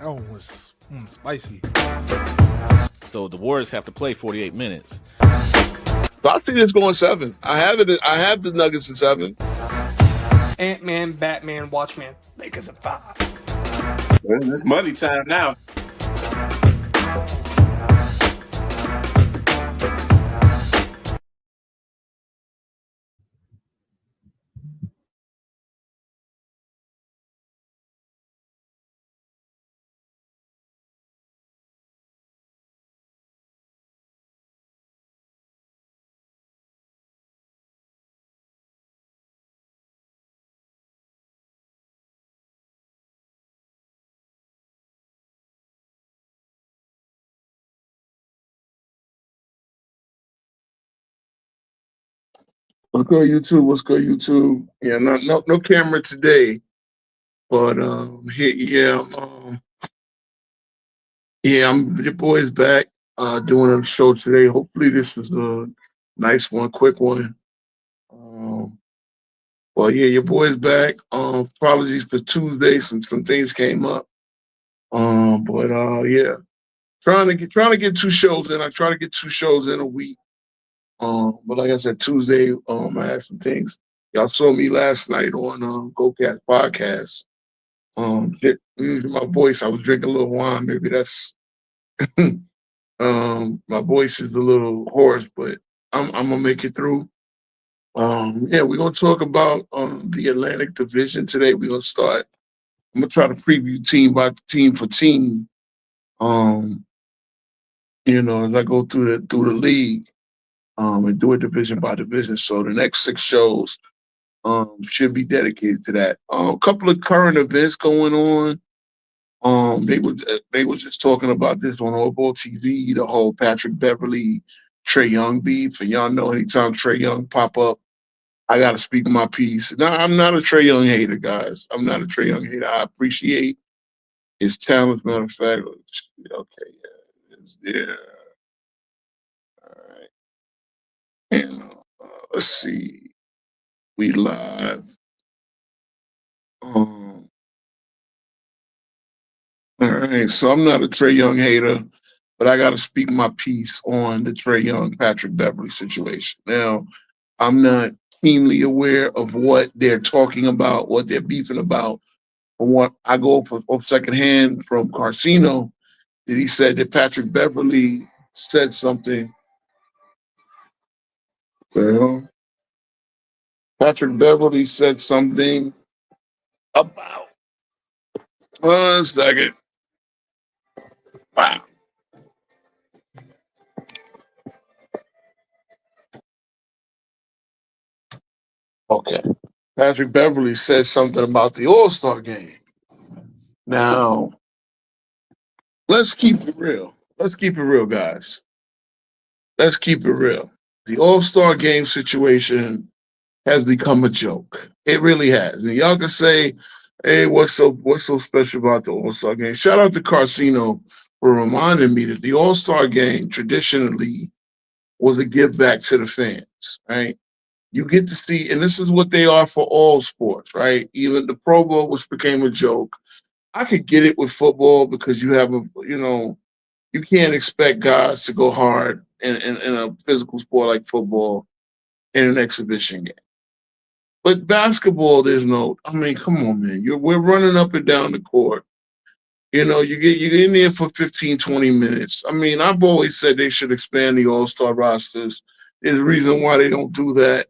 That one was spicy. So the Warriors have to play 48 minutes. But I think it's going 7. I have it. I have the Nuggets at 7. Ant-Man, Batman, Watchmen, Lakers at 5. It's money time now. What's good, YouTube? What's good, YouTube? Yeah, no camera today, but I'm your boy's back doing a show today. Hopefully, this is a nice one, quick one. Well, yeah, your boy's back. Apologies for Tuesday, some things came up. But yeah, trying to get 2 shows in. I try to get 2 shows in a week. But like I said, Tuesday, I had some things. Y'all saw me last night on GoCast podcast. My voice, I was drinking a little wine. Maybe that's my voice is a little hoarse, but I'm gonna make it through. Yeah, we're gonna talk about the Atlantic Division today. We're gonna start. I'm gonna try to preview team by team for team. As I go through the league. And do it division by division. So the next 6 shows should be dedicated to that. A couple of current events going on. They were just talking about this on All Ball TV, the whole Patrick Beverly, Trae Young beef. And y'all know anytime Trae Young pop up, I got to speak my piece. Now, I'm not a Trae Young hater, guys. I'm not a Trae Young hater. I appreciate his talent. Matter of fact, okay, yeah. And let's see, we live. All right, so I'm not a Trae Young hater, but I got to speak my piece on the Trae Young Patrick Beverly situation. Now, I'm not keenly aware of what they're talking about, what they're beefing about. From what I go off secondhand from Carcino, that he said that Patrick Beverly said something. Patrick Beverly said something about. 1 second. Wow. Okay. Patrick Beverly said something about the All-Star game. Now, let's keep it real. Let's keep it real, guys. Let's keep it real. The All-Star game situation has become a joke. It really has. And y'all can say, hey, what's so special about the All-Star game? Shout out to Carcino for reminding me that the All-Star game traditionally was a give back to the fans, right? You get to see, and this is what they are for all sports, right? Even the Pro Bowl, which became a joke. I could get it with football because you have you can't expect guys to go hard in a physical sport like football in an exhibition game. But basketball, come on, man. We're running up and down the court. You get in there for 15, 20 minutes. I mean, I've always said they should expand the All-Star rosters. There's a reason why they don't do that.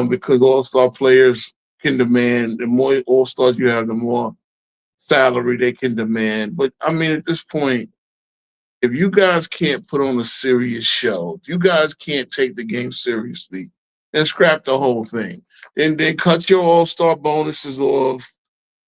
Because All-Star players can demand, the more All-Stars you have, the more salary they can demand. But I mean, at this point, if you guys can't put on a serious show, if you guys can't take the game seriously, then scrap the whole thing. And then cut your All-Star bonuses off.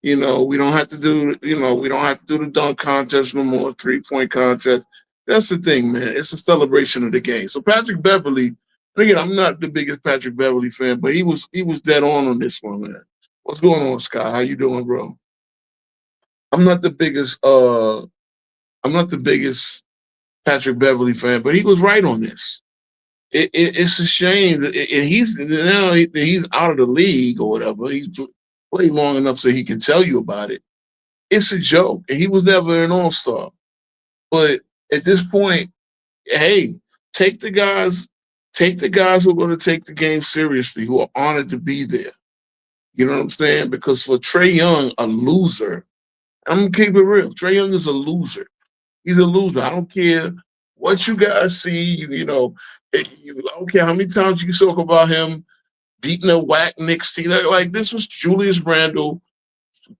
We don't have to do, we don't have to do the dunk contest no more, 3-point contest. That's the thing, man. It's a celebration of the game. So Patrick Beverly, again, I'm not the biggest Patrick Beverly fan, but he was dead on this one, man. What's going on, Scott? How you doing, bro? I'm not the biggest Patrick Beverly fan, but he was right on this. It's a shame that, and he's out of the league or whatever. He's played long enough so he can tell you about it. it's a joke, and he was never an all-star. But at this point, hey, take the guys, take the guys who are going to take the game seriously, who are honored to be there. You know what I'm saying? Because for Trae Young, a loser, I'm gonna keep it real. Trae Young is a loser. He's a loser. I don't care what you guys see. I don't care how many times you talk about him beating a whack Knicks team. Like this was Julius Randle,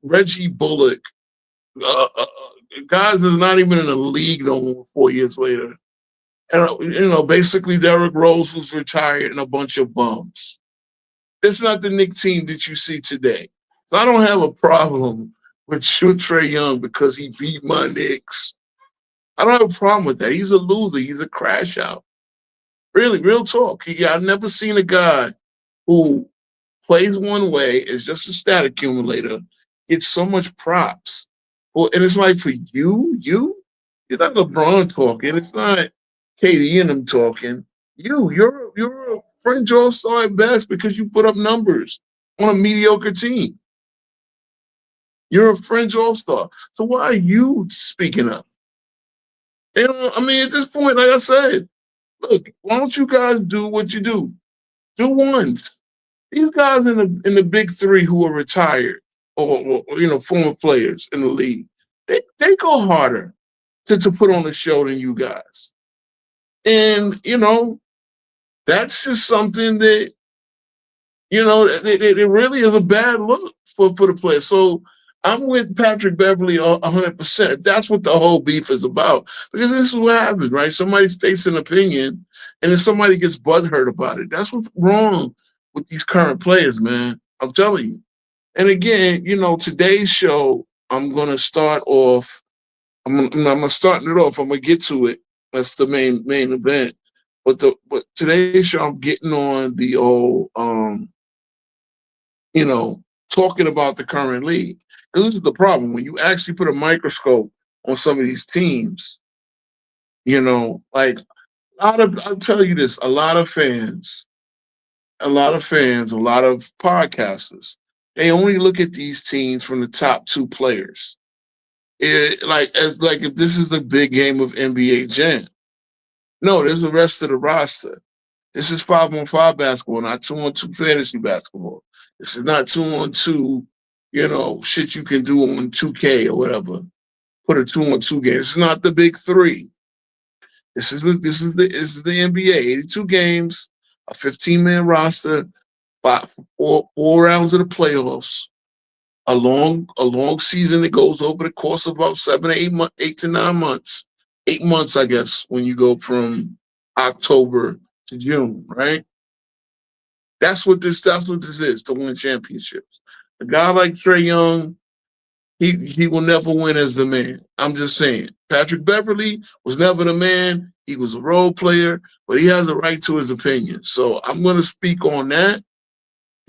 Reggie Bullock, guys that are not even in the league no more 4 years later. And basically Derrick Rose was retired and a bunch of bums. It's not the Knicks team that you see today. So I don't have a problem with Trae Young because he beat my Knicks. I don't have a problem with that. He's a loser. He's a crash out. Really, real talk. I've never seen a guy who plays one way, is just a stat accumulator, gets so much props. Well, and it's like for you're not LeBron talking. It's not KD and them talking. You're a fringe all-star at best because you put up numbers on a mediocre team. You're a fringe all-star. So why are you speaking up? I mean, at this point, like I said, look, why don't you guys do what you do? Do ones. These guys in the big three who are retired or former players in the league, they go harder to put on a show than you guys. And, that's just something that, it really is a bad look for the players. So I'm with Patrick Beverley 100%. That's what the whole beef is about. Because this is what happens, right? Somebody states an opinion, and then somebody gets butthurt about it. That's what's wrong with these current players, man. I'm telling you. And again, today's show, I'm going to start off. I'm starting it off. I'm going to get to it. That's the main event. But today's show, I'm getting on the old, talking about the current league. Because this is the problem. When you actually put a microscope on some of these teams, I'll tell you this, a lot of fans, a lot of podcasters, they only look at these teams from the top two players. Like if this is a big game of NBA Jam. No, there's the rest of the roster. This is 5-on-5 basketball, not 2-on-2 fantasy basketball. This is not 2-on-2, shit you can do on 2K or whatever. Put a 2-on-2 game. This is not the big three. This is the NBA. 82 games, a 15-man roster, four rounds of the playoffs, a long season that goes over the course of about 8 to 9 months. 8 months, I guess, when you go from October to June, right? That's what this is, to win championships. A guy like Trae Young, he will never win as the man. I'm just saying. Patrick Beverley was never the man. He was a role player, but he has a right to his opinion. So I'm going to speak on that.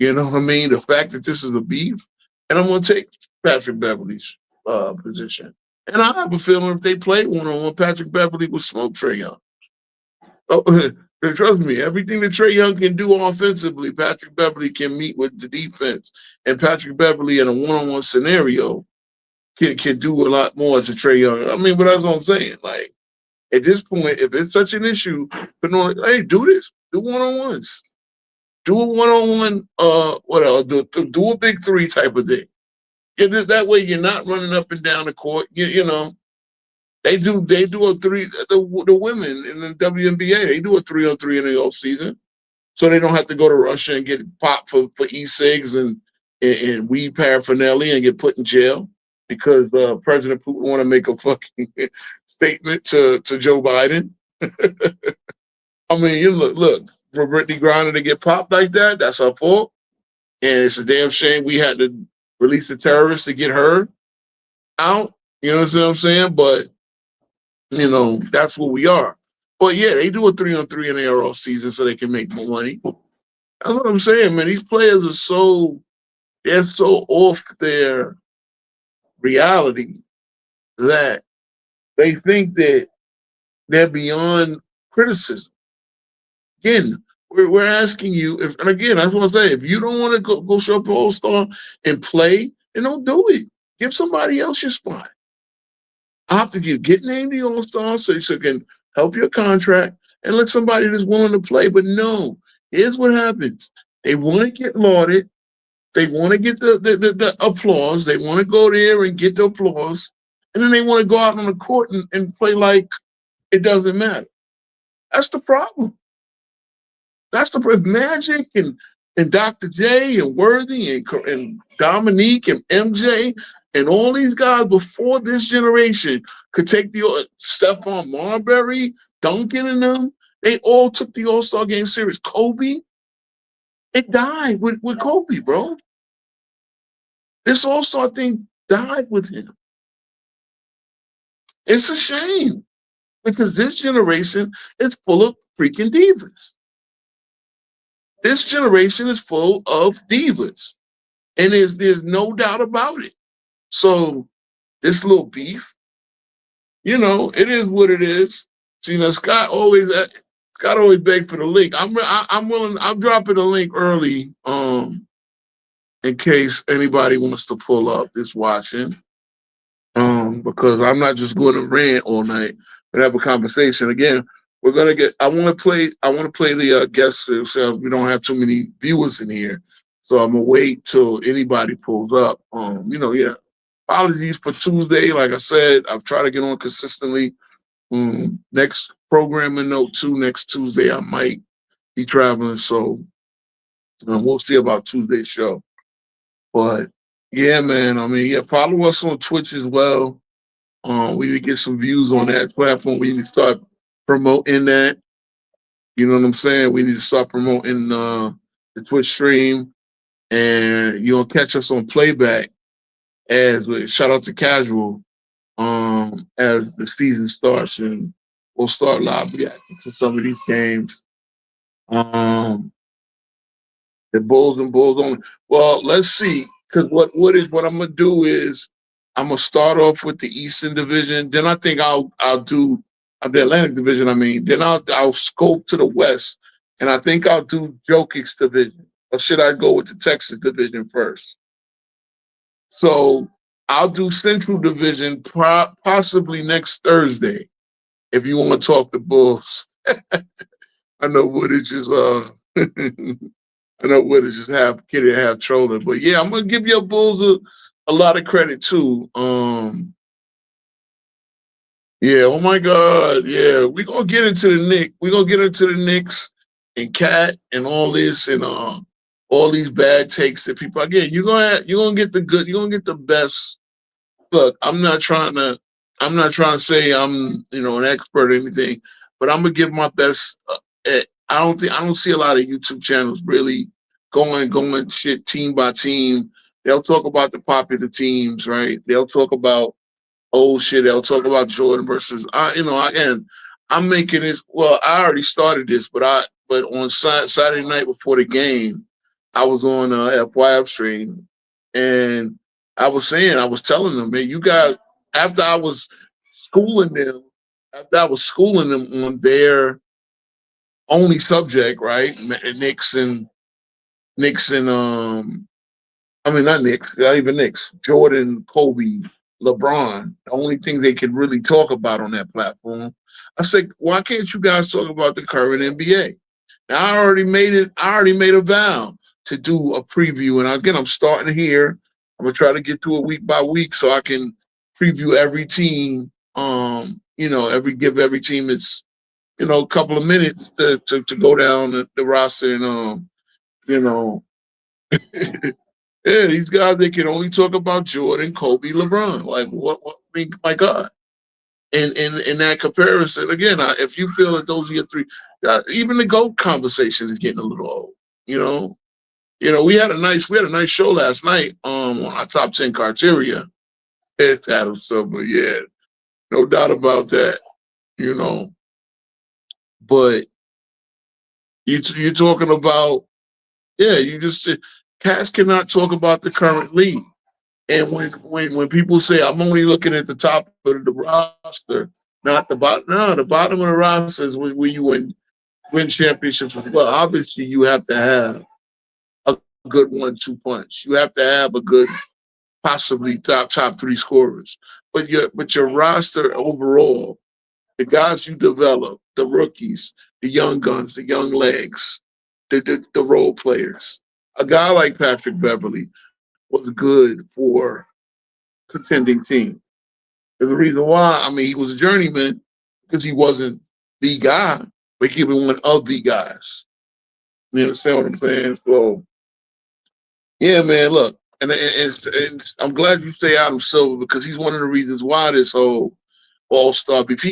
You know what I mean? The fact that this is a beef. And I'm going to take Patrick Beverley's position. And I have a feeling if they played one-on-one, Patrick Beverley would smoke Trae Young. Oh, trust me, everything that Trae Young can do offensively, Patrick Beverley can meet with the defense. And Patrick Beverley in a one-on-one scenario can do a lot more to Trae Young. I mean, but that's what I'm saying. Like, at this point, if it's such an issue, hey, do this. Do one-on-ones. Do a one-on-one, what else? Do a big three type of thing. That way you're not running up and down the court. They do a three. The women in the WNBA, they do a 3-on-3 in the off season, so they don't have to go to Russia and get popped for e-cigs and weed paraphernalia and get put in jail because President Putin want to make a fucking statement to Joe Biden. I mean, look for Brittany Griner to get popped like that. That's her fault, and it's a damn shame we had to release the terrorists to get her out. You know what I'm saying? But that's what we are. But yeah, they do a 3-on-3 in the ARL season so they can make more money. That's what I'm saying, man. These players they're so off their reality that they think that they're beyond criticism. Again, we're asking you if, and again, that's what I'm saying. If you don't want to go show up to All-Star and play, then don't do it. Give somebody else your spot. Opt to get named the All-Star so you can help your contract and let somebody that's willing to play. But no, here's what happens. They want to get lauded. They want to get the applause. They want to go there and get the applause. And then they want to go out on the court and play like it doesn't matter. That's the problem. That's the problem. Magic and Dr. J and Worthy and Dominique and MJ and all these guys before this generation could take the Stephon Marbury, Duncan and them. They all took the All-Star game serious. Kobe, it died with Kobe, bro. This All-Star thing died with him. It's a shame because this generation is full of freaking divas. This generation is full of divas, and there's no doubt about it. So this little beef, it is what it is. See, Scott always begged for the link. I'm willing. I'm dropping the link early, in case anybody wants to pull up this watching, because I'm not just going to rant all night, but have a conversation. Again, I want to play the guests so we don't have too many viewers in here. So I'm gonna wait till anybody pulls up. Apologies for Tuesday. Like I said, I've tried to get on consistently. Next programming note 2 next Tuesday, I might be traveling, so we'll see about Tuesday's show. But yeah, man, follow us on Twitch as well. We need to get some views on that platform. We need to start promoting that. You know what I'm saying? We need to start promoting the Twitch stream, and you'll catch us on playback shout out to Casual as the season starts, and we'll start live reacting to some of these games. The Bulls and Bulls only. Well, let's see, because what I'm gonna do is I'm gonna start off with the Eastern Division. Then I think I'll do the Atlantic Division. Then I'll scope to the West, and I think I'll do Jokic's division. Or should I go with the Texas division first? So I'll do Central Division possibly next Thursday, if you want to talk the Bulls. I know Woodage is half kidding, half trolling, but yeah, I'm gonna give your Bulls a lot of credit too. Yeah, oh my God, yeah, we're gonna get into the Knicks. We're gonna get into the Knicks and Cat and all this and all these bad takes that people again. You're gonna get the good. You're gonna get the best. Look, I'm not trying to say I'm an expert or anything, but I'm gonna give my best. I don't see a lot of YouTube channels really going shit team by team. They'll talk about the popular teams, right? They'll talk about old shit. They'll talk about Jordan versus I'm making this. Well, I already started this, but on Saturday night before the game, I was on FYF stream, and I was telling them, man, you guys, after I was schooling them on their only subject, right? Knicks and not Knicks, not even Knicks, Jordan, Kobe, LeBron, the only thing they could really talk about on that platform. I said, why can't you guys talk about the current NBA? Now, I already made a vow to do a preview. And again, I'm starting here. I'm gonna try to get through it week by week so I can preview every team. Give every team its, a couple of minutes to go down the roster and yeah, these guys, they can only talk about Jordan, Kobe, LeBron. Like what I mean, my God. And in that comparison, again, if you feel that those are your three, even the GOAT conversation is getting a little old. We had a nice show last night on our top 10 criteria. It's Adam Silver, yeah, no doubt about that. But you're talking about, yeah, Cats cannot talk about the current league. And when people say I'm only looking at the top of the roster, not the bottom. No, the bottom of the roster is where you win championships. Well, obviously you have to have a good 1-2 punch. You have to have a good possibly top 3 scorers. But your roster overall, the guys you develop, the rookies, the young guns, the young legs, the role players. A guy like Patrick Beverly was good for contending team. There's a reason why. I mean, he was a journeyman because he wasn't the guy, but he was one of the guys. You understand what I'm saying? So, yeah, man, look, and I'm glad you say Adam Silver because he's one of the reasons why this whole All-Star. If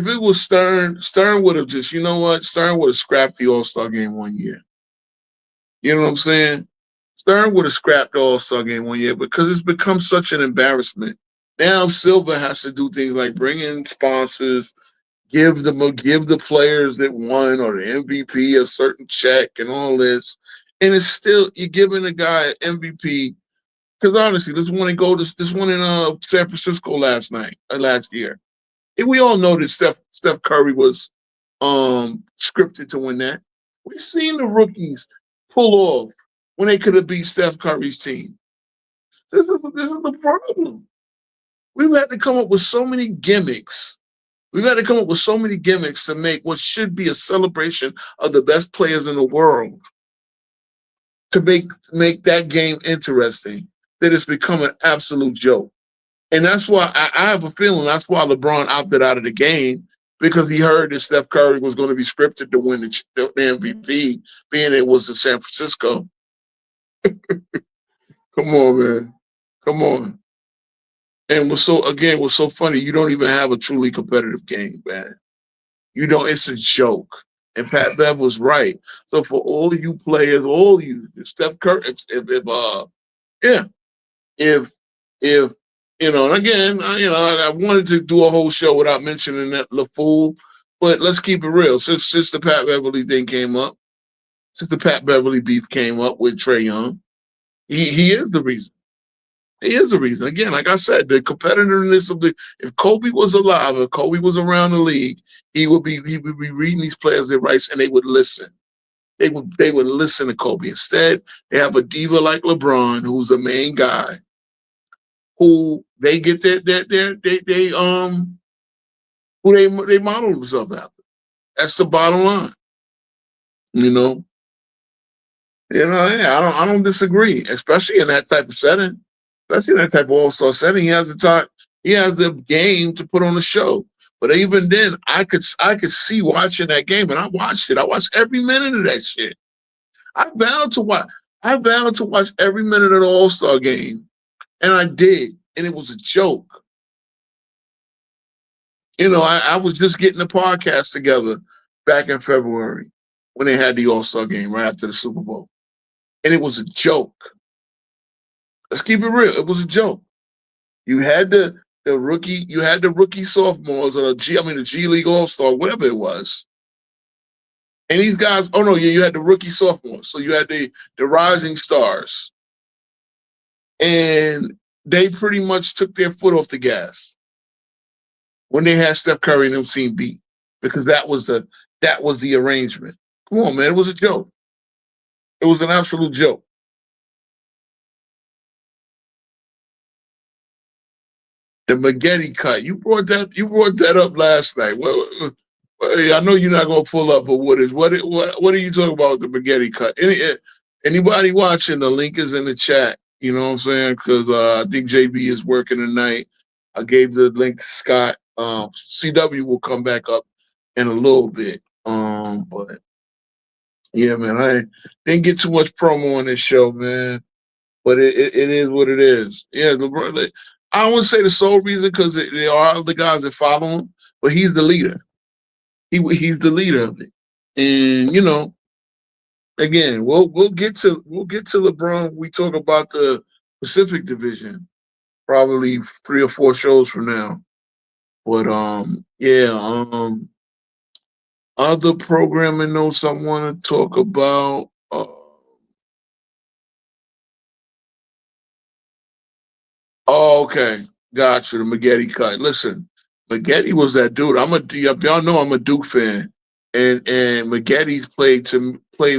it was Stern would have just, you know what? Stern would have scrapped the All-Star game one year. You know what I'm saying? Stern would have scrapped the All-Star game one year because it's become such an embarrassment. Now Silver has to do things like bring in sponsors, give the players that won or the MVP a certain check and all this. And it's still, you're giving a guy an MVP. Because honestly, this one in San Francisco last year. And we all know that Steph Curry was scripted to win that. We've seen the rookies pull off when they could have beat Steph Curry's team. This is the problem. We've had to come up with so many gimmicks. We've had to come up with so many gimmicks to make what should be a celebration of the best players in the world to make that game interesting, that it's become an absolute joke. And that's why I have a feeling that's why LeBron opted out of the game, because he heard that Steph Curry was going to be scripted to win the MVP, being it was in San Francisco. Come on, man. Come on. And what's so funny, you don't even have a truly competitive game, man. You don't, it's a joke. And Pat Bev was right. So for all you players, all you, Steph Curry, if you know, and again, I wanted to do a whole show without mentioning that LaFool, but let's keep it real. Since the Pat Beverly thing came up, since the Pat Beverly beef came up with Trae Young, he is the reason. He is the reason. Again, like I said, the competitiveness of if Kobe was alive, if Kobe was around the league, he would be reading these players their rights and they would listen. They would listen to Kobe. Instead, they have a diva like LeBron, who's the main guy, who they get who they model themselves after. That's the bottom line. You know, yeah, I don't disagree, especially in that type of setting. Especially in that type of all-star setting, he has the game to put on the show. But even then, I could see watching that game, and I watched it. I watched every minute of that shit. I vowed to watch every minute of the All-Star game, and I did, and it was a joke. You know, I was just getting the podcast together back in February when they had the All-Star game right after the Super Bowl, and it was a joke. Let's keep it real. It was a joke. You had the rookie sophomores, or the G League All-Star, whatever it was. And these guys, you had the rookie sophomores. So you had the rising stars. And they pretty much took their foot off the gas when they had Steph Curry and them team beat, because that was the arrangement. Come on, man. It was a joke. It was an absolute joke. The Maggette cut. You brought that up last night. Well, I know you're not gonna pull up, but what are you talking about with the Maggette cut? Anybody watching? The link is in the chat. You know what I'm saying? Because I think JB is working tonight. I gave the link to Scott. CW will come back up in a little bit. But yeah, man, I didn't get too much promo on this show, man. But it is what it is. Yeah, LeBron. I don't want to say the sole reason, because there are other guys that follow him, but he's the leader. He's the leader of it. And you know, again, we'll get to LeBron. We talk about the Pacific Division probably 3 or 4 shows from now. But other programming notes I want to talk about. Oh, okay. Gotcha. The Maggette cut. Listen, Maggette was that dude. Y'all know I'm a Duke fan. And Maggette's played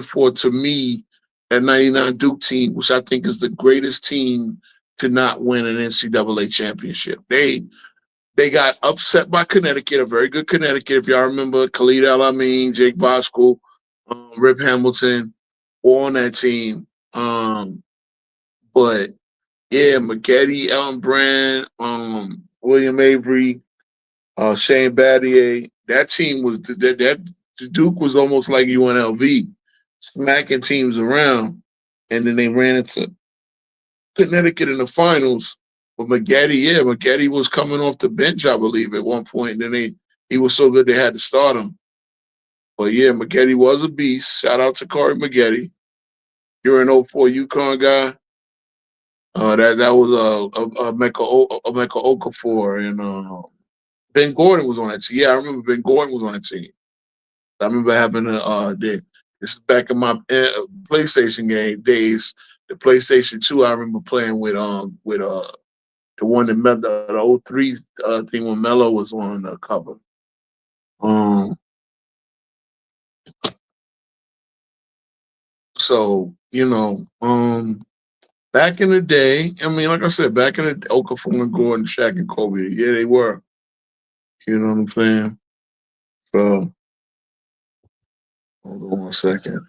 for, to me, that 99 Duke team, which I think is the greatest team to not win an NCAA championship. They got upset by Connecticut, a very good Connecticut. If y'all remember, Khalid El-Amin, Jake Voskuhl, Rip Hamilton, all on that team. But yeah, McGetty, Ellen Brand, William Avery, Shane Battier. That team was that Duke was almost like UNLV, smacking teams around, and then they ran into Connecticut in the finals. But McGetty was coming off the bench, I believe, at one point, and then he was so good they had to start him. But yeah, McGetty was a beast. Shout out to Corey McGetty. You're an 04 UConn guy. That was a Mecca Okafor, and Ben Gordon was on that team. Yeah, I remember Ben Gordon was on that team. I remember having this is back in my PlayStation game days. The PlayStation 2, I remember playing with the one that the 03 thing when Melo was on the cover. So back in the day, I mean, like I said, back in the Okafor and Gordon, Shaq and Kobe, yeah, they were. You know what I'm saying? So hold on one second.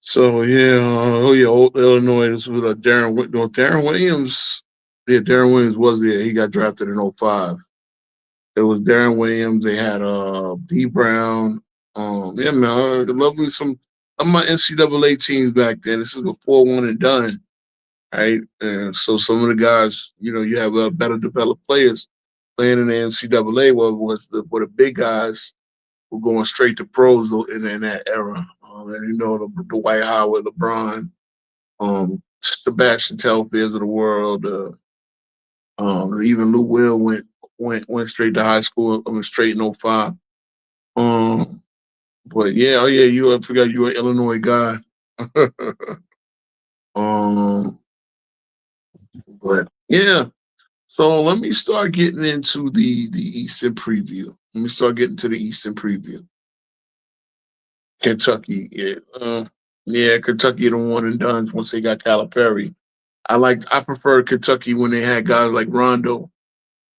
So yeah, old Illinois. This was Darren. No, Darren Williams. Yeah, Darren Williams was there. He got drafted in 05. It was Darren Williams. They had D Brown. Yeah, man, I love me some of my NCAA teams back then. This is before one and done, right? And so some of the guys, you have better developed players playing in the NCAA. Was the big guys were going straight to pros in that era. And the Dwight Howard, LeBron, Sebastian Telfair of the world, even Lou Will went straight to high school. I mean, straight in 05. But yeah, I forgot you were an Illinois guy. But yeah. So let me start getting into the Eastern preview. Let me start getting to the Eastern preview. Kentucky, yeah, Kentucky the one and done once they got Calipari. I prefer Kentucky when they had guys like Rondo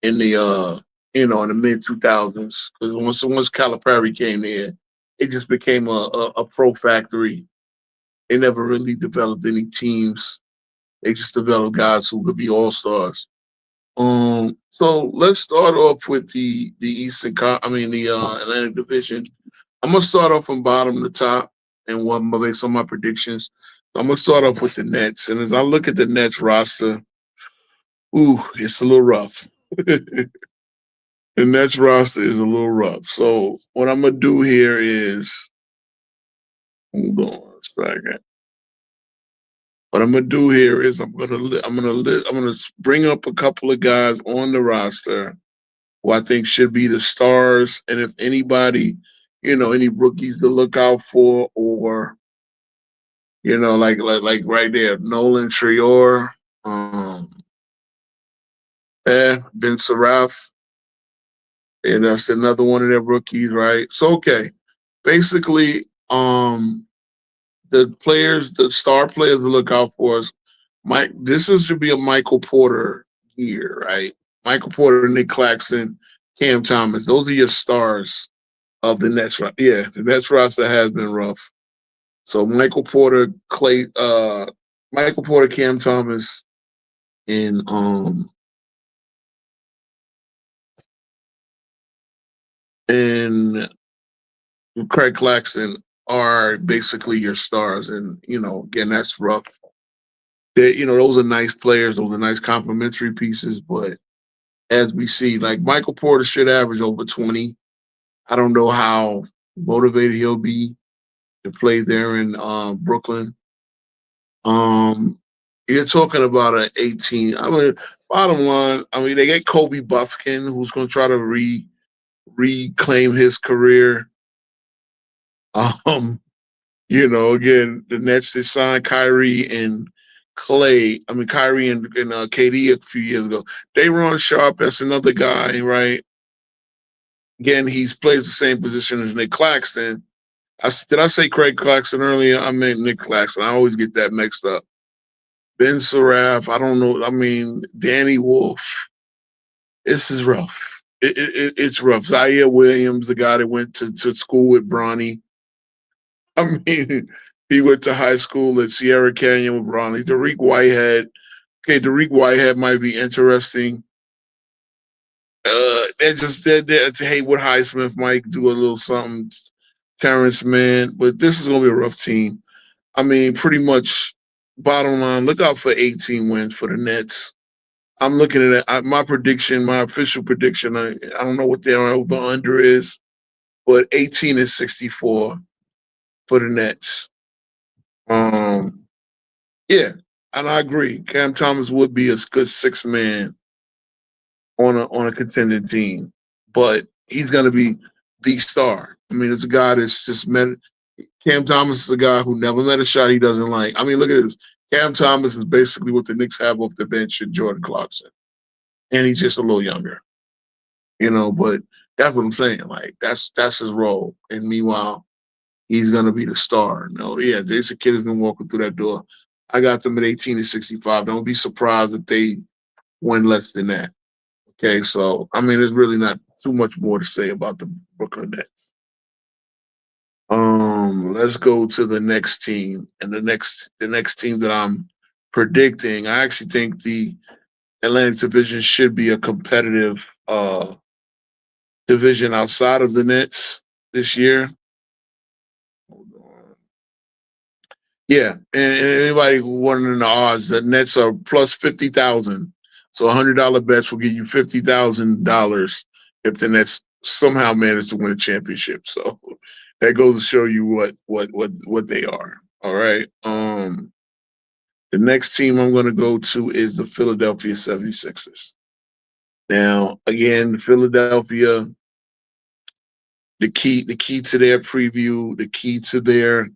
in the in the mid 2000s, because once Calipari came there, it just became a pro factory. They never really developed any teams. They just developed guys who could be all stars. So let's start off with the Atlantic Division. I'm gonna start off from bottom to top and based on my predictions. I'm gonna start off with the Nets, and as I look at the Nets roster, it's a little rough. The Nets roster is a little rough. So what I'm gonna do here is, hold on a second. What I'm gonna do here is I'm gonna bring up a couple of guys on the roster who I think should be the stars, and if anybody, any rookies to look out for, or like right there, Nolan Trior, Ben Saraf, and that's another one of their rookies, right? So okay, basically, the star players to look out for is should be a Michael Porter year, right? Michael Porter, Nick Claxton, Cam Thomas. Those are your stars of the Nets. Yeah, the Nets roster has been rough. So Michael Porter, Cam Thomas, and Craig Claxton are basically your stars. And again, that's rough. Those are nice players. Those are nice complimentary pieces. But as we see, like Michael Porter should average over 20. I don't know how motivated he'll be to play there in Brooklyn. You're talking about an 18. I mean, bottom line, they get Kobe Buffkin, who's going to try to reclaim his career. Again, the Nets they signed Kyrie and Kyrie and KD a few years ago. Day'Ron Sharpe, that's another guy, right? Again, he plays the same position as Nick Claxton. Did I say Craig Claxton earlier? I meant Nick Claxton. I always get that mixed up. Ben Saraf, I don't know. I mean, Danny Wolf. This is rough. It's rough. Zaire Williams, the guy that went to school with Bronny. I mean, he went to high school at Sierra Canyon with Bronny. Dariq Whitehead. Okay, Dariq Whitehead might be interesting. Haywood Highsmith might do a little something. Terrence Mann, but this is going to be a rough team. I mean, pretty much bottom line, look out for 18 wins for the Nets. I'm looking at it. My prediction, my official prediction, I don't know what their over-under is, but 18 is 64 for the Nets. Yeah, and I agree. Cam Thomas would be a good sixth man on a contending team, but he's going to be the star. I mean, it's a guy that's just met. Cam Thomas is a guy who never met a shot he doesn't like. I mean, look at this. Cam Thomas is basically what the Knicks have off the bench in Jordan Clarkson, and he's just a little younger, But that's what I'm saying. Like that's his role, and meanwhile, he's gonna be the star. No, yeah, there's a kid who's gonna walk through that door. I got them at 18 and 65. Don't be surprised if they win less than that. Okay, so I mean, there's really not too much more to say about the Brooklyn Nets. Let's go to the next team, and the next team that I'm predicting. I actually think the Atlantic Division should be a competitive division outside of the Nets this year. Hold on. Yeah, and anybody wondering the odds, the Nets are plus 50,000. So $100 bets will give you $50,000 if the Nets somehow manage to win a championship. So that goes to show you what they are. All right. The next team I'm going to go to is the Philadelphia 76ers. Now, again, Philadelphia, the key to their preview, the key to their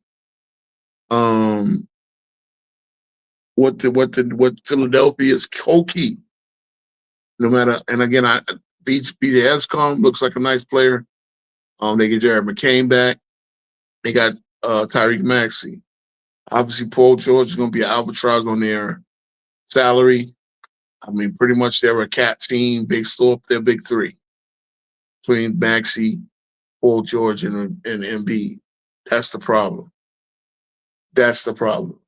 what Philadelphia's key. No matter, and again, BJ Escom looks like a nice player. They get Jared McCain back. They got Tyreke Maxey. Obviously, Paul George is going to be an albatross on their salary. I mean, pretty much they're a cat team based off their big three between Maxey, Paul George, and Embiid. That's the problem.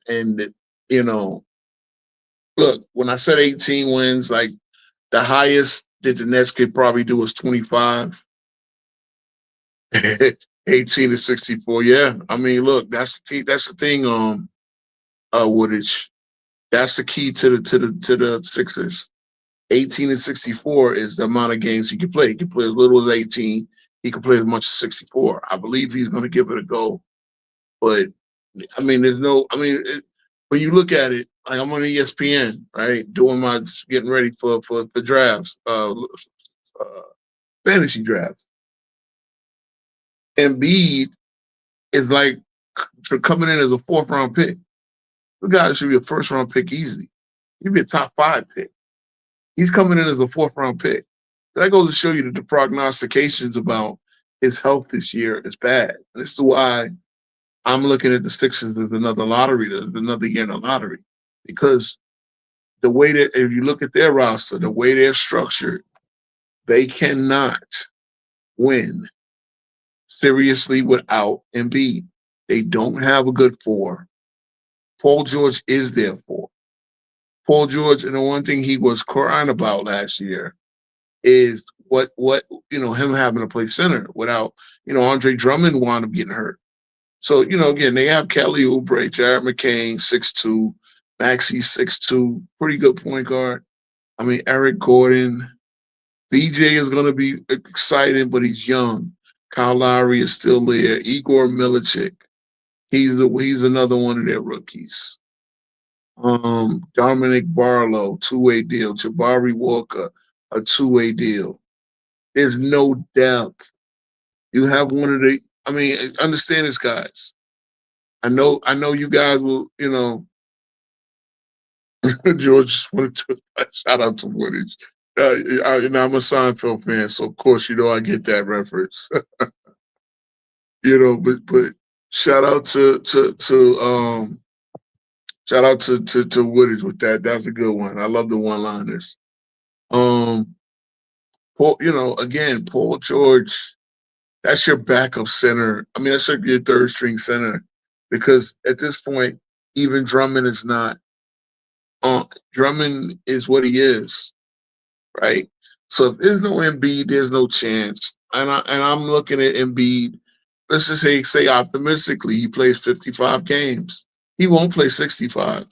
And look, when I said 18 wins, like the highest that the Nets could probably do was 25. 18 to 64. Yeah. I mean, look, that's the thing, Woodage. That's the key to the Sixers. 18 and 64 is the amount of games he can play. He can play as little as 18. He can play as much as 64. I believe he's going to give it a go. But I mean, when you look at it, like I'm on ESPN, right, getting ready for the drafts, fantasy drafts. Embiid is like coming in as a 4th round pick. The guy should be a 1st round pick easily. He'd be a top 5 pick. He's coming in as a 4th round pick. That goes to show you that the prognostications about his health this year is bad. And this is why I'm looking at the Sixers as another year in the lottery. Because the way that, if you look at their roster, the way they're structured, they cannot win seriously without Embiid. They don't have a good 4. Paul George is their 4. Paul George, and the one thing he was crying about last year is him having to play center without, Andre Drummond wound up getting hurt. So, again, they have Kelly Oubre, Jared McCain, 6'2", Maxey, 6'2", pretty good point guard. I mean, Eric Gordon. BJ is going to be exciting, but he's young. Kyle Lowry is still there. Igor Milicic. He's another one of their rookies. Dominic Barlow, 2-way deal. Jabari Walker, a 2-way deal. There's no depth. You have one of the. I mean, understand this, guys. I know you guys will, George wanted to shout out to Woodage. I'm a Seinfeld fan, so of course, I get that reference. But shout out to Woodage with that. That was a good one. I love the one-liners. Paul, again, Paul George, that's your backup center. I mean, that's like your third string center because at this point, even Drummond is not. Drummond is what he is, right? So if there's no Embiid, there's no chance. And I'm looking at Embiid. Let's just say optimistically, he plays 55 games. He won't play 65,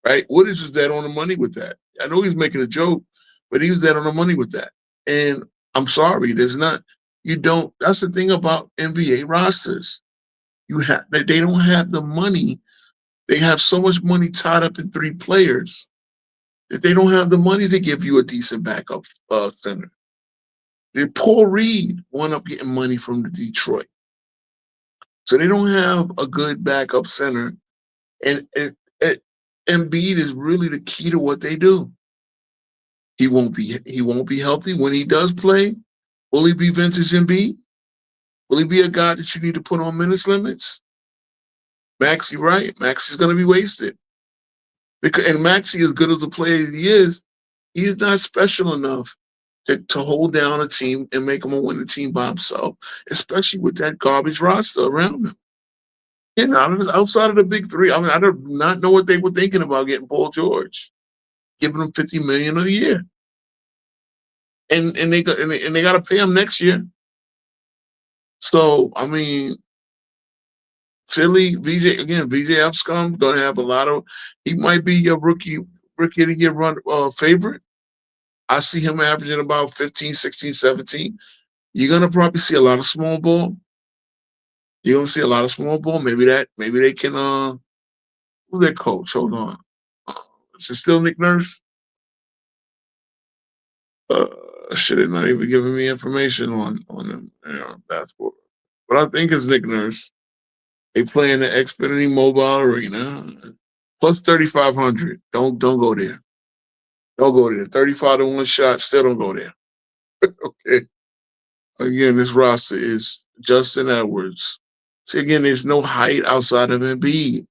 right? Woodage was dead on the money with that. I know he's making a joke, but he was dead on the money with that. And I'm sorry, there's not. You don't. That's the thing about NBA rosters. They don't have the money. They have so much money tied up in 3 players that they don't have the money to give you a decent backup center. Paul Reed wound up getting money from the Detroit, so they don't have a good backup center. And Embiid is really the key to what they do. He won't be healthy when he does play. Will he be vintage Embiid? Will he be a guy that you need to put on minutes limits? Maxey, right? Maxey's going to be wasted. And Maxey, as good as a player he is, he's not special enough to hold down a team and make him a winning team by himself, especially with that garbage roster around him. Outside of the big 3, I mean, I do not know what they were thinking about getting Paul George, giving him $50 million a year, and they got to pay him next year. So I mean, Philly, VJ Epscom going to have a lot of. He might be your rookie of the year run favorite. I see him averaging about 15, 16, 17. You're going to probably see a lot of small ball. You're going to see a lot of small ball. Maybe they can. Who's their coach? Hold on. Is it still Nick Nurse? Should have not even given me information on them. Basketball. But I think it's Nick Nurse. They play in the Xfinity Mobile Arena. Plus 3,500. Don't go there. Don't go there. 35 to 1 shot. Still don't go there. Okay. Again, this roster is Justin Edwards. See, again, there's no height outside of Embiid.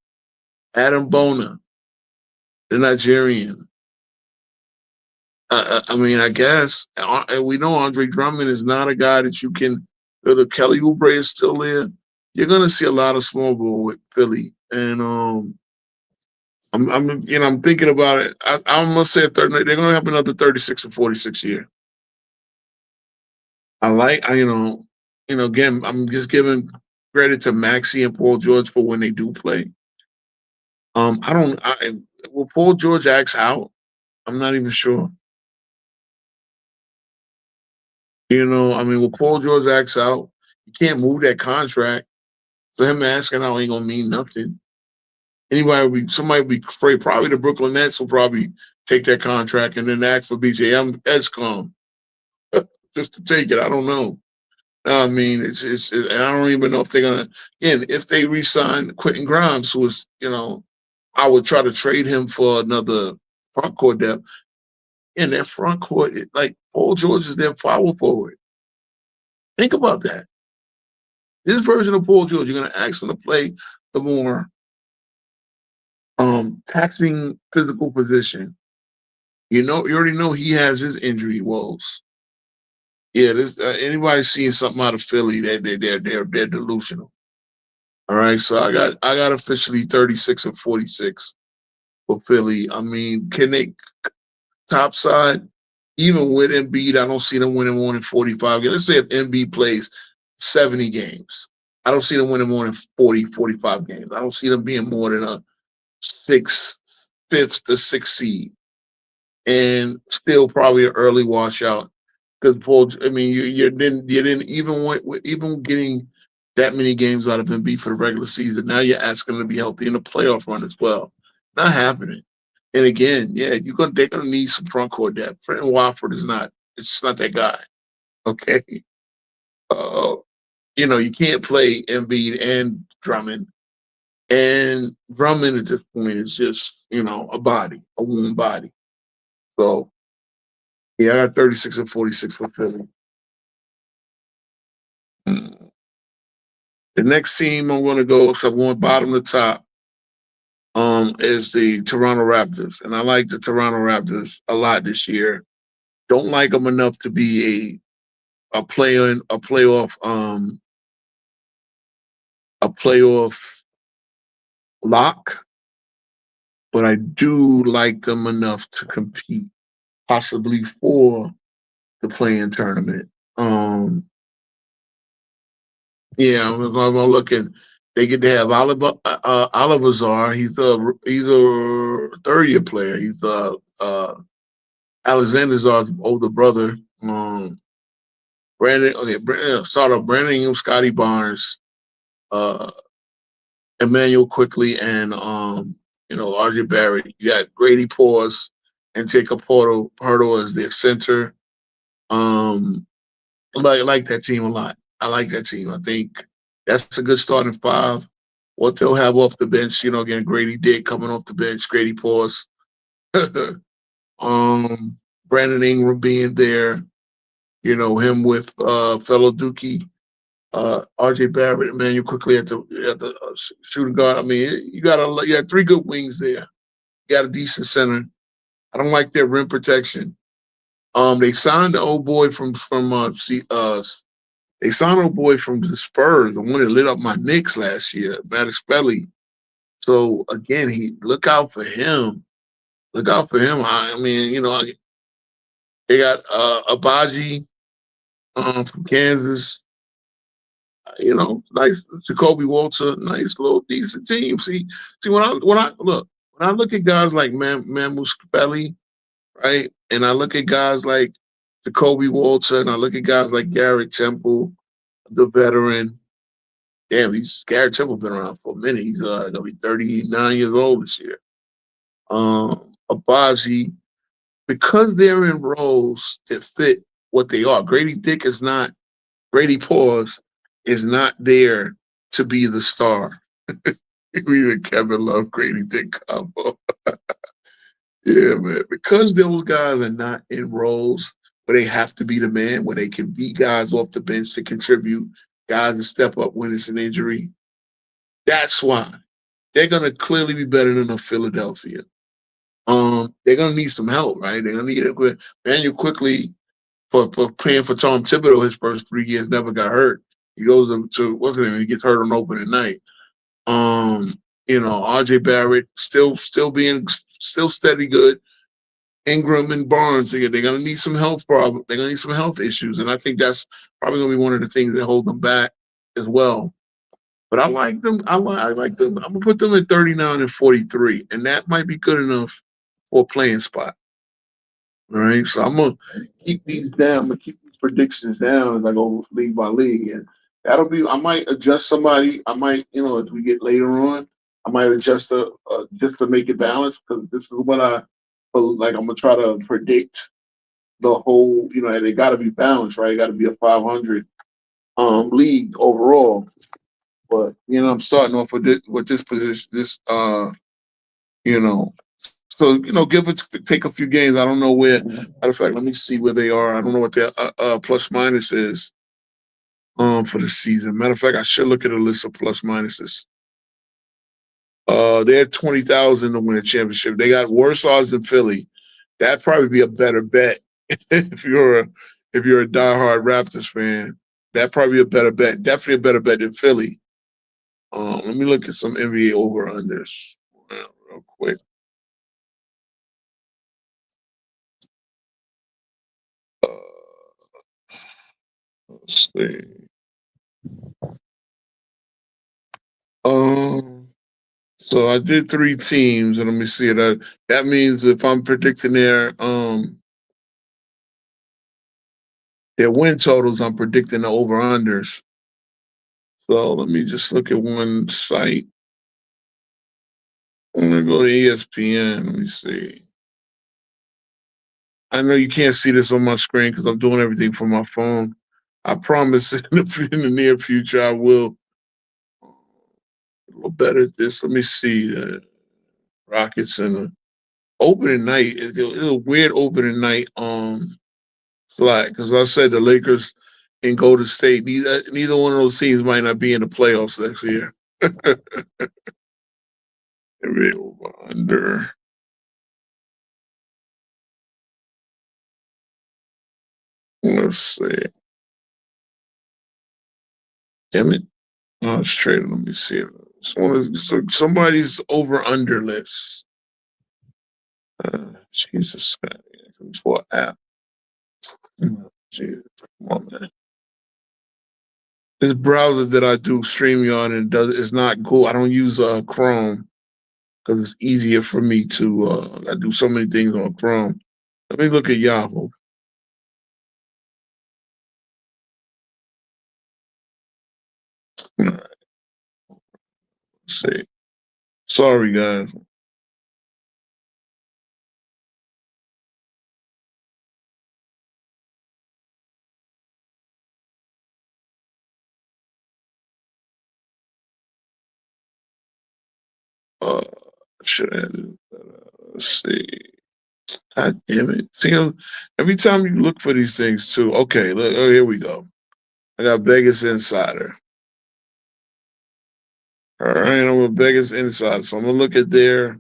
Adam Bona, the Nigerian. I mean, I guess we know Andre Drummond is not a guy that you can. The Kelly Oubre is still there. You're gonna see a lot of small ball with Philly, and I'm thinking about it. I'm gonna say they're gonna have another 36 or 46 year. Again, I'm just giving credit to Maxey and Paul George for when they do play. Will Paul George axe out? I'm not even sure. Will Paul George axe out? You can't move that contract. So him asking out ain't gonna mean nothing. Somebody would be afraid. Probably the Brooklyn Nets will probably take that contract and then ask for BJ Epscom just to take it. I don't know. I mean, it's I don't even know if they're gonna. Again, if they re-sign Quentin Grimes, who is, I would try to trade him for another front court depth. In that front court, like Paul George is their power forward. Think about that. This version of Paul George, you're going to ask him to play the more taxing physical position. You already know he has his injury woes. Yeah, anybody seeing something out of Philly, they're delusional. All right, so I got officially 36 and 46 for Philly. I mean, can they top side? Even with Embiid, I don't see them winning more than 45 games. Let's say if Embiid plays 70 games, I don't see them winning more than 40, 45 games. I don't see them being more than a 5th to 6th seed, and still probably an early washout. Because Paul, I mean, you didn't even getting that many games out of Embiid for the regular season. Now you're asking him to be healthy in the playoff run as well. Not happening. And again, yeah, they're gonna need some front court depth. Trenton Watford is not. It's just not that guy. Okay. You can't play Embiid and Drummond And Drummond at this point is just, a body, a warm body. So, yeah, I got 36 and 46 for Philly. The next team I'm going to go, so I'm going bottom to top, is the Toronto Raptors. And I like the Toronto Raptors a lot this year. Don't like them enough to be a playoff lock, but I do like them enough to compete possibly for the play-in tournament. Yeah, I'm looking. They get to have Oliver Czar. He's a third-year player. He's Alexander Czar's older brother. Brandon Ingram, Scotty Barnes, Emmanuel Quickly, and RJ Barrett. You got Grady Paws and Jacob Hurdle as their center. I like that team a lot. I like that team. I think that's a good starting five. What they'll have off the bench, again, Grady Dick coming off the bench, Grady Paws. Brandon Ingram being there, him with fellow Dookie, RJ Barrett, Emmanuel Quickly at the shooting guard. I mean, you got three good wings there. You got a decent center. I don't like their rim protection. They signed the old boy from they signed a boy from the Spurs, the one that lit up my Knicks last year, Maddox Belly. So again, look out for him. Look out for him. I mean, they got Abaji from Kansas. Nice Jacoby Walter, nice little decent team. See when I look at guys like Mamus Belly, right, and I look at guys like Jacoby Walter, and I look at guys like Garrett Temple, the veteran. Damn, Garrett Temple been around for a minute. He's gonna be 39 years old this year. Abaji, because they're in roles that fit what they are. Grady Paws is not there to be the star. Even Kevin Love, Grady Dick combo. Yeah, man. Because those guys are not in roles where they have to be the man, where they can beat guys off the bench to contribute, guys to step up when it's an injury. That's why they're gonna clearly be better than Philadelphia. They're gonna need some help, right? They're gonna need it. Manuel Quickly for playing for Tom Thibodeau his first 3 years never got hurt. He goes to what's his name? He gets hurt on opening night. RJ Barrett still steady good. Ingram and Barnes, they're gonna need some health problems. They're gonna need some health issues, and I think that's probably gonna be one of the things that hold them back as well. But I like them. I like them. I'm gonna put them at 39 and 43, and that might be good enough for a playing spot. All right, so I'm gonna keep these down. I'm gonna keep these predictions down as I go league by league, and that'll be. I might adjust somebody. I might, as we get later on, I might adjust just to make it balanced because this is what I feel like. I'm gonna try to predict the whole. They got to be balanced, right? It got to be a 500 league overall. But I'm starting off with this position. So take a few games. I don't know where. Matter of fact, let me see where they are. I don't know what their plus minus is for the season. Matter of fact, I should look at a list of plus minuses. They had 20,000 to win a championship. They got worse odds than Philly. That'd probably be a better bet if you're a diehard Raptors fan. That'd probably be a better bet. Definitely a better bet than Philly. Let me look at some NBA over-unders real quick. Let's see. So I did 3 teams, and let me see it. That means if I'm predicting their win totals, I'm predicting the over-unders. So let me just look at one site. I'm gonna go to ESPN. Let me see. I know you can't see this on my screen because I'm doing everything from my phone. I promise in the near future I will. little better at this. Let me see. Rockets and the opening night. It was a weird opening night. Like because I said the Lakers and Golden State. Neither one of those teams might not be in the playoffs next year. Maybe over under. Let's see. Damn it. Oh, it's traded. Let me see. Somebody's over under list. Jesus. For app. Jesus. Come on, man. This browser that I do StreamYard and is not cool. I don't use Chrome because it's easier for me to. I do so many things on Chrome. Let me look at Yahoo. All right. Let's see. Sorry, guys. Should I? Let's see. God damn it. See, every time you look for these things, too. Okay, look, oh, here we go. I got Vegas Insider. All right, I'm a Vegas Insider. So I'm going to look at their.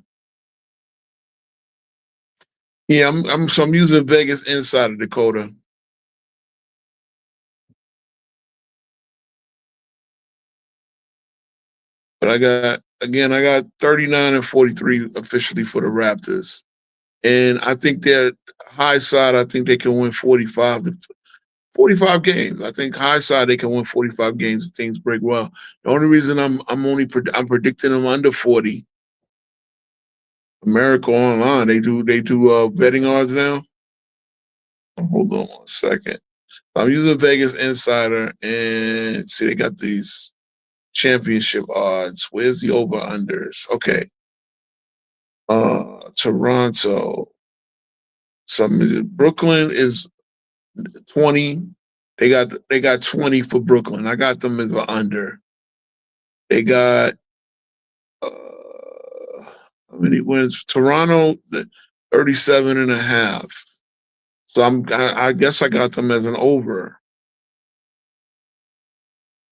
Yeah, I'm using Vegas Insider, Dakota. But I got 39 and 43 officially for the Raptors. And I think their high side, I think they can win 45 games. I think high side they can win 45 games if things break well. The only reason I'm predicting them under 40. America Online, they do betting odds now. Hold on 1 second. I'm using Vegas Insider and see they got these championship odds. Where's the over unders? Okay. Toronto. Brooklyn is 20. They got 20 for Brooklyn. I got them as an under. They got how many wins? Toronto 37 and a half. So I guess I got them as an over.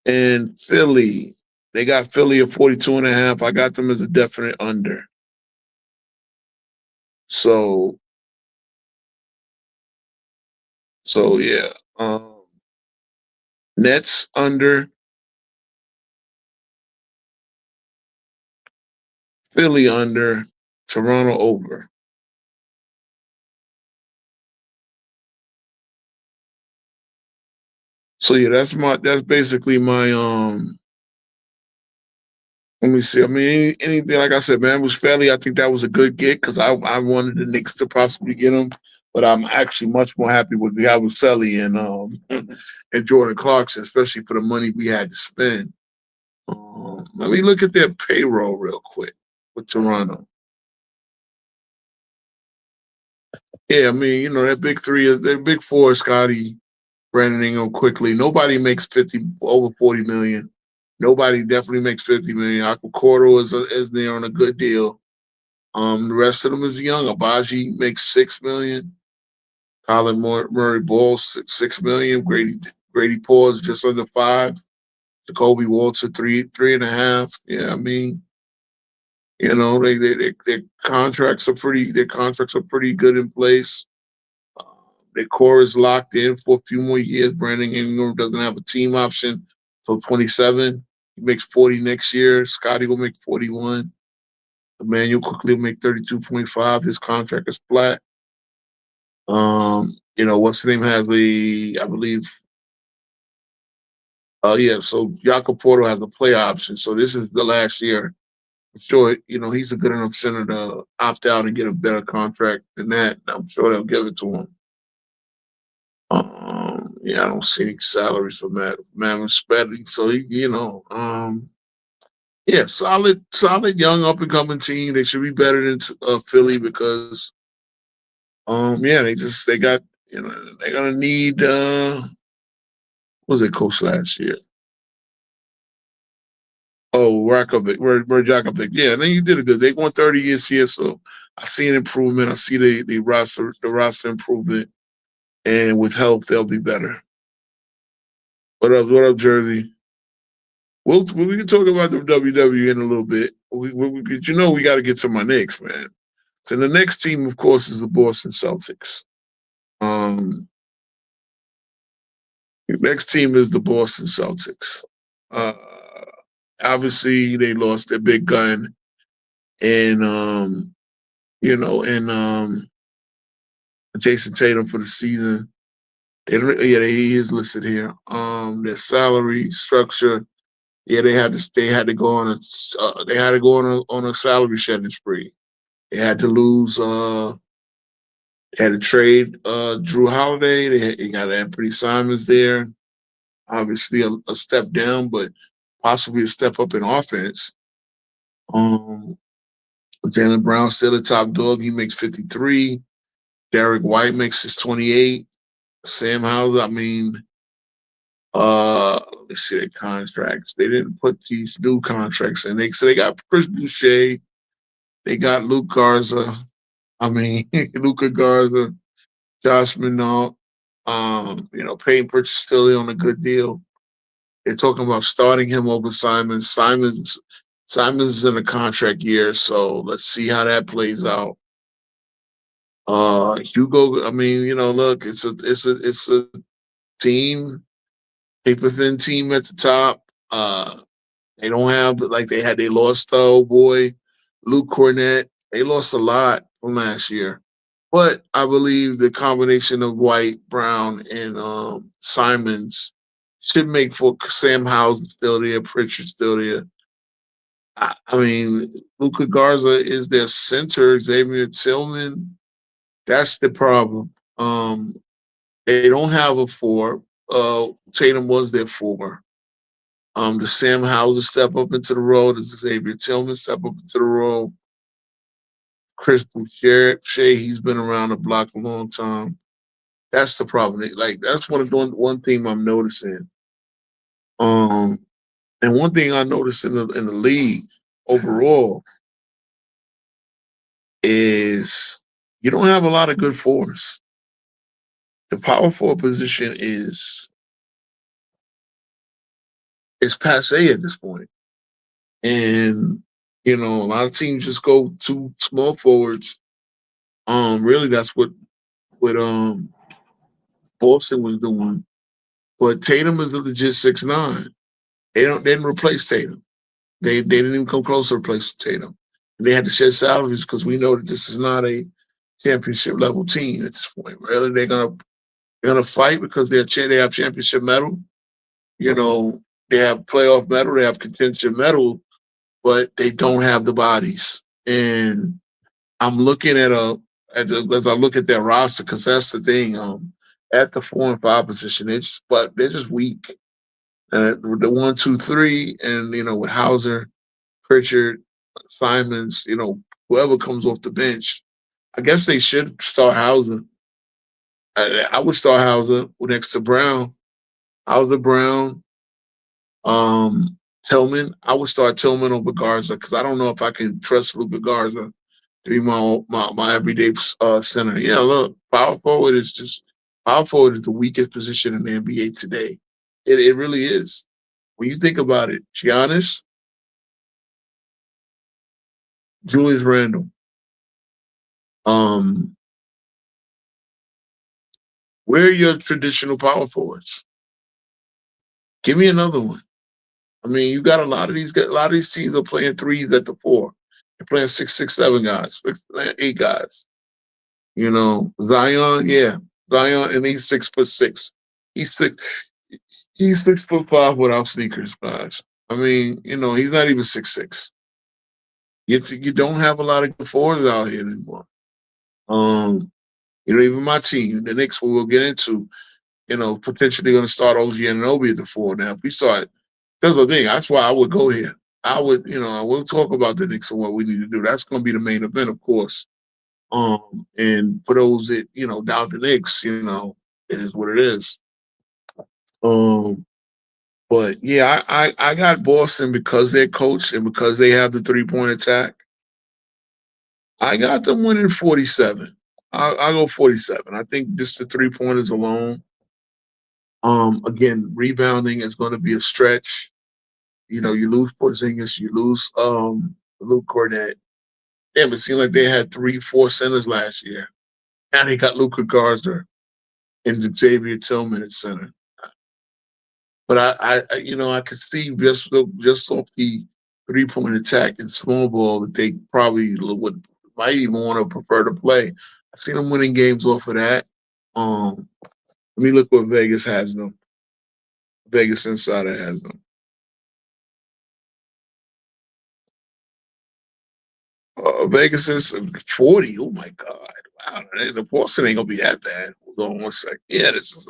And Philly, they got Philly at 42 and a half. I got them as a definite under. So yeah. Nets under. Philly under. Toronto over. So yeah, that's basically my let me see. I mean, anything like I said, man, was fairly. I think that was a good get because I wanted the Knicks to possibly get him, but I'm actually much more happy with Yabusele and and Jordan Clarkson, especially for the money we had to spend. Let me look at their payroll real quick with Toronto. Yeah, I mean, their big three, their big four, Scotty, Brandon Ingram, quickly. Nobody makes over 40 million. Nobody definitely makes 50 million. Aquacordo is there on a good deal. The rest of them is young. Abaji makes 6 million. Colin Murray Balls 6 million. Grady Paul's just under 5. Jacoby Walter 3.5. Yeah, I mean, their contracts are pretty good in place. Their core is locked in for a few more years. Brandon Ingram doesn't have a team option till 27. He makes 40 next year. Scotty will make 41. Emmanuel quickly will make 32.5. His contract is flat. What's the name has I believe. So Jakob Porto has a play option. So this is the last year. I'm sure, he's a good enough center to opt out and get a better contract than that. I'm sure they'll give it to him. I don't see any salaries for Matt Spedley. So solid young up and coming team. They should be better than Philly because they got they're gonna need what was it coach last year? Oh, Rakovic, Rakovic. Yeah, and then you did it good. They won 30 years here, so I see an improvement. I see the roster improvement, and with help, they'll be better. What up, Jersey? We can talk about the WWE in a little bit. We got to get to my Knicks, man. So the next team, of course, is the Boston Celtics. The next team is the Boston Celtics. Uh, Obviously, they lost their big gun, and Jason Tatum for the season. He is listed here. Their salary structure. Yeah, they had to go on a salary shedding spree. They had to lose. They had to trade Drew Holiday. They got Anthony Simons there. Obviously, a step down, but possibly a step up in offense. Jaylen Brown still the top dog. He makes 53. Derek White makes his 28. Sam Hauser, let me see their contracts. They didn't put these new contracts in. They got Chris Boucher. They got Luke Garza. Luca Garza, Josh Minot. Payne Pritchard still on a good deal. They're talking about starting him over Simons. Simons is in a contract year, so let's see how that plays out. Hugo, look, it's a team, paper thin team at the top. They don't have they lost boy, Luke Cornett. They lost a lot from last year. But I believe the combination of White, Brown, and Simons should make for Sam Hauser still there, Pritchard still there. Luca Garza is their center, Xavier Tillman. That's the problem. They don't have a four. Tatum was their four. The Sam Hauser step up into the role. Does Xavier Tillman step up into the role? Chris Boucher, he's been around the block a long time. That's the problem. That's one thing I'm noticing. And one thing I noticed in the league overall is you don't have a lot of good fours. The power forward position is passe at this point. And a lot of teams just go to small forwards. Really, that's what Boston was doing. But Tatum is a legit 6'9". They didn't replace Tatum. They didn't even come close to replace Tatum. They had to shed salaries because we know that this is not a championship level team at this point. Really, they're gonna fight because they have championship medal. They have playoff medal, they have contention medal, but they don't have the bodies. And I'm looking as I look at their roster, because that's the thing. At the 4 and 5 position, they're just weak. The 1, 2, 3, and with Hauser, Pritchard, Simons, whoever comes off the bench, I guess they should start Hauser. I would start Hauser next to Brown. Hauser, Brown, Tillman. I would start Tillman over Garza because I don't know if I can trust Luka Garza to be my everyday center. Yeah, look, power forward is the weakest position in the NBA today. It really is. When you think about it, Giannis, Julius Randle, where are your traditional power forwards? Give me another one. You got a lot of these teams are playing threes at the 4. They're playing 6, 7 guys, 8 guys. Zion, yeah. Zion, and he's 6'6". He's 6'5" without sneakers, guys. He's not even 6'6". You don't have a lot of good forwards out here anymore. Even my team, the Knicks, we'll get into, potentially going to start OG Anunoby at the 4 now. If we start, that's the thing. That's why I would go here. I will talk about the Knicks and what we need to do. That's going to be the main event, of course. And for those that, doubt the Knicks, it is what it is. But yeah, I got Boston because they're coached and because they have the 3-point attack. I got them winning 47. I'll go 47. I think just the 3-pointers alone. Again, rebounding is going to be a stretch. You know, you lose Porzingis, you lose Luke Cornett. Damn, it seemed like they had 3-4 centers last year. And they got Luka Garza and Xavier Tillman at center. But I could see just off the 3-point attack and small ball that they probably might even want to prefer to play. I've seen them winning games off of that. Let me look what Vegas has them. Vegas Insider has them. Vegas is 40. Oh my God! Wow, the Boston ain't gonna be that bad. Hold on one second. Yeah, this is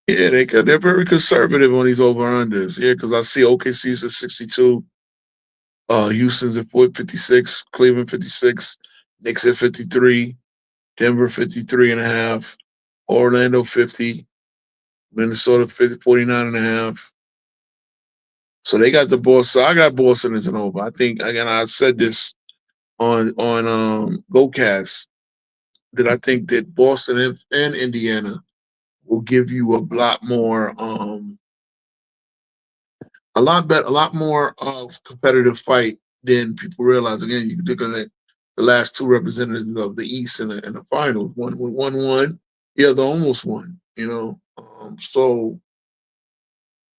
yeah. They're very conservative on these over unders. Yeah, because I see OKC's at 62. Houston's at 56, Cleveland 56, Knicks at 53, Denver 53.5, Orlando 50, Minnesota 49 and a half. So they got the Boston. So I got Boston as an over. I think again I said this on GoCast that I think that Boston and Indiana will give you a lot more a lot more competitive fight than people realize. Again, you look at the last two representatives of the East in the finals. One won. Yeah, they almost won. You know, so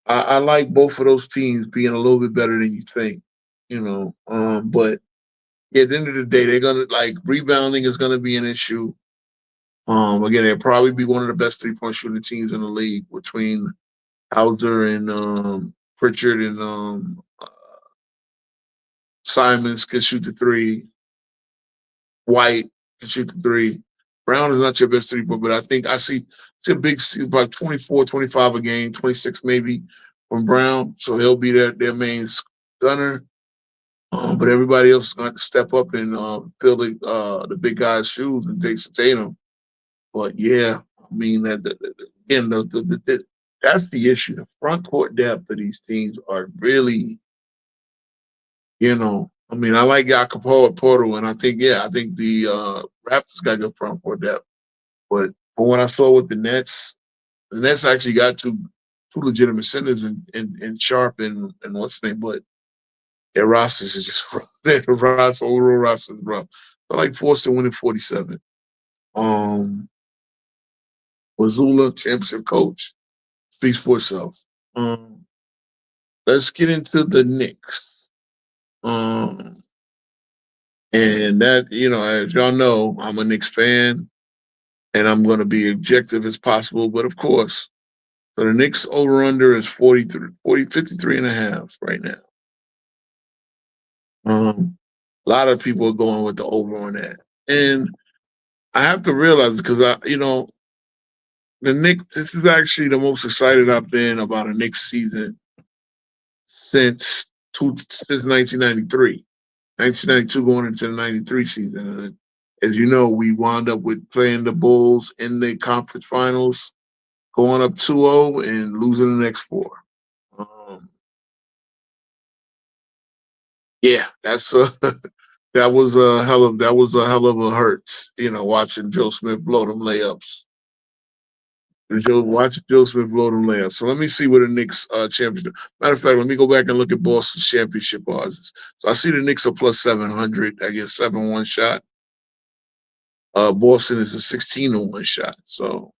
I like both of those teams being a little bit better than you think. You know, but yeah, at the end of the day, they're gonna rebounding is gonna be an issue. Again, they'll probably be one of the best 3-point shooting teams in the league between Hauser and Pritchard and Simons can shoot the three. White can shoot the three. Brown is not your best 3-point, but I think I see a big about 24, 25 a game, 26 maybe from Brown. So he'll be their main gunner. But everybody else is going to step up and fill the big guy's shoes and Jason Tatum. But yeah, I mean again, that's the issue. The front court depth of these teams are really, I mean, I like Jacopo at Porto, and I think the Raptors got good front court depth. But from what I saw with the Nets actually got two legitimate centers in Sharp and what's his name, but their rosters is just rough. Their overall roster is rough. I like Boston winning 47. Mazzulla, championship coach, speaks for itself. Let's get into the Knicks. And that, as y'all know, I'm a Knicks fan, and I'm going to be objective as possible. But of course, so the Knicks over-under is 53 and a half right now. A lot of people are going with the over on that. And I have to realize, because the Knicks, this is actually the most excited I've been about a Knicks season since 1993. 1992 going into the 93 season. And as you know, we wound up with playing the Bulls in the conference finals, going up 2-0 and losing the next 4. Yeah, that was a hell of a hurts, watching Joe Smith blow them layups. Watching Joe Smith blow them layups. So let me see what the Knicks championship. Matter of fact, let me go back and look at Boston's championship odds. So I see the Knicks are plus 700. I guess 7-1 shot. Boston is a 16-1 shot. So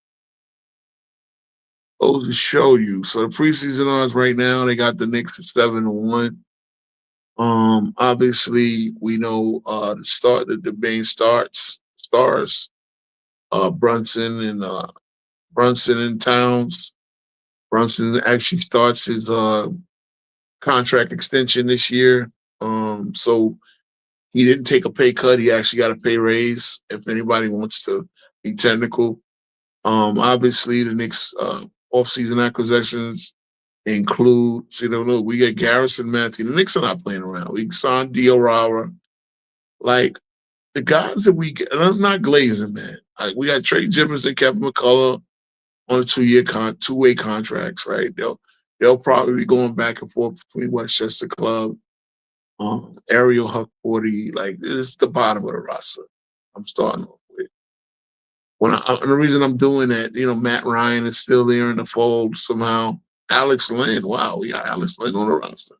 those to show you. So the preseason odds right now, they got the Knicks at 7-1. Obviously, we know the main stars, Brunson and Towns. Brunson actually starts his contract extension this year. So he didn't take a pay cut. He actually got a pay raise, if anybody wants to be technical. Obviously, the Knicks offseason acquisitions include, we get Garrison Matthew. The Knicks are not playing around. We signed Diarra. Like, the guys that we get, and I'm not glazing, man. We got Trey Jemison, Kevin McCullough. on a two-way contracts, right? They'll probably be going back and forth between Westchester Club, Ariel Huck 40. Like, this is the bottom of the roster. I'm starting off with. And the reason I'm doing that, Matt Ryan is still there in the fold somehow. Alex Lynn, wow, we got Alex Lynn on the roster.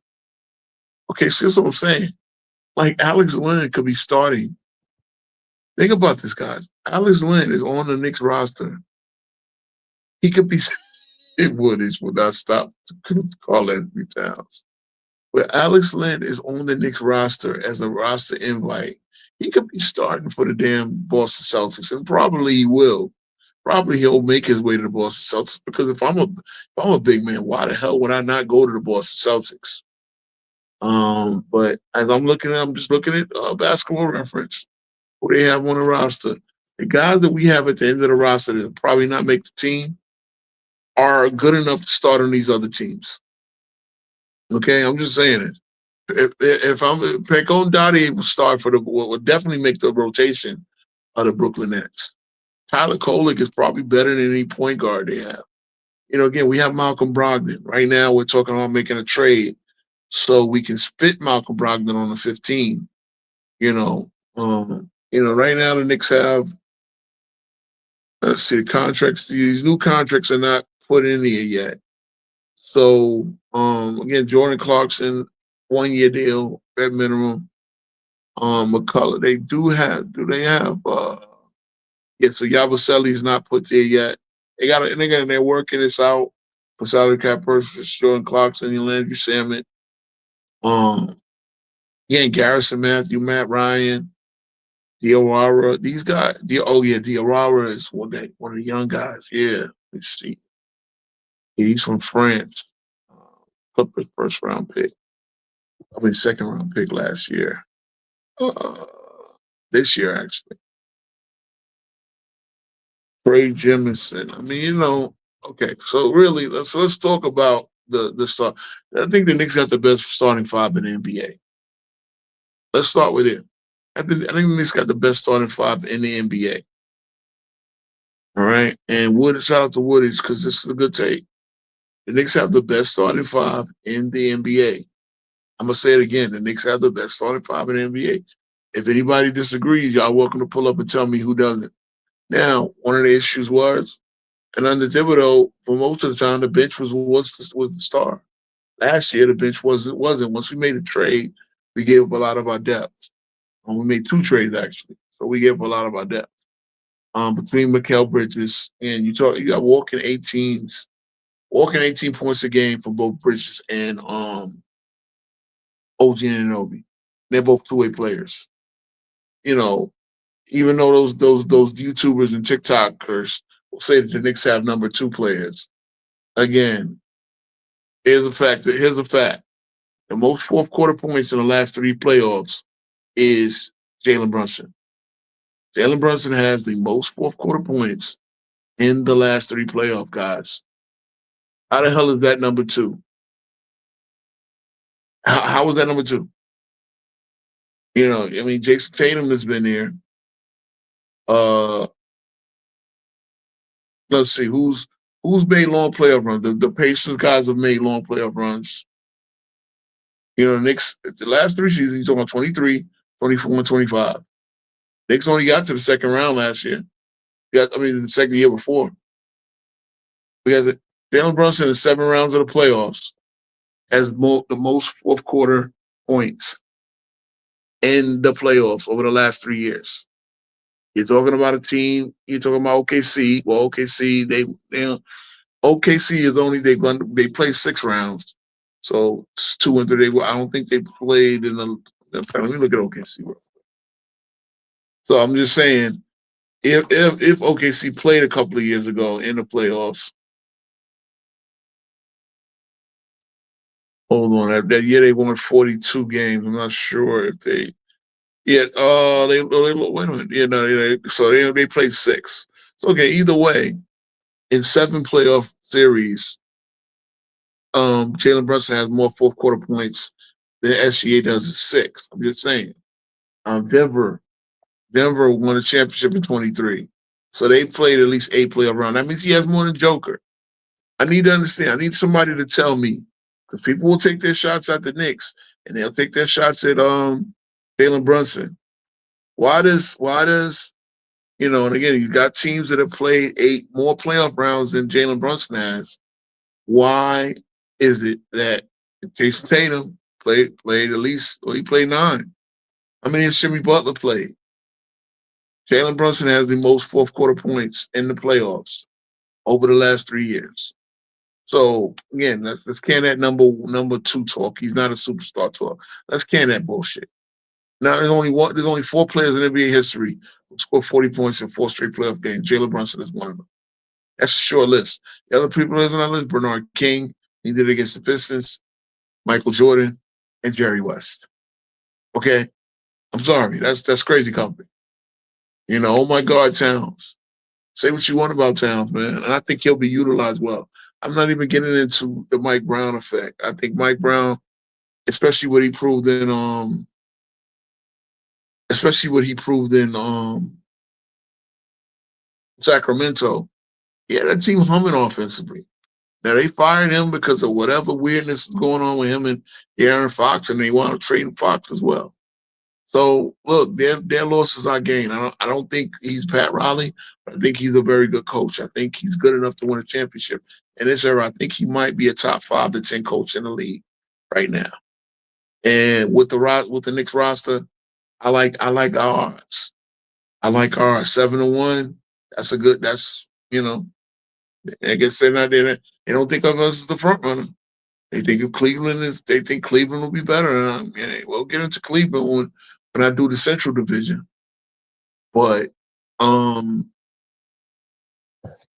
Okay, see, that's what I'm saying. Like, Alex Lynn could be starting. Think about this, guys. Alex Lynn is on the Knicks roster. He could be. It would not stop to call Anthony Towns. But Alex Lynn is on the Knicks roster as a roster invite. He could be starting for the damn Boston Celtics, and probably he will. Probably he'll make his way to the Boston Celtics, because if I'm a big man, why the hell would I not go to the Boston Celtics? But as I'm just looking at Basketball Reference, who they have on the roster. The guys that we have at the end of the roster that probably not make the team are good enough to start on these other teams. Okay, I'm just saying it. If I'm Pekon Dottie will start would definitely make the rotation of the Brooklyn Nets. Tyler Kolek is probably better than any point guard they have. Again, we have Malcolm Brogdon. Right now, we're talking about making a trade so we can fit Malcolm Brogdon on the 15. Right now the Knicks have, let's see, contracts. These new contracts are not put in there yet. So, again, Jordan Clarkson, 1-year deal, vet minimum. McCullough, so Yabusele is not put there yet. They're working this out for salary cap purposes. Jordan Clarkson, Landry Shamet. Again, Garrison Matthew, Matt Ryan, Diawara, these guys. Diawara is one of the young guys. Yeah, let's see. He's from France. Clippers second-round pick last year. This year, actually. Trey Jemison. Okay. So really, let's talk about the start. I think the Knicks got the best starting five in the NBA. Let's start with it. I think the Knicks got the best starting five in the NBA. All right. And shout out to Woodage, because this is a good take. The Knicks have the best starting five in the NBA. I'm going to say it again. The Knicks have the best starting five in the NBA. If anybody disagrees, y'all welcome to pull up and tell me who doesn't. Now, one of the issues was, and under Thibodeau, for most of the time, the bench was the star. Last year, the bench wasn't. Once we made a trade, we gave up a lot of our depth. We made 2 trades, actually. So we gave up a lot of our depth. Between Mikal Bridges and you got walking 18 points a game for both Bridges and OG Anunoby. They're both two-way players. Even though those YouTubers and TikTokers will say that the Knicks have number 2 players. Again, here's a fact. The most fourth quarter points in the last 3 playoffs is Jalen Brunson. Jalen Brunson has the most fourth quarter points in the last 3 playoff guys. How the hell is that number 2? How was that number 2? Jason Tatum has been there. Let's see, who's made long playoff runs? The Pacers guys have made long playoff runs. Knicks, the last 3 seasons, you're talking about 23, 24, and 25. Knicks only got to the second round last year. The second year before. We had Jalen Brunson in 7 rounds of the playoffs has the most fourth quarter points in the playoffs over the last 3 years. You're talking about a team. You're talking about OKC. Well, OKC, OKC is they play 6 rounds, so it's 2 and 3. I don't think they played in the. Let me look at OKC real quick. So I'm just saying, if OKC played a couple of years ago in the playoffs, hold on, that year they won 42 games. I'm not sure if they. Yeah, they wait a minute. So they played 6. So okay, either way, in 7 playoff series, Jalen Brunson has more fourth quarter points than SGA does in 6. I'm just saying. Denver won a championship in 23. So they played at least 8 playoff rounds. That means he has more than Joker. I need to understand. I need somebody to tell me, because people will take their shots at the Knicks and they'll take their shots at Jalen Brunson. Why does and again, you got teams that have played 8 more playoff rounds than Jalen Brunson has. Why is it that Jason Tatum played at least, or he played 9? How many has Jimmy Butler played? Jalen Brunson has the most fourth quarter points in the playoffs over the last 3 years. So again, let's can that number 2 talk. He's not a superstar talk. Let's can that bullshit. Now there's only 4 players in NBA history who scored 40 points in 4 straight playoff games. Jalen Brunson is one of them. That's a short list. The other people on that list: Bernard King, he did it against the Pistons, Michael Jordan, and Jerry West. Okay, I'm sorry, that's crazy company. Oh my God, Towns. Say what you want about Towns, man, and I think he'll be utilized well. I'm not even getting into the Mike Brown effect. I think Mike Brown, especially what he proved in Sacramento, he had that team humming offensively. Now they fired him because of whatever weirdness is going on with him and De'Aaron Fox, and they want to trade Fox as well. So look, their losses are gain. I don't think he's Pat Riley, but I think he's a very good coach. I think he's good enough to win a championship. In this era, I think he might be a top 5 to 10 coach in the league right now. And with the Knicks roster, I like our odds. I like our 7-1. That's a good. I guess they're not there. They don't think of us as the front runner. They think Cleveland will be better. And we'll get into Cleveland when I do the Central Division. But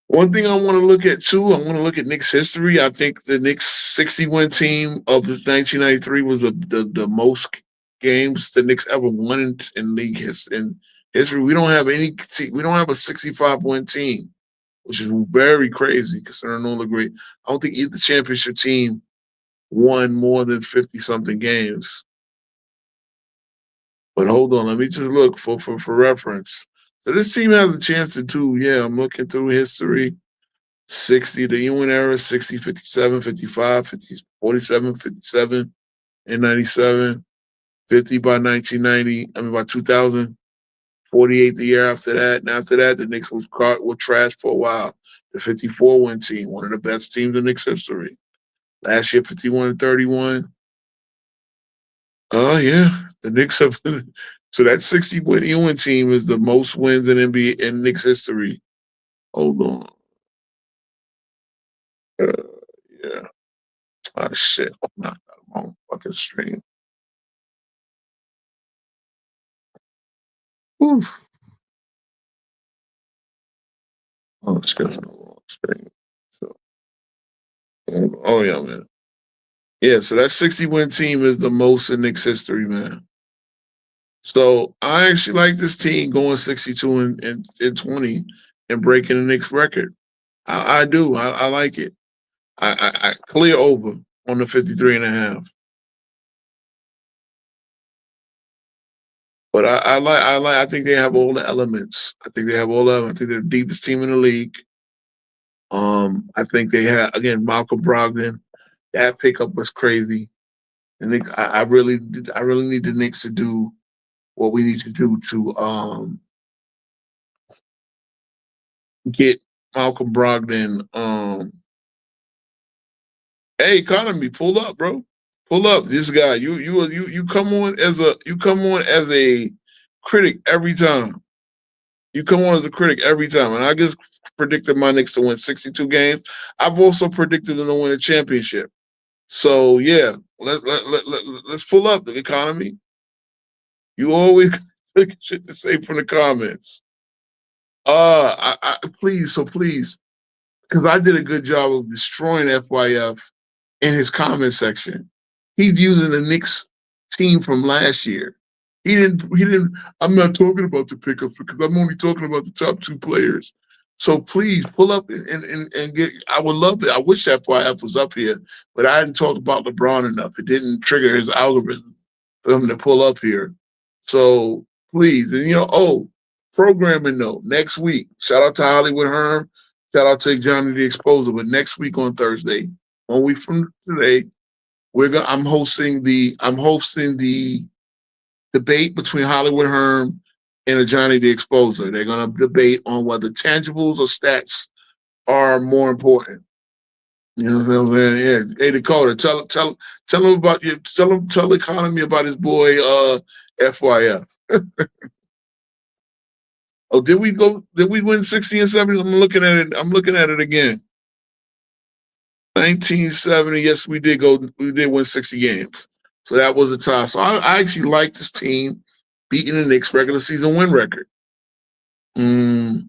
one thing I want to look at too, I want to look at Knicks history. I think the Knicks 60-win team of 1993 was the most games the Knicks ever won in league history. We don't have a 65-win team, which is very crazy considering all the great. I don't think either championship team won more than 50-something games. But hold on, let me just look for reference. So this team has a chance to do, I'm looking through history. 60, the Ewing era, 60, 57, 55, 50, 47, 57, and 97. 50 by 1990, by 2000. 48 the year after that. And after that, the Knicks were trash for a while. The 54-win team, one of the best teams in Knicks history. Last year, 51-31. Oh, yeah. The Knicks have – so that 60-win Ewing team is the most wins in NBA in Knicks history. Hold on. Yeah. Oh, shit. I'm not on my fucking stream. Oof. Oh, it's got on the wrong screen. So, oh, yeah, man. Yeah, so that 60-win team is the most in Knicks history, man. So I actually like this team going 62 and 20 and breaking the Knicks record. I do. I like it. I clear over on the 53.5. But I think they have all the elements. I think they're the deepest team in the league. I think they have, again, Malcolm Brogdon. That pickup was crazy. And I really need the Knicks to do what we need to do to get Malcolm Brogdon. Hey, Economy, pull up, bro. Pull up. This guy. You come on as a critic every time. You come on as a critic every time. And I just predicted my Knicks to win 62 games. I've also predicted them to win a championship. So yeah, let's pull up the Economy. You always got shit to say from the comments. Please, because I did a good job of destroying FYF in his comment section. He's using the Knicks team from last year. He didn't. I'm not talking about the pickups because I'm only talking about the top 2 players. So please pull up and get. I would love it. I wish FYF was up here, but I didn't talk about LeBron enough. It didn't trigger his algorithm for him to pull up here. So please, and Programming note, next week, shout out to Hollywood Herm, shout out to Johnny the Exposer, but next week on Thursday, 1 week from today, I'm hosting the debate between Hollywood Herm and a Johnny the Exposer. They're gonna debate on whether tangibles or stats are more important. You know what I'm saying? Yeah. Hey Dakota, tell him about you. Tell the economy about his boy FYF. Oh, did we win 60 and 70? I'm looking at it again. 1970, yes, we did win 60 games. So that was a tie. So I actually like this team beating the Knicks regular season win record. Again,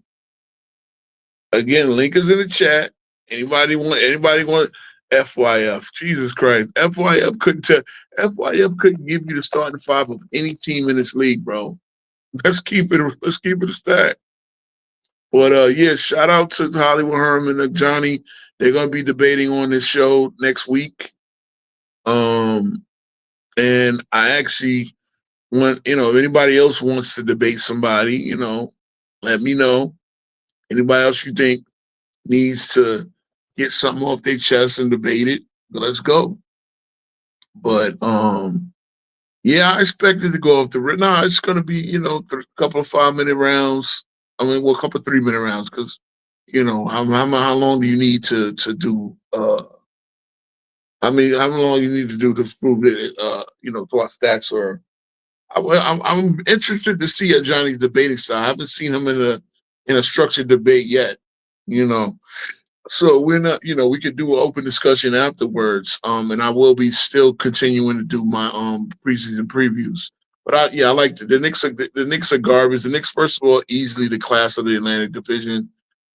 link is in the chat. Anybody want FYF? Jesus Christ. FYF couldn't give you the starting five of any team in this league, bro. Let's keep it a stat. But yeah, shout out to Hollywood Herman and Johnny. They're gonna be debating on this show next week. And I actually want, if anybody else wants to debate somebody, let me know. Anybody else you think needs to get something off their chest and debate it, let's go. But yeah, I expected to go off the rip. No, it's gonna be, a couple of 5-minute rounds. I mean, a couple of 3-minute rounds, because how long do you need to do? How long you need to do to prove it? To our stats. Or I'm interested to see Johnny's debating style. I haven't seen him in a structured debate yet. So we're not. We could do an open discussion afterwards. And I will be still continuing to do my preseason previews. But I like the Knicks. The Knicks are garbage. The Knicks, first of all, easily the class of the Atlantic Division.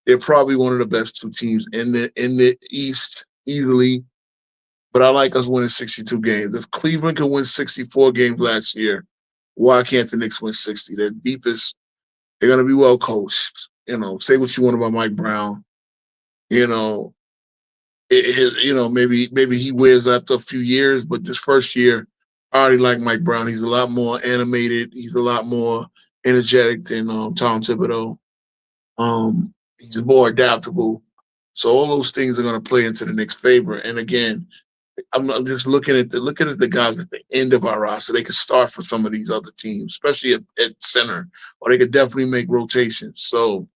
They're probably one of the best two teams in the East, easily. But I like us winning 62 games. If Cleveland could win 64 games last year, why can't the Knicks win 60? They're deepest. They're going to be well coached. Say what you want about Mike Brown. Maybe he wears after a few years, but this first year, I already like Mike Brown. He's a lot more animated. He's a lot more energetic than Tom Thibodeau. He's more adaptable. So all those things are going to play into the Knicks' favor. And again, I'm just looking at the guys at the end of our roster. They could start for some of these other teams, especially at center, or they could definitely make rotations. So,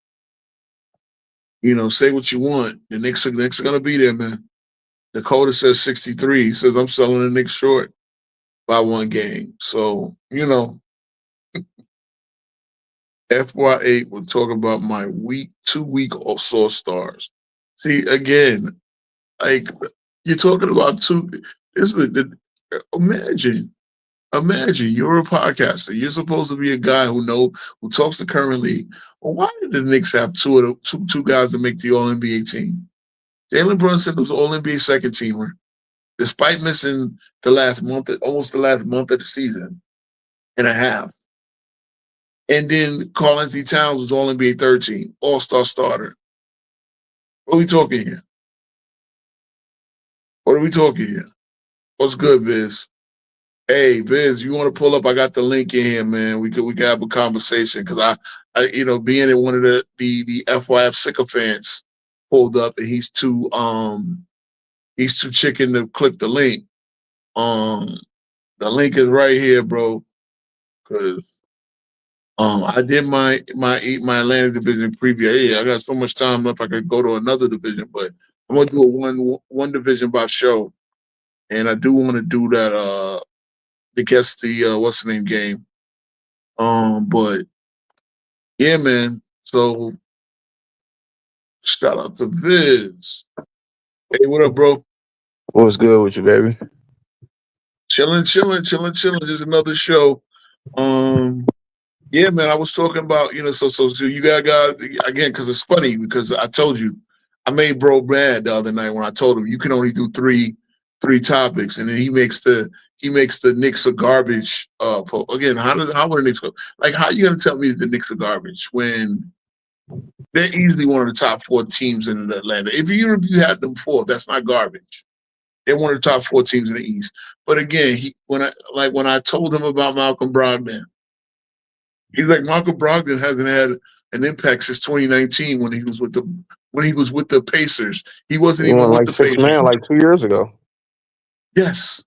say what you want. The Knicks are going to be there, man. Dakota says 63. He says, I'm selling the Knicks short by 1 game. So, FY8 will talk about my 2-week sore stars. See, again, like, you're talking about imagine you're a podcaster. You're supposed to be a guy who talks to current league. Well, why did the Knicks have two guys that make the All-NBA team? Jalen Brunson was All-NBA second teamer, despite missing almost the last month of the season and a half. And then Karl-Anthony Towns was All-NBA third team, All-Star starter. What are we talking here? What's good, Biz? Hey, Biz, you want to pull up? I got the link in here, man. We could have a conversation, because I being in one of the FYF sycophants pulled up, and he's too chicken to click the link. The link is right here, bro. Because I did my Atlantic Division preview. Hey, I got so much time left. I could go to another division, but I'm gonna do a one division by show, and I do want to do that. Against the what's the name game. But yeah, man. So shout out to Viz. Hey, what up, bro? What's good with you, baby? Chilling. Just another show. Yeah, man. I was talking about, so you got again, because it's funny, because I told you I made bro mad the other night when I told him you can only do three topics, and then he makes the Knicks are garbage. Again, how would the Knicks go? Like, how are you gonna tell me the Knicks are garbage when they're easily one of the top 4 teams in Atlanta? If you had them 4, that's not garbage. They're one of the top 4 teams in the East. But again, when I told him about Malcolm Brogdon, He's like Michael Brogdon hasn't had an impact since 2019 when he was with the Pacers. He wasn't He even won with like the 6 man Pacers. like 2 years ago. Yes,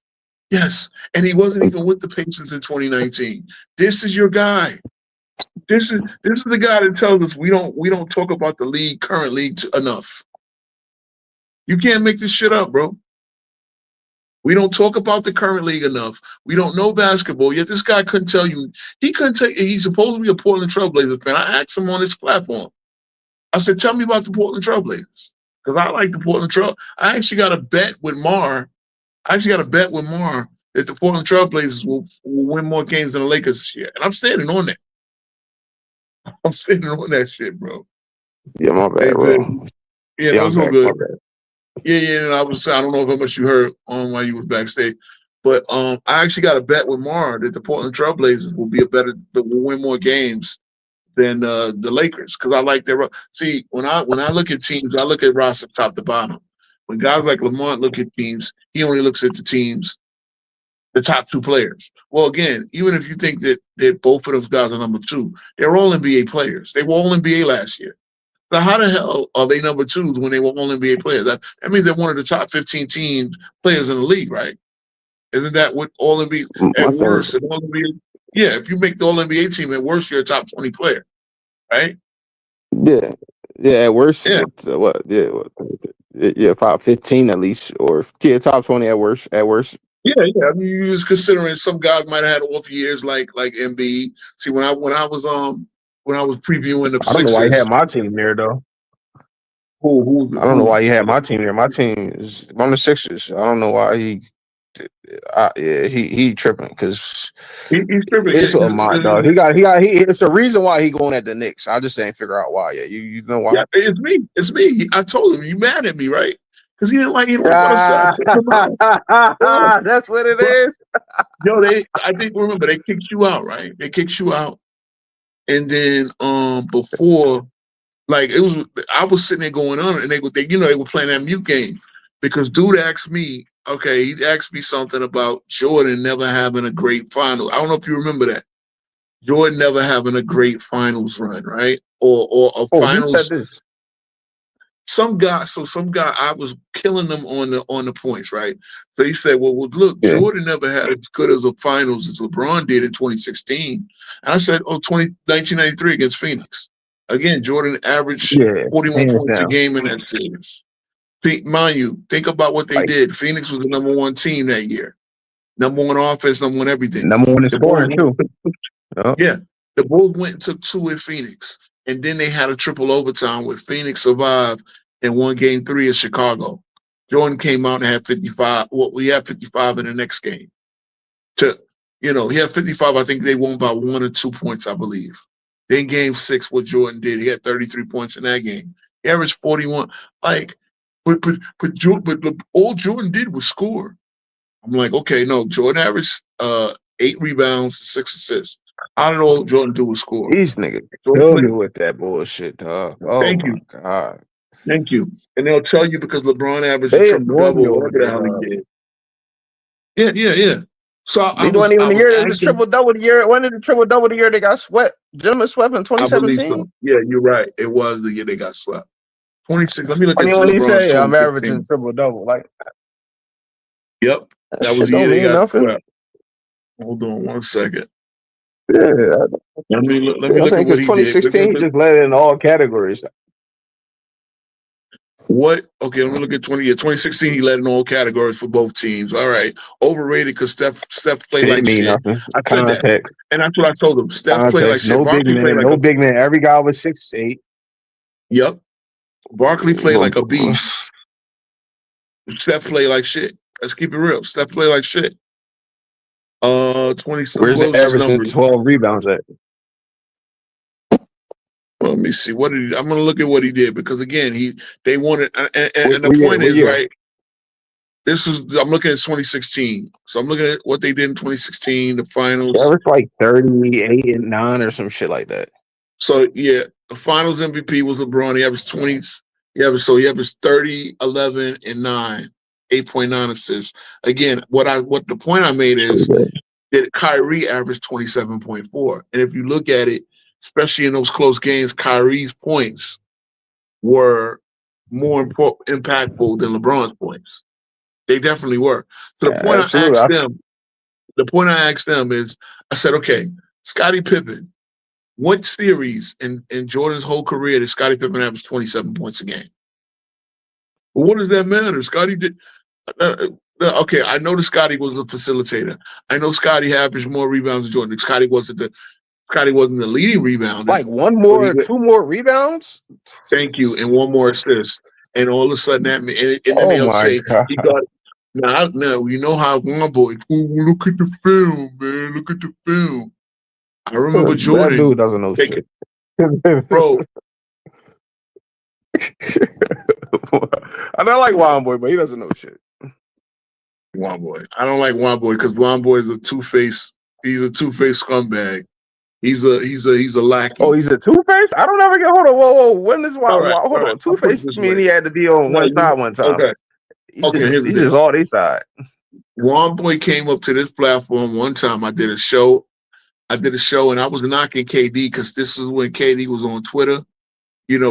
yes, and he wasn't even with the Pacers in 2019. This is your guy. This is the guy that tells us we don't talk about the league current league enough. You can't make this shit up, bro. We don't talk about the current league enough. We don't know basketball. Yet this guy couldn't tell you. He couldn't tell you. He's supposed to be a Portland Trailblazers fan. I asked him on this platform. I said, tell me about the Portland Trailblazers. Because I like the Portland Trail. I actually got a bet with Mar. that the Portland Trailblazers will win more games than the Lakers this year. And I'm standing on that. I'm standing on that shit, bro. Yeah, my bad, bro. Yeah, Yeah, that's I'm all back, good. my bad. Yeah, and I don't know how much you heard on while you was backstage, but I actually got a bet with Mar that the Portland Trailblazers will win more games than the Lakers because I like their. See, when I look at teams, I look at roster top to bottom. When guys like Lamont look at teams, he only looks at the top two players. Well, again, even if you think that both of those guys are number two, they're all NBA players. They were all NBA last year. So how the hell are they number twos when they were all NBA players? That means they're one of the top 15 team players in the league, right? Isn't that what all NBA at worst? Yeah, if you make the all NBA team at worst, you're a top 20 player, right? Yeah, at worst. Yeah. What? Yeah, top 15 at least, or top 20 at worst. Yeah. I mean, you was considering some guys might have had off years like Embiid. See, when I was previewing the Sixers, I don't know why he had my team there though. I don't know why he had my team there. My team is on the Sixers. I don't know why he tripping because he's tripping. It's Lamont, dog. It's a reason why he going at the Knicks. I just ain't figure out why yet. You know why? Yeah, it's me. I told him you mad at me, right? Because he didn't like what I said. That's what it is. Yo, remember they kicked you out, right? They kicked you out, and then before, like I was sitting there going on, and they were playing that mute game because dude asked me, he asked me something about Jordan never having a great final. I don't know if you remember that. Jordan never having a great finals run, right? Or a finals. Who said this? Some guy, I was killing them on the points, right? So he said, well, look, Jordan never had as good as a finals as LeBron did in 2016. And I said, 1993 against Phoenix. Again, Jordan averaged 41 points a game in that series. Mind you, think about what they did. Phoenix was the number one team that year. Number one offense, number one everything. Number one in scoring, too. Yeah. The Bulls went and took 2 in Phoenix. And then they had a triple overtime where Phoenix survived and won game 3 in Chicago. Jordan came out and had 55. Well, we had 55 in the next game. He had 55. I think they won by 1 or 2 points, I believe. Then game 6, what Jordan did, he had 33 points in that game. He averaged 41. But all Jordan did was score. I'm like, okay, no, Jordan averaged 8 rebounds, 6 assists. How did all Jordan do was score? These niggas kill you with that bullshit, dog. Oh, Thank you. God. Thank you. And they'll tell you because LeBron averaged a triple-double, whatever the hell he did. Yeah. So they wasn't even the year the triple-double the year. When did the triple-double the year they got swept? Gentlemen swept in 2017? So. Yeah, you're right. It was the year they got swept. 26. Let me look at when he say I'm averaging triple-double. Yep. That was the year they got swept. Hold on 1 second. Yeah. Let me look I think it's 2016. He just led it in all categories. What? Okay, let me look at 2016. He led in all categories for both teams. All right, overrated because Steph played like shit. Nothing. I said that, and that's what I told him. Steph played like shit. No big man. Every guy was 6'8". Yep. Barkley played like a beast. Steph played like shit. Let's keep it real. Steph played like shit. 26. Where's the average 12 rebounds at? Let me see. I'm gonna look at what he did because again, they wanted and the point is right. I'm looking at 2016. So I'm looking at what they did in 2016, the finals. That was like 38 and 9 or some shit like that. So yeah, the finals MVP was LeBron. He averaged 20. He averaged 30, 11, and 9, 8.9 assists. Again, what the point I made is that Kyrie averaged 27.4. And if you look at it, especially in those close games, Kyrie's points were more impactful than LeBron's points. They definitely were. So the point absolutely. I asked them is, I said, okay, Scottie Pippen, what series in Jordan's whole career did Scottie Pippen average 27 points a game? Well, what does that matter? Scottie did. Okay, I know that Scottie was a facilitator. I know Scottie averaged more rebounds than Jordan. Scottie wasn't the leading rebounder. Like two more rebounds. Thank you, and one more assist. And all of a sudden, that and then Oh they'll my say God. he got. Now you know how one boy. Oh, look at the film, man. Look at the film. I remember Jordan. That dude doesn't know shit, bro. I don't like Wild Boy, but he doesn't know shit. Wild Boy. I don't like Wild Boy because Wild Boy is a two-faced. He's a two-faced scumbag. He's a lackey. Oh, he's a two-faced? I don't ever get. Hold on, whoa. When is Wild? Hold on, two-faced mean he had to be on one side one time. Okay. He's just all they side. Wild Boy came up to this platform one time. I did a show, and I was knocking KD because this is when KD was on Twitter,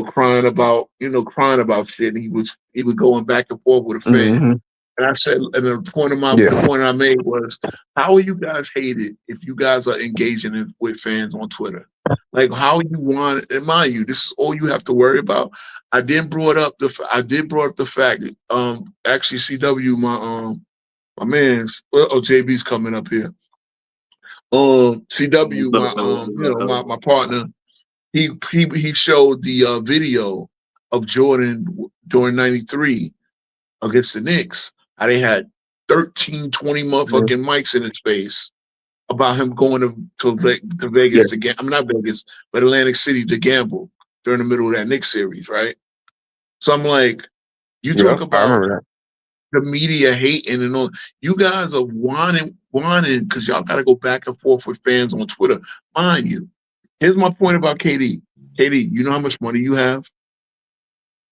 crying about shit. And he was going back and forth with a fan. Mm-hmm. And I said, and the point I made was, how are you guys hated if you guys are engaging with fans on Twitter? Like, how you want? And mind you, this is all you have to worry about. I did brought up the fact that actually CW, my man's JB's coming up here. CW, my partner, he showed the video of Jordan during '93 against the Knicks. How they had 13, 20 motherfucking mics in his face about him going to Vegas to gamble. I'm not Vegas, but Atlantic City to gamble during the middle of that Knicks series, right? So I'm like, you talk about the media hating and all. You guys are whining because y'all got to go back and forth with fans on Twitter. Mind you, here's my point about KD. KD, you know how much money you have?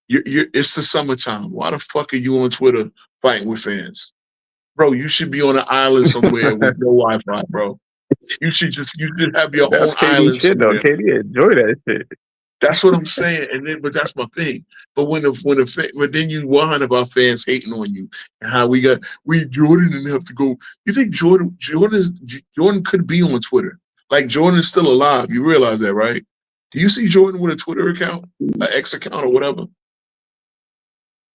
It's the summertime. Why the fuck are you on Twitter fighting with fans? Bro, you should be on an island somewhere with no Wi-Fi, bro. You should have your own island. Shit, though. KD enjoy that shit. That's what I'm saying. But that's my thing. But but then you whine about fans hating on you and how Jordan didn't have to go. You think Jordan could be on Twitter? Like Jordan is still alive. You realize that, right? Do you see Jordan with a Twitter account, an X account, or whatever?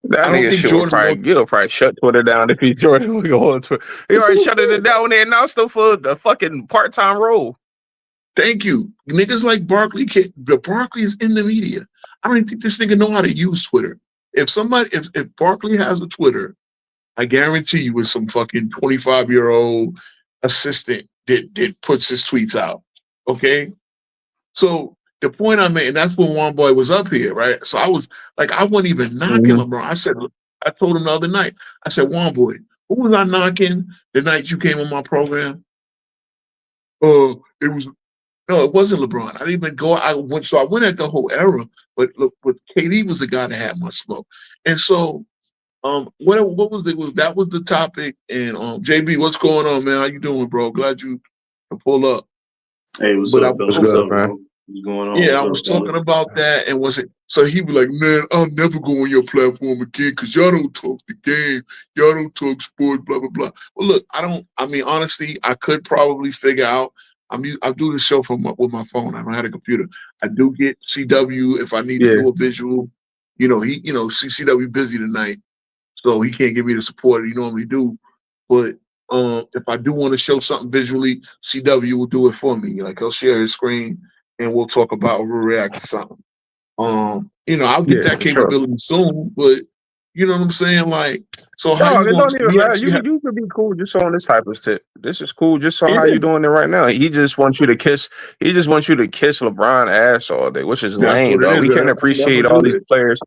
That nigga he'll probably shut Twitter down if he Jordan would go on Twitter. He already shut it down when they announced him for the fucking part-time role. Thank you. Niggas like Barkley, Barkley is in the media. I don't even think this nigga know how to use Twitter. If Barkley has a Twitter, I guarantee you it's some fucking 25-year-old assistant that puts his tweets out. Okay? So the point I made, and that's when One Boy was up here, right? So I was like, I wasn't even knocking LeBron. I told him the other night, I said, One Boy, who was I knocking the night you came on my program? It wasn't LeBron. I didn't even go. I went at the whole era, but KD was the guy that had my smoke. And so, what was it? That was the topic. And JB, what's going on, man? How you doing, bro? Glad you could pull up. Hey, what's up, man? What's going on? Yeah, I was talking about that, and so he was like, man, I'll never go on your platform again because y'all don't talk the game, y'all don't talk sports, blah blah blah. Well, look, honestly, I could probably figure out. I do the show with my phone. I don't have a computer. I do get CW if I need to do a visual. CW busy tonight, so he can't give me the support he normally do. But if I do want to show something visually, CW will do it for me. Like he'll share his screen and we'll talk about we'll react to something. I'll get that capability soon, but you know what I'm saying? Like, so how you don't even matter. You could be cool just on this type of tip. This is cool just on how you doing it right now. He just wants you to kiss. He just wants you to kiss LeBron ass all day, which is lame, though. We can't appreciate all these players.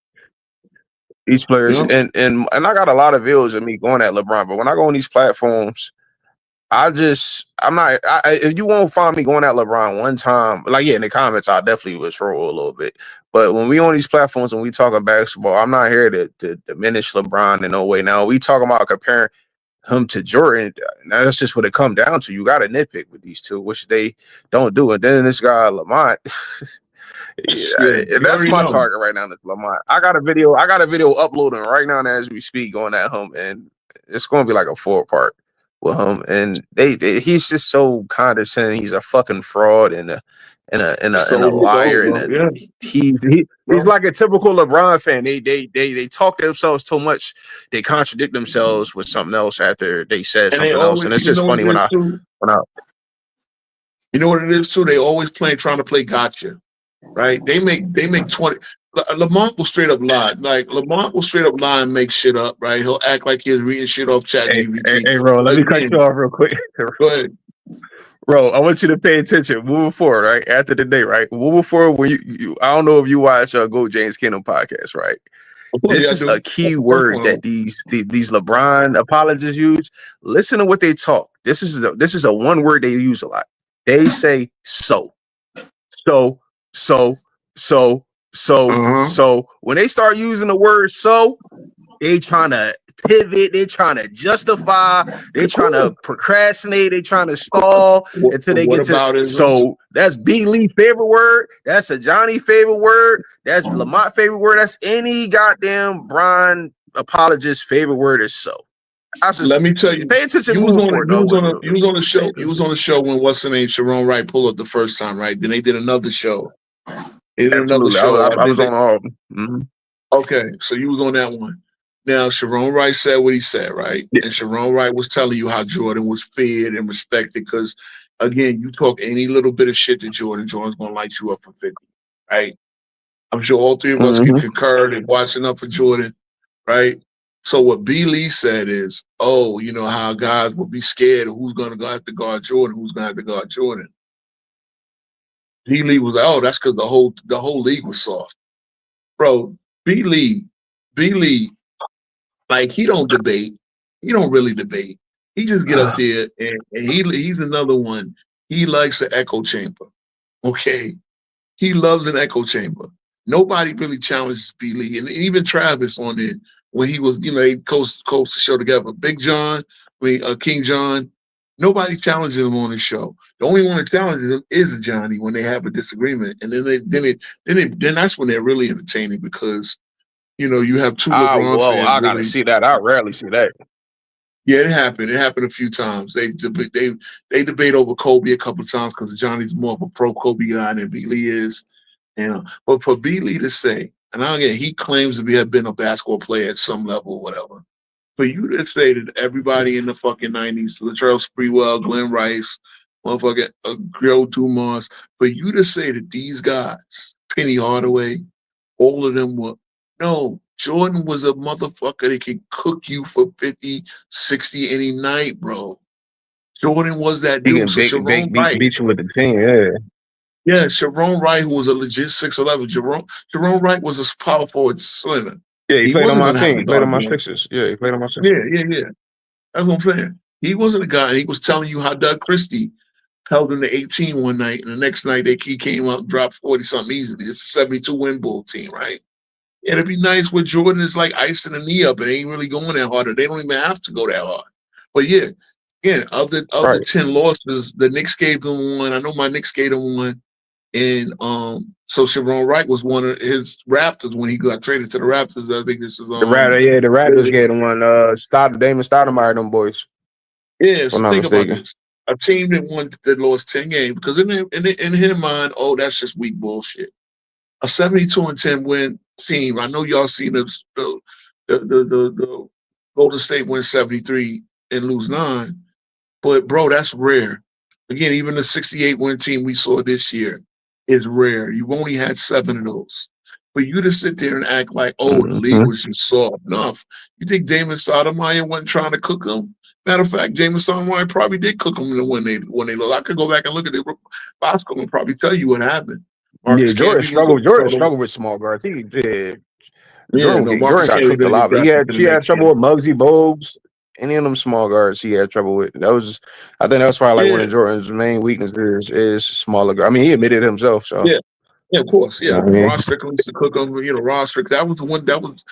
These players, and I got a lot of views of me going at LeBron, but when I go on these platforms, if you won't find me going at LeBron one time, in the comments, I definitely would troll a little bit. But when we on these platforms and we talking basketball, I'm not here to diminish LeBron in no way. Now we talking about comparing. him to Jordan. Now that's just what it come down to. You got to nitpick with these two, which they don't do. And then this guy Lamont, that's my target right now. This Lamont. I got a video uploading right now as we speak on at him, and it's going to be like a 4-part with him. And he's just so condescending. He's a fucking fraud and a liar, and he's like a typical LeBron fan. They talk to themselves too much. They contradict themselves with something else after they said something else, and it's just funny when I you know what it is too. They always trying to play gotcha, right? They make 20. Lamont will straight up lie. Like Lamont will straight up lie and make shit up, right? He'll act like he's reading shit off ChatGPT. Hey, bro, let me cut you off real quick. Go ahead. Bro, I want you to pay attention moving forward, right? After the day, right? Moving forward, when you I don't know if you watch Go James Kingdom podcast, right? This is a key word that these LeBron apologists use. Listen to what they talk. This is a one word they use a lot. They say so. So when they start using the word so, they trying to pivot, they trying to justify, they trying to procrastinate, they trying to stall until they get to. So that's B. Lee favorite word. That's a Johnny favorite word. That's Lamont favorite word. That's any goddamn Brian apologist favorite word is so. Let me tell you, pay attention. You was on the show. You was on the show when what's the name, Sharon Wright pulled up the first time, right? Then they did another show. They did another show. I was on all of them. Mm-hmm. Okay, so you was on that one. Now, Sharon Wright said what he said, right? Yeah. And Sharon Wright was telling you how Jordan was feared and respected because, again, you talk any little bit of shit to Jordan's going to light you up for 50, right? I'm sure all three of us can concur and watching up for Jordan, right? So what B. Lee said is, oh, you know how guys will be scared of who's going to go have to guard Jordan, who's going to have to guard Jordan. B. Lee was like, oh, that's because the whole league was soft. Bro, B. Lee, like he don't debate. He don't really debate. He just get up there and he's another one. He likes an echo chamber. Okay. He loves an echo chamber. Nobody really challenges B. Lee. And even Travis on it when he was, they coast the show together. Big John, King John, nobody challenges him on the show. The only one that challenges him is Johnny when they have a disagreement. And then that's when they're really entertaining because you have two LeBron fans. I gotta see that. I rarely see that. Yeah, it happened. It happened a few times. They debate over Kobe a couple of times because Johnny's more of a pro Kobe guy than B. Lee is. But for B. Lee to say, and again, he claims to have been a basketball player at some level, whatever. For you to say that everybody in the fucking 90s, Latrell Sprewell, Glenn Rice, motherfucking Joe Dumars, for you to say that these guys, Penny Hardaway, all of them were, no, Jordan was a motherfucker that could cook you for 50, 60 any night, bro. Jordan was that dude. So Sharon Wright beat you with the team, yeah. Yeah, Sharon Wright, who was a legit 6'11". Sharon Wright was a power forward slender. Yeah, he played on my team. He played on my Sixers. Yeah, he played on my Sixers. Yeah. That's what I'm saying. He wasn't a guy. He was telling you how Doug Christie held him to 18 one night, and the next night he came up and dropped 40-something easily. It's a 72-win Bull team, right? Yeah, it'd be nice when Jordan is like icing the knee up and ain't really going that hard. They don't even have to go that hard. But yeah, again, of the 10 losses, the Knicks gave them one. I know my Knicks gave them one. And so Sharon Wright was one of his Raptors when he got traded to the Raptors. I think this is the Raptors gave him one. Damon Stoudemire, them boys. Yeah, so think about this. A team that lost 10 games because in his mind, oh, that's just weak bullshit. A 72-10 win team. I know y'all seen the Golden State win 73 and lose 9, but bro, that's rare. Again, even the 68 win team we saw this year is rare. You've only had 7 of those. For you to sit there and act like, oh, the league was just soft enough. You think Damon Stoudemire wasn't trying to cook them? Matter of fact, Damon Stoudemire probably did cook them when they lost. I could go back and look at the box score and probably tell you what happened. Marcus Jordan struggled with small guards. He did. Jordan got cooked a lot. He had trouble with Muggsy Bogues. Any of them small guards he had trouble with. I think that's why one of Jordan's main weaknesses is smaller guard. I mean, he admitted it himself. So yeah, of course, yeah. Ross Strickland used to cook them. Ross Strickland. That was the one. That was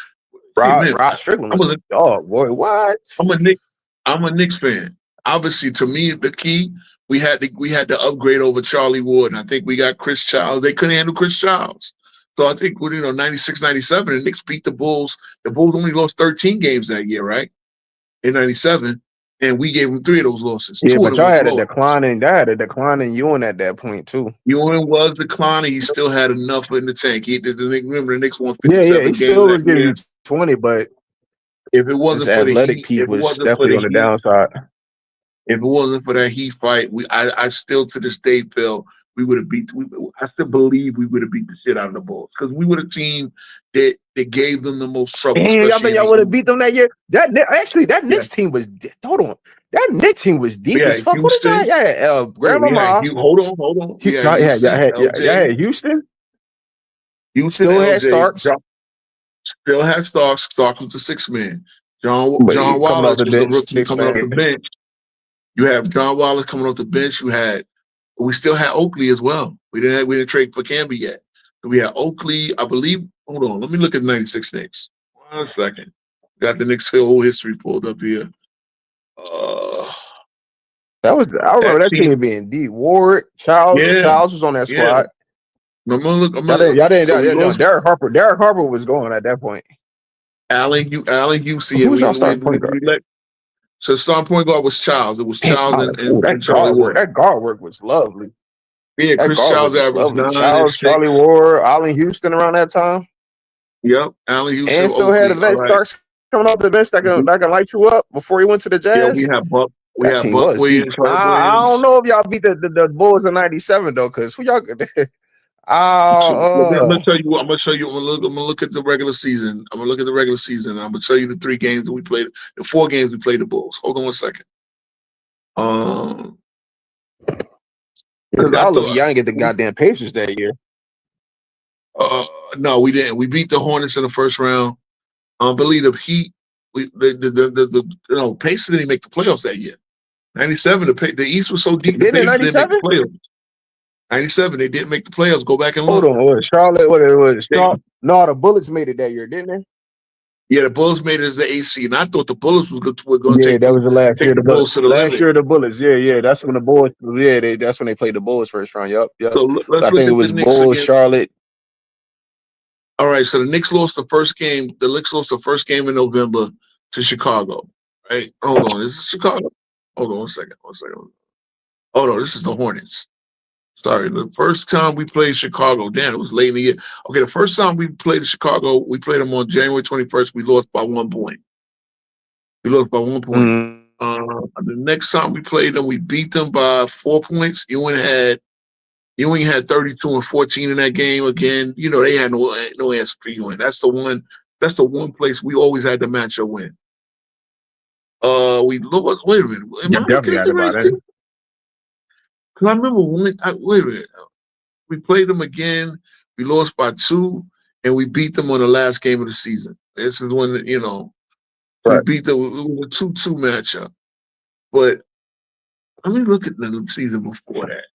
Ross Strickland. Was a dog, boy. What? I'm a Knicks. I'm a Knicks fan. Obviously, to me, the key we had to upgrade over Charlie Ward, and I think we got Chris Childs. They couldn't handle Chris Childs. So I think, 96, 97, the Knicks beat the Bulls. The Bulls only lost 13 games that year, right? In 97. And we gave them 3 of those losses. Yeah, 2 but of them y'all were had a close. declining Ewing at that point too. Ewing was declining. He still had enough in the tank. Remember, the Knicks won Yeah, 57 he games still was that giving year. you 20, but If it his wasn't for the athletic Heat, peak if it was wasn't for definitely the on the Heat, downside. if it wasn't for that Heat fight, I still to this day feel we would have I still believe we would have beat the shit out of the Bulls because we were a team that gave them the most trouble. Damn, y'all think y'all would have beat them that year? That Knicks Yeah. team was hold on. That Knicks team was deep Yeah, as fuck. What is Houston. that? Yeah, Grandmama. Hold on. Y'all had Houston. Houston Still had LJ, Starks. Still had Starks. Starks was the 6th man. John coming Wallace off the was a bench, rookie 6th coming off man. the bench. You have John Wallace coming off the bench. We still had Oakley as well. We didn't trade for Camby yet. So we had Oakley, I believe. Hold on, let me look at the 96 Knicks. 1 second. Got the Knicks whole history pulled up here. I remember that team being deep. Ward, Charles was on that squad. Derek Harper was going at that point. Allen Husey. Who's y'all starting point guard? So starting point guard was Charles. It was Charles and Charlie Ward. That guard work was lovely. Yeah, Chris Charles averaged 9 Charles, Charlie Ward, Allen Houston around that time. Yep, Allen Houston. And still had a vet Starks coming off the bench that can light you up before he went to the Jazz. Yeah, we had Buck. That team was deep. I don't know if y'all beat the Bulls in '97 though, because who y'all? I'm gonna show you. I'm gonna look at the regular season. I'm gonna show you the 3 games that we played. The 4 games we played the Bulls. Hold on 1 second. Y'all ain't get the goddamn Pacers that year. No, we didn't. We beat the Hornets in the first round. Believe the Heat. Pacers didn't make the playoffs that year. 97. The East was so deep. The Pacers didn't make the playoffs. 97. They didn't make the playoffs. Go back and look. Hold on, Charlotte. What it was? No, the Bullets made it that year, didn't they? Yeah, the Bulls made it as the AC, and I thought the Bullets were going to take. Yeah, that was the last year. The Bulls to the last year, the Bullets. Yeah. That's when the Bulls. Yeah, that's when they played the Bulls first round. Yep. So I think it was Bulls, again. Charlotte. All right, so the Knicks lost the first game. The Knicks lost the first game in November to Chicago. Right? Hold on, this is Chicago. Hold on 1 second. Hold on, this is the Hornets. Sorry, the first time we played Chicago, damn, it was late in the year. Okay, the first time we played Chicago, we played them on January 21st. We lost by 1 point. The next time we played them, we beat them by 4 points. Ewing had 32 and 14 in that game. Again, they had no answer for Ewing. That's the one place we always had to match or win. Wait a minute. Because I remember wait a minute. We played them again. We lost by 2, and we beat them on the last game of the season. This is when, we beat them. It was a 2-2 matchup. But let me look at the season before that.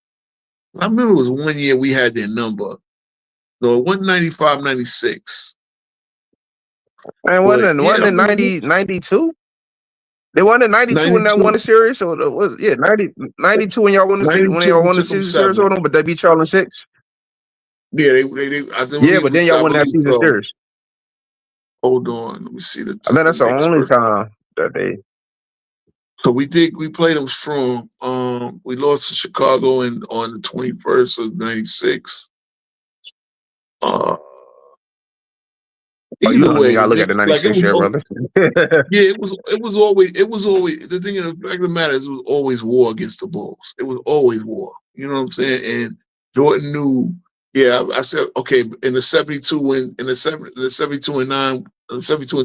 I remember it was 1 year we had their number. No, it wasn't 95, 96. And wasn't it 90, 92? They won in 92 when they won the series, so it was 92 when y'all won the series. When y'all won the series, but they beat y'all in 6. Yeah, but then y'all won that season series. Hold on, let me see the. I think that's the only time that they. So we played them strong. We lost to Chicago on the 21st of 96. Either way, I look at the 96 year, brother. Yeah, it was always the thing. The fact of the matter is, it was always war against the Bulls. It was always war. You know what I'm saying? And Jordan knew. Yeah, I said okay. In the 72 and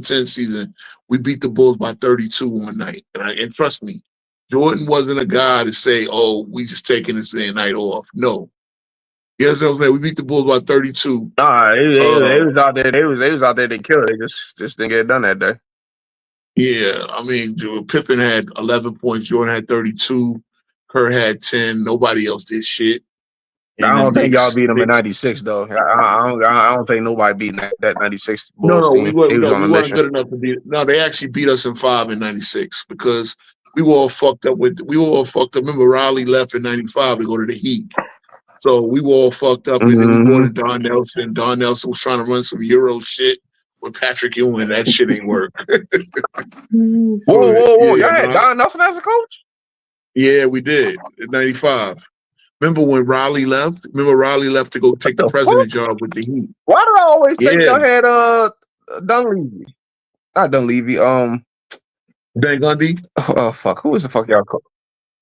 10 season, we beat the Bulls by 32 one night. And trust me, Jordan wasn't a guy to say, "Oh, we just taking this night off." No. Yes, man. We beat the Bulls by 32. Nah, they was out there. They was out there to kill. They just didn't get it done that day. Yeah, I mean, Pippen had 11 points. Jordan had 32. Kerr had 10. Nobody else did shit. And I the don't think y'all Knicks, beat them in '96 though. I don't think nobody beat that '96 Bulls we team. weren't. They was No, on we a weren't mission. good enough to beat. No, they actually beat us in 5 in '96 because we were all fucked up with. We were all fucked up. Remember, Riley left in '95 to go to the Heat, so we were all fucked up. And then we brought in Don Nelson. Don Nelson was trying to run some Euro shit with Patrick Ewing. That shit ain't work. Whoa! Y'all had Don Nelson as a coach? Yeah, we did in '95. Remember when Riley left? Remember Riley left to go take the president job with the Heat. Why did I always think y'all had Dunleavy? Not Dunleavy. Van Gundy. Oh fuck! Who was the fuck y'all coach?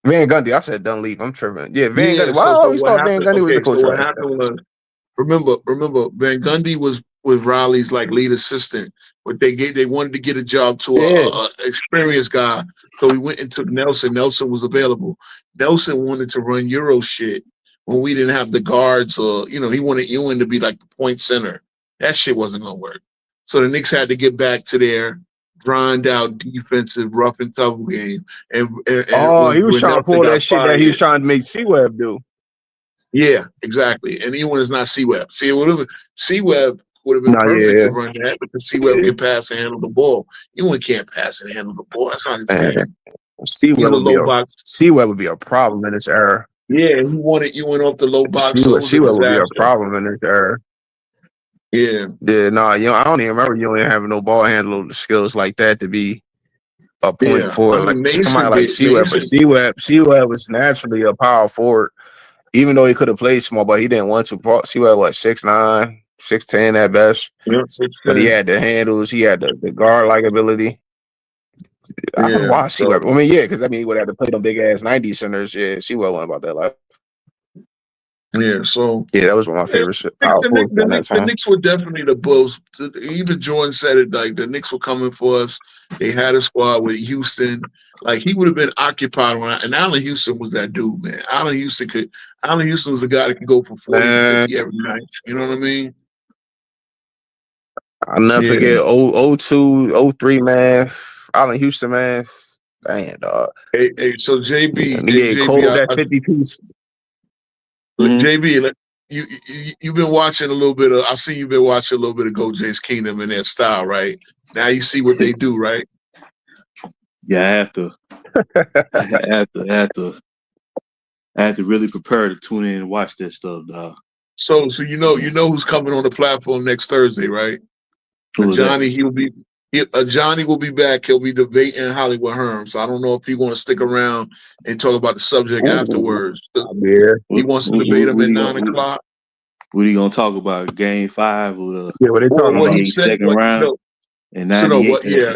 Van Gundy. I said Dunleavy. I'm tripping. Yeah, Van Yeah, Gundy. Why I always thought Van Gundy was the coach? So what happened was, remember, Van Gundy was Riley's like lead assistant, but they wanted to get a job to a experienced guy, so we went and took Nelson. Nelson was available. Nelson wanted to run Euro shit when we didn't have the guards, or he wanted Ewing to be like the point center. That shit wasn't gonna work. So the Knicks had to get back to their grind out defensive rough and tough game. And he was trying to pull that shit that he was trying to make C-Web do. Yeah, exactly. And Ewing is not C-Web. See, C-Web would have been perfect to run that, because C-Web can pass and handle the ball. Ewing can't pass and handle the ball. That's not his game. C-Web would be a problem in this era. Yeah, he wanted Ewing off the low box. C-Web would be a problem in this era. Yeah. Yeah, no, I don't even remember you ain't having no ball handling skills like that to be a point forward. Like somebody like C-Web. But C-Web was naturally a power forward, even though he could have played small, but he didn't want to. C-Web, 6'9", 6'10" at best. Yeah, 6'10". But he had the handles, he had the guard-like ability. I don't know why C-Web. I mean, because he would have to play them big-ass 90 centers. Yeah, C-Web wasn't about that life. Yeah, so that was one of my favorite shit. The Knicks were definitely the Bulls. Even Jordan said it, like the Knicks were coming for us. They had a squad with Houston. Like he would have been occupied and Allen Houston was that dude, man. Allen Houston was a guy that could go for 40 50 every night. You know what I mean? I'll never forget 02, 03, man. Allen Houston, man. Damn, dog. Hey, so JB, he cold that 50 piece. JB, you've been watching a little bit of. I see you've been watching a little bit of Go Jays Kingdom and their style, right? Now you see what they do, right? Yeah, I have to. I have to really prepare to tune in and watch that stuff, dog. So you know who's coming on the platform next Thursday, right? Johnny, Johnny will be back. He'll be debating Hollywood Herm. So I don't know if he want to stick around and talk about the subject afterwards. He wants to debate him at 9 o'clock. What are you gonna talk about? Game 5 or what they talking about? Second round in 1988. Is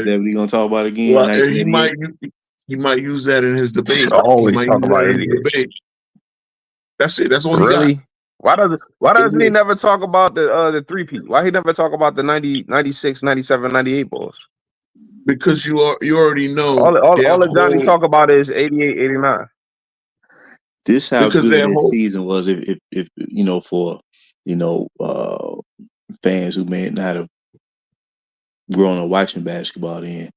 that what he gonna talk about again? Well, he might use that in his debate. Always talk about it. That's it. That's all he got. Why doesn't he never talk about the three-peat? Why he never talk about the 90, 96, 97, 98 Bulls? Because you already know. All that Johnny talk about is 88, 89. This how good this season was. If for fans who may not have grown up watching basketball, then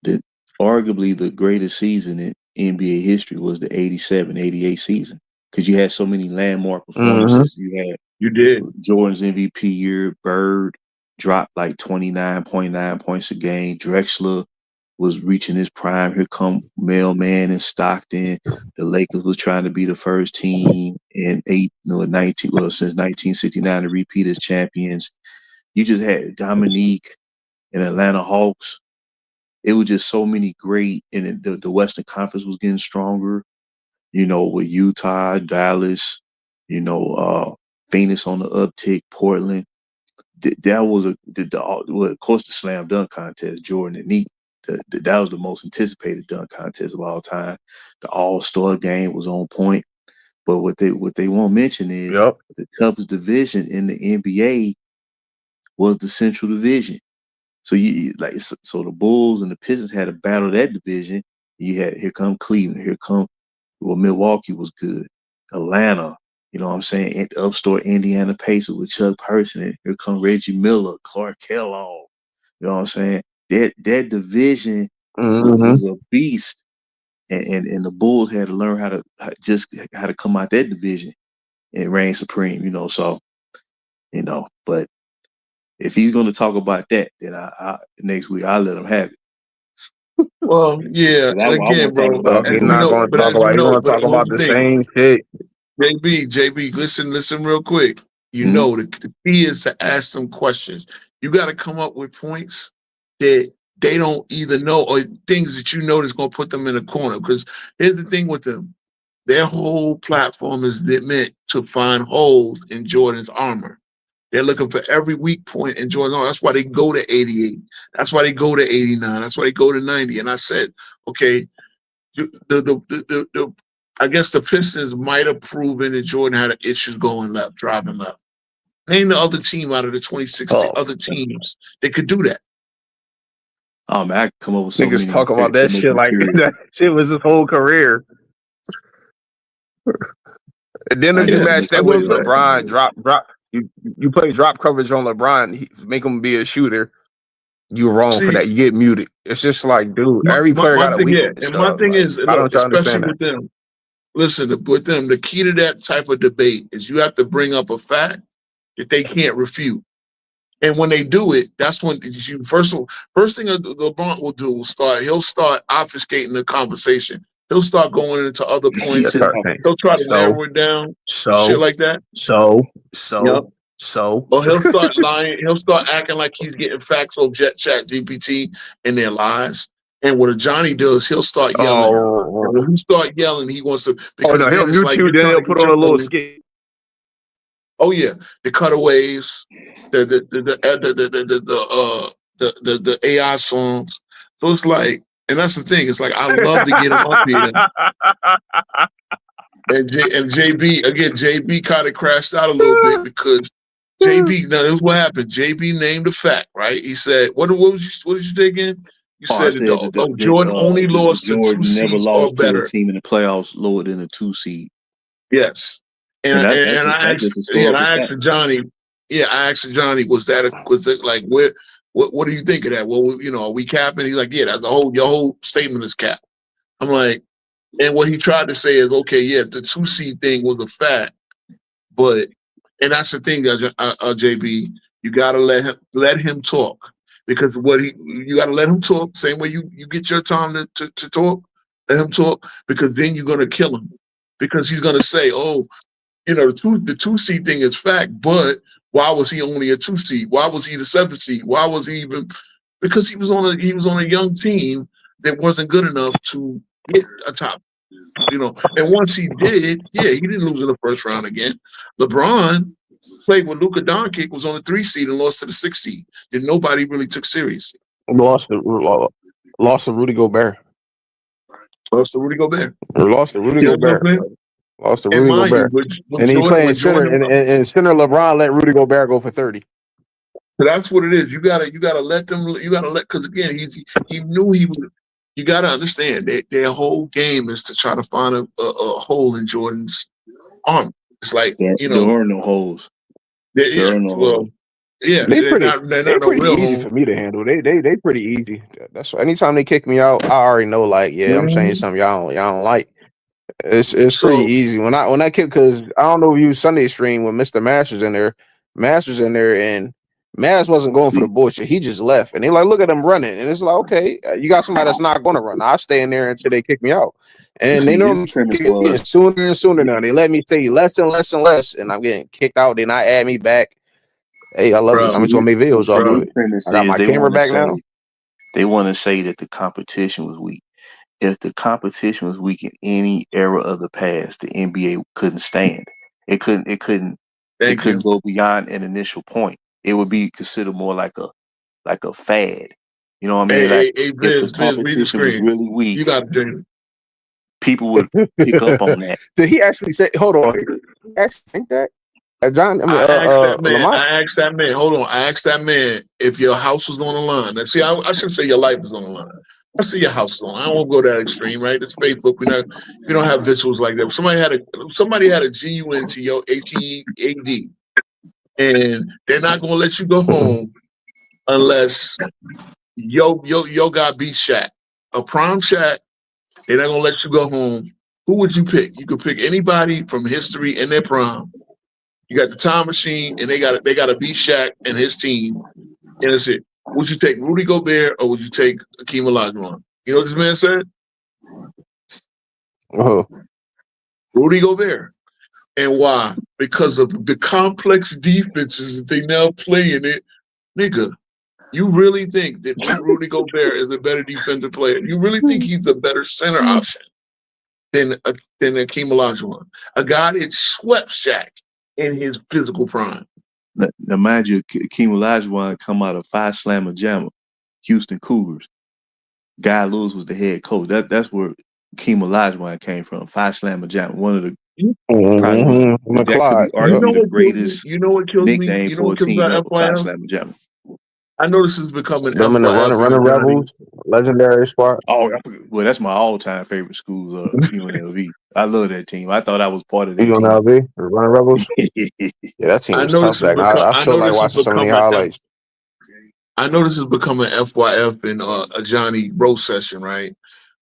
that arguably the greatest season in NBA history was the 87-88 season. Because you had so many landmark performances. You did. Jordan's MVP year. Bird dropped like 29.9 points a game. Drexler was reaching his prime. Here come Mailman and Stockton. The Lakers was trying to be the first team since 1969 to repeat as champions. You just had Dominique and Atlanta Hawks. It was just so many great, and the Western Conference was getting stronger. With Utah, Dallas, Phoenix on the uptick, Portland. That was of course, the slam dunk contest, Jordan and Neat. That was the most anticipated dunk contest of all time. The All-Star game was on point. But what they won't mention is the toughest division in the NBA was the Central Division. So the Bulls and the Pistons had to battle that division. Here come Cleveland, Milwaukee was good. Atlanta, and upstart Indiana Pacers with Chuck Person. And here come Reggie Miller, Clark Kellogg. That division was a beast. and the Bulls had to learn how to come out that division and reign supreme, so, but if he's going to talk about that, then I next week I'll let him have it. Well, yeah, again, bro. He's not going to talk about. He's going to talk about the same shit. JB, listen real quick. The key is to ask them questions. You got to come up with points that they don't either know or things that that's going to put them in a corner. Because here's the thing with them. Their whole platform is meant to find holes in Jordan's armor. They're looking for every weak point in Jordan's armor. That's why they go to 88. That's why they go to 89. That's why they go to 90. And I said, okay, I guess the Pistons might have proven that Jordan had issues driving left. Name the other team out of the 26 other teams that could do that. Oh man, I could come up with so niggas talk about that shit like that shit was his whole career. And then if you match that with LeBron, drop. You play drop coverage on LeBron, make him be a shooter. You're wrong for that. You get muted. It's just like, dude, every player got a weakness. And my thing is, especially with them, listen, with them, the key to that type of debate is you have to bring up a fact that they can't refute. And when they do it, that's when first thing LeBron will do he'll start obfuscating the conversation. He'll start going into other points. He'll try to narrow it down. Shit like that. Or he'll start lying. He'll start acting like he's getting facts on ChatGPT and their lies. And what Johnny does, he'll start yelling. And when he start yelling, he wants to. He'll mute you. Then he'll put on a little skit. Oh yeah, the cutaways, the AI songs. So it's like, and that's the thing. It's like I love to get him up here. And JB kind of crashed out a little bit because JB. Now this is what happened. JB named a fact, right? He said, "What did you say again?" You said Jordan only lost to 2 seeds or better. To a team in the playoffs lower than a 2 seed. Yes. And I asked Johnny. Yeah, I asked Johnny, was it like what do you think of that? Well, are we capping? He's like, yeah, that's your whole statement is cap. I'm like, and what he tried to say is, okay, yeah, the 2 seed thing was a fact, and that's the thing, JB, you gotta let him talk because you gotta let him talk. Same way you get your time to talk, let him talk because then you're gonna kill him because he's gonna say, oh. The 2 seed thing is fact, but why was he only a 2 seed? Why was he the 7 seed? Why was he even? Because he was on a young team that wasn't good enough to get a top. And once he did, he didn't lose in the first round again. LeBron played with Luka Doncic, was on the 3 seed and lost to the 6 seed that nobody really took seriously. Lost to Rudy Gobert. Lost to Rudy Gobert. Lost to Rudy Gobert. And he playing center, and center LeBron let Rudy Gobert go for 30. So that's what it is. You gotta let them. You gotta let because again, he knew he would. You gotta understand that their whole game is to try to find a hole in Jordan's arm. It's like there are no holes. They're not pretty easy for me to handle. They pretty easy. That's anytime they kick me out, I already know. Like, I'm saying something y'all don't like. It's pretty easy when I kick because I don't know if you Sunday stream when Mr. Masters in there, and Maz wasn't going for the bullshit. He just left, and they like look at him running, and it's like okay, you got somebody that's not going to run. I'll stay in there until they kick me out, and they know getting sooner and sooner now. They let me say less and less and less, and I'm getting kicked out. Then I add me back. Hey, I love it. I'm just gonna make videos off of it. I got my camera back now. They want to say that the competition was weak. If the competition was weak in any era of the past, the NBA couldn't stand. It couldn't go beyond an initial point. It would be considered more like a fad. You know what I mean? If the competition was really weak, you got to people would pick up on that. Did he actually say? Hold on. Did he actually think that? John, I asked that man. Hold on. I asked that man if your house was on the line. Now, see, I should say your life is on the line. I see your house is on. I don't want to go that extreme, right? It's Facebook. We don't have visuals like that. Somebody had a GUN to your HEAD, and they're not gonna let you go home unless yo guy beat Shaq. A prime Shaq They're not gonna let you go home. Who would you pick? You could pick anybody from history in their prime. You got the time machine, and they got to beat Shaq and his team, and that's it. Would you take Rudy Gobert or would you take Hakeem Olajuwon? You know what this man said? Oh, Rudy Gobert. And why? Because of the complex defenses that they now play in it. Nigga, you really think that Rudy Gobert is a better defensive player? You really think he's a better center option than Hakeem Olajuwon? A guy that swept Shaq in his physical prime. Now, mind you, Hakeem Olajuwon come out of Phi Slamma Jamma, Houston Cougars. Guy Lewis was the head coach. That's where Hakeem Olajuwon came from. Phi Slamma Jamma, one of the probably that could be arguably the greatest nickname for a team ever. Phi Slamma Jamma. I know this is becoming them in the running Rebels, legendary squad. Oh, well, that's my all-time favorite school, UNLV. I love that team. I thought I was part of that team. UNLV, the running Rebels. Yeah, that team was tough back. I still like watching some of the highlights. I know this is becoming FYF in a Johnny Rose session, right?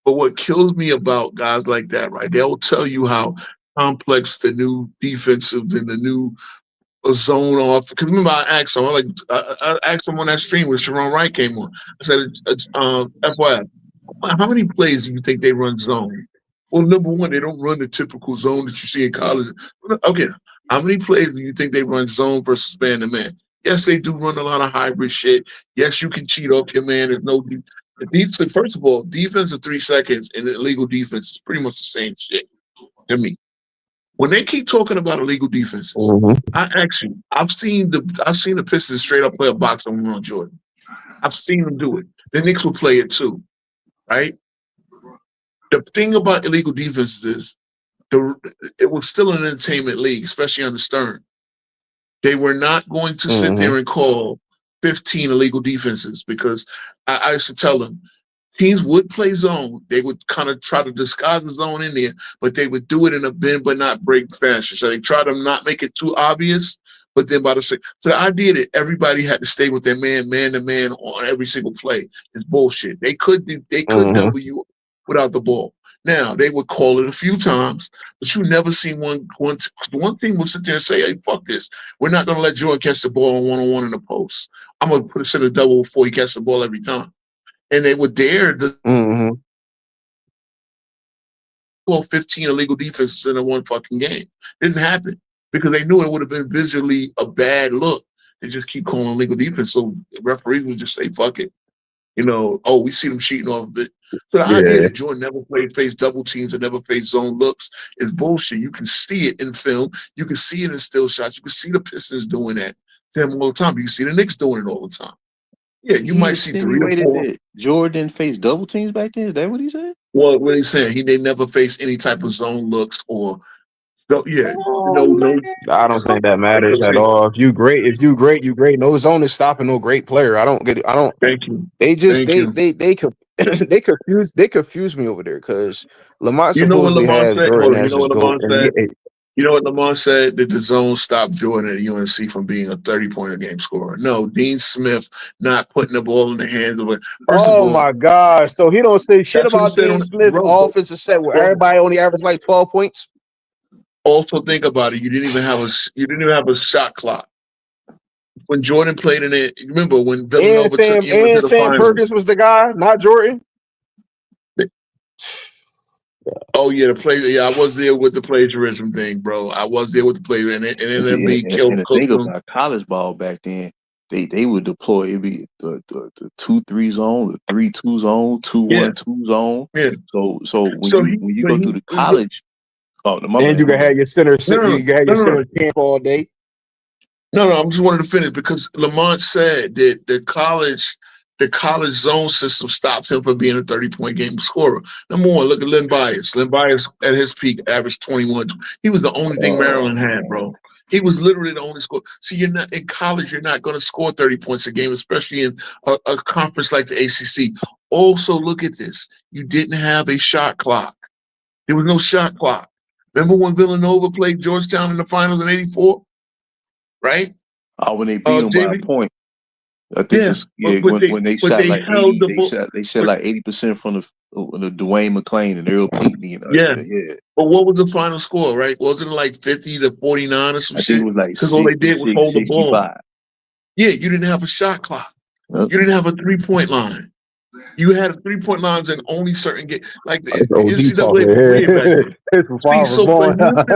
But what kills me about guys like that, right? They'll tell you how complex the new defensive and the new zone off. Because remember, I asked him, I asked him on that stream when Sharon Wright came on. I said, FYI, how many plays do you think they run zone? Well, number one, they don't run the typical zone that you see in college. Okay, how many plays do you think they run zone versus man to man? Yes, they do run a lot of hybrid shit. Yes, you can cheat off your man. There's no defense. First of all, defense of 3 seconds and illegal defense is pretty much the same shit to me. When they keep talking about illegal defenses, I actually I've seen the Pistons straight up play a box on Ron Jordan. I've seen them do it. The Knicks will play it too, right? The thing about illegal defenses is it was still an entertainment league, especially under Stern. They were not going to sit there and call 15 illegal defenses because I used to tell them teams would play zone. They would kind of try to disguise the zone in there, but they would do it in a bend but not break fashion. So they try to not make it too obvious, but then so the idea that everybody had to stay with their man to man on every single play is bullshit. They could double you without the ball. Now they would call it a few times, but you never seen one team will sit there and say, "Hey, fuck this. We're not going to let Jordan catch the ball on 1-on-1 in the post. I'm going to set a double before he catches the ball every time." And they would dare the 15 illegal defenses in a one fucking game. Didn't happen because they knew it would have been visually a bad look. They just keep calling illegal defense, so the referees would just say, "Fuck it." You know, oh, we see them cheating off of it. So the idea that Jordan never faced double teams or never faced zone looks is bullshit. You can see it in film. You can see it in still shots. You can see the Pistons doing that to him all the time. You can see the Knicks doing it all the time. Yeah, you might see 3 or 4. Jordan faced double teams back then. Is that what he said? Well, what he's saying, they never faced any type of zone looks or no. I don't think that matters at all. If you great, you great. No zone is stopping no great player. I don't get it. I don't. Thank you. They just they confuse me over there because Lamont supposedly has Jordan as his goal. You know what Lamont said? That the zone stopped Jordan at UNC from being a 30-point a game scorer. No, Dean Smith not putting the ball in the hands of it. My God! So he don't say shit about Dean Smith offensive set where everybody only averaged like 12 points. Also, think about it. You didn't even have a shot clock when Jordan played in it. Remember when Villanova took you into the Sam Perkins was the guy, not Jordan. Oh yeah, I was there with the plagiarism thing, bro. I was there with the plagiarism, and then they killed. And the thing about college ball back then, they would deploy it'd be the 2-3 zone, the 3-2 zone, 2-1-2 zone. Yeah. So when you go through the college. And you can have your center camp all day. No, I just wanted to finish because Lamont said that the college zone system stops him from being a 30-point game scorer. Number one, look at Len Bias. Len Bias at his peak averaged 21. He was the only thing Maryland had, bro. He was literally the only scorer. See, you're not in college. You're not going to score 30 points a game, especially in a conference like the ACC. Also, look at this. You didn't have a shot clock. There was no shot clock. Remember when Villanova played Georgetown in the finals in '84? Right? Oh, when they beat them by a point. I think Yeah, this when they but shot they like held 80, the they ball. shot like 80% from the Dwayne McClain and Earl Pinckney and Yeah, yeah. but what was the final score? Right? Wasn't it like 50-49 or some I think it shit? was like Because all they did was hold the ball. 66-65. Yeah, you didn't have a shot clock. Yep. You didn't have a 3-point line. You had 3-point lines in only certain games. Like the That's OD NCAA talking was here. weird back then. It's before I was So for born. him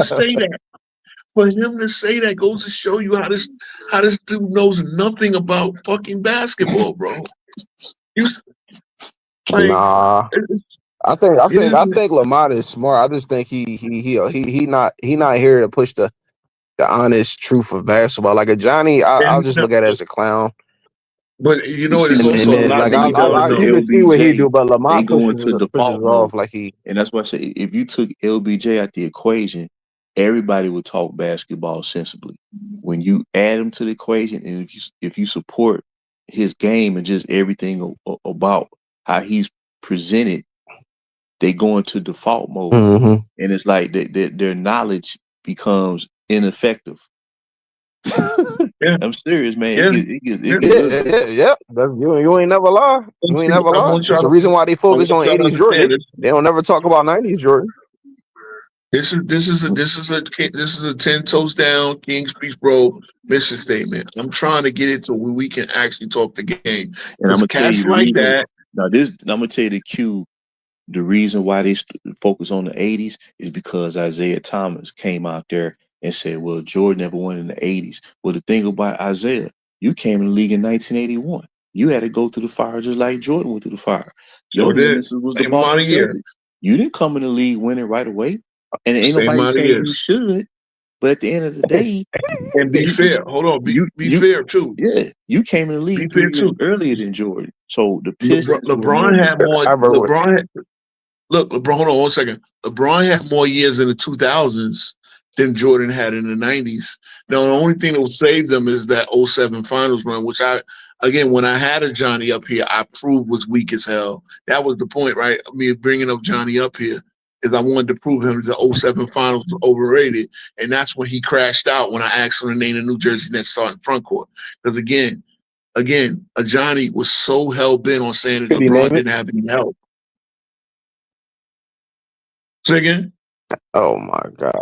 to say that, goes to show you how this dude knows nothing about fucking basketball, bro. You like Nah. it's, I think it is, Lamont is smart. I just think he not here to push the honest truth of basketball. Like a Johnny, I'll and just look at it as a clown. but you know You what? see, It's And also a then lot like that when he you go doesn't into know. you can see what he do, LBJ, but they Lamont go pushes into default mode. off like he. And that's why I say if you took LBJ out the equation, everybody would talk basketball sensibly. When you add him to the equation, and if you support his game and just everything about how he's presented, they go into default mode, Mm-hmm. and it's like their knowledge becomes ineffective. Yeah, I'm serious, man. yeah, It yeah. get ugly. Yeah. That's, you ain't never lie. You ain't never I lie. want It's y'all the to, reason why they I focus want on y'all to 80s Jordan. understand this. They don't never talk about 90s Jordan. This is a 10 toes down King Speech Bro mission statement. I'm trying to get it to where we can actually talk the game. And I'm Because gonna tell you cats the like reason. that. Now I'm gonna tell you the cue. The reason why they focus on the 80s is because Isaiah Thomas came out there and said, well, Jordan never won in the 80s. Well, the thing about Isaiah, you came in the league in 1981. You had to go through the fire just like Jordan went through the fire. Your Sure did. nemesis was the Same amount Boston of years. Celtics. You didn't come in the league winning right away. And ain't Same nobody amount of saying you years. should. But at the end of the day, And be fair. Hold on. Be fair too. yeah, you came in the Be league fair 3 years too. earlier than Jordan. So the Pistons were more. LeBron had more. I remember LeBron, hold on 1 second. LeBron had more years in the 2000s than Jordan had in the 90s. Now, the only thing that will save them is that 07 finals run, which when I had a Johnny up here, I proved was weak as hell. That was the point, right? Me bringing up Johnny up here is I wanted to prove him the 07 finals was overrated. And that's when he crashed out when I asked him to name the New Jersey Nets starting front court. Because again, Johnny was so hell-bent on saying that Could he LeBron name it? didn't have any help. Say again? Oh my God.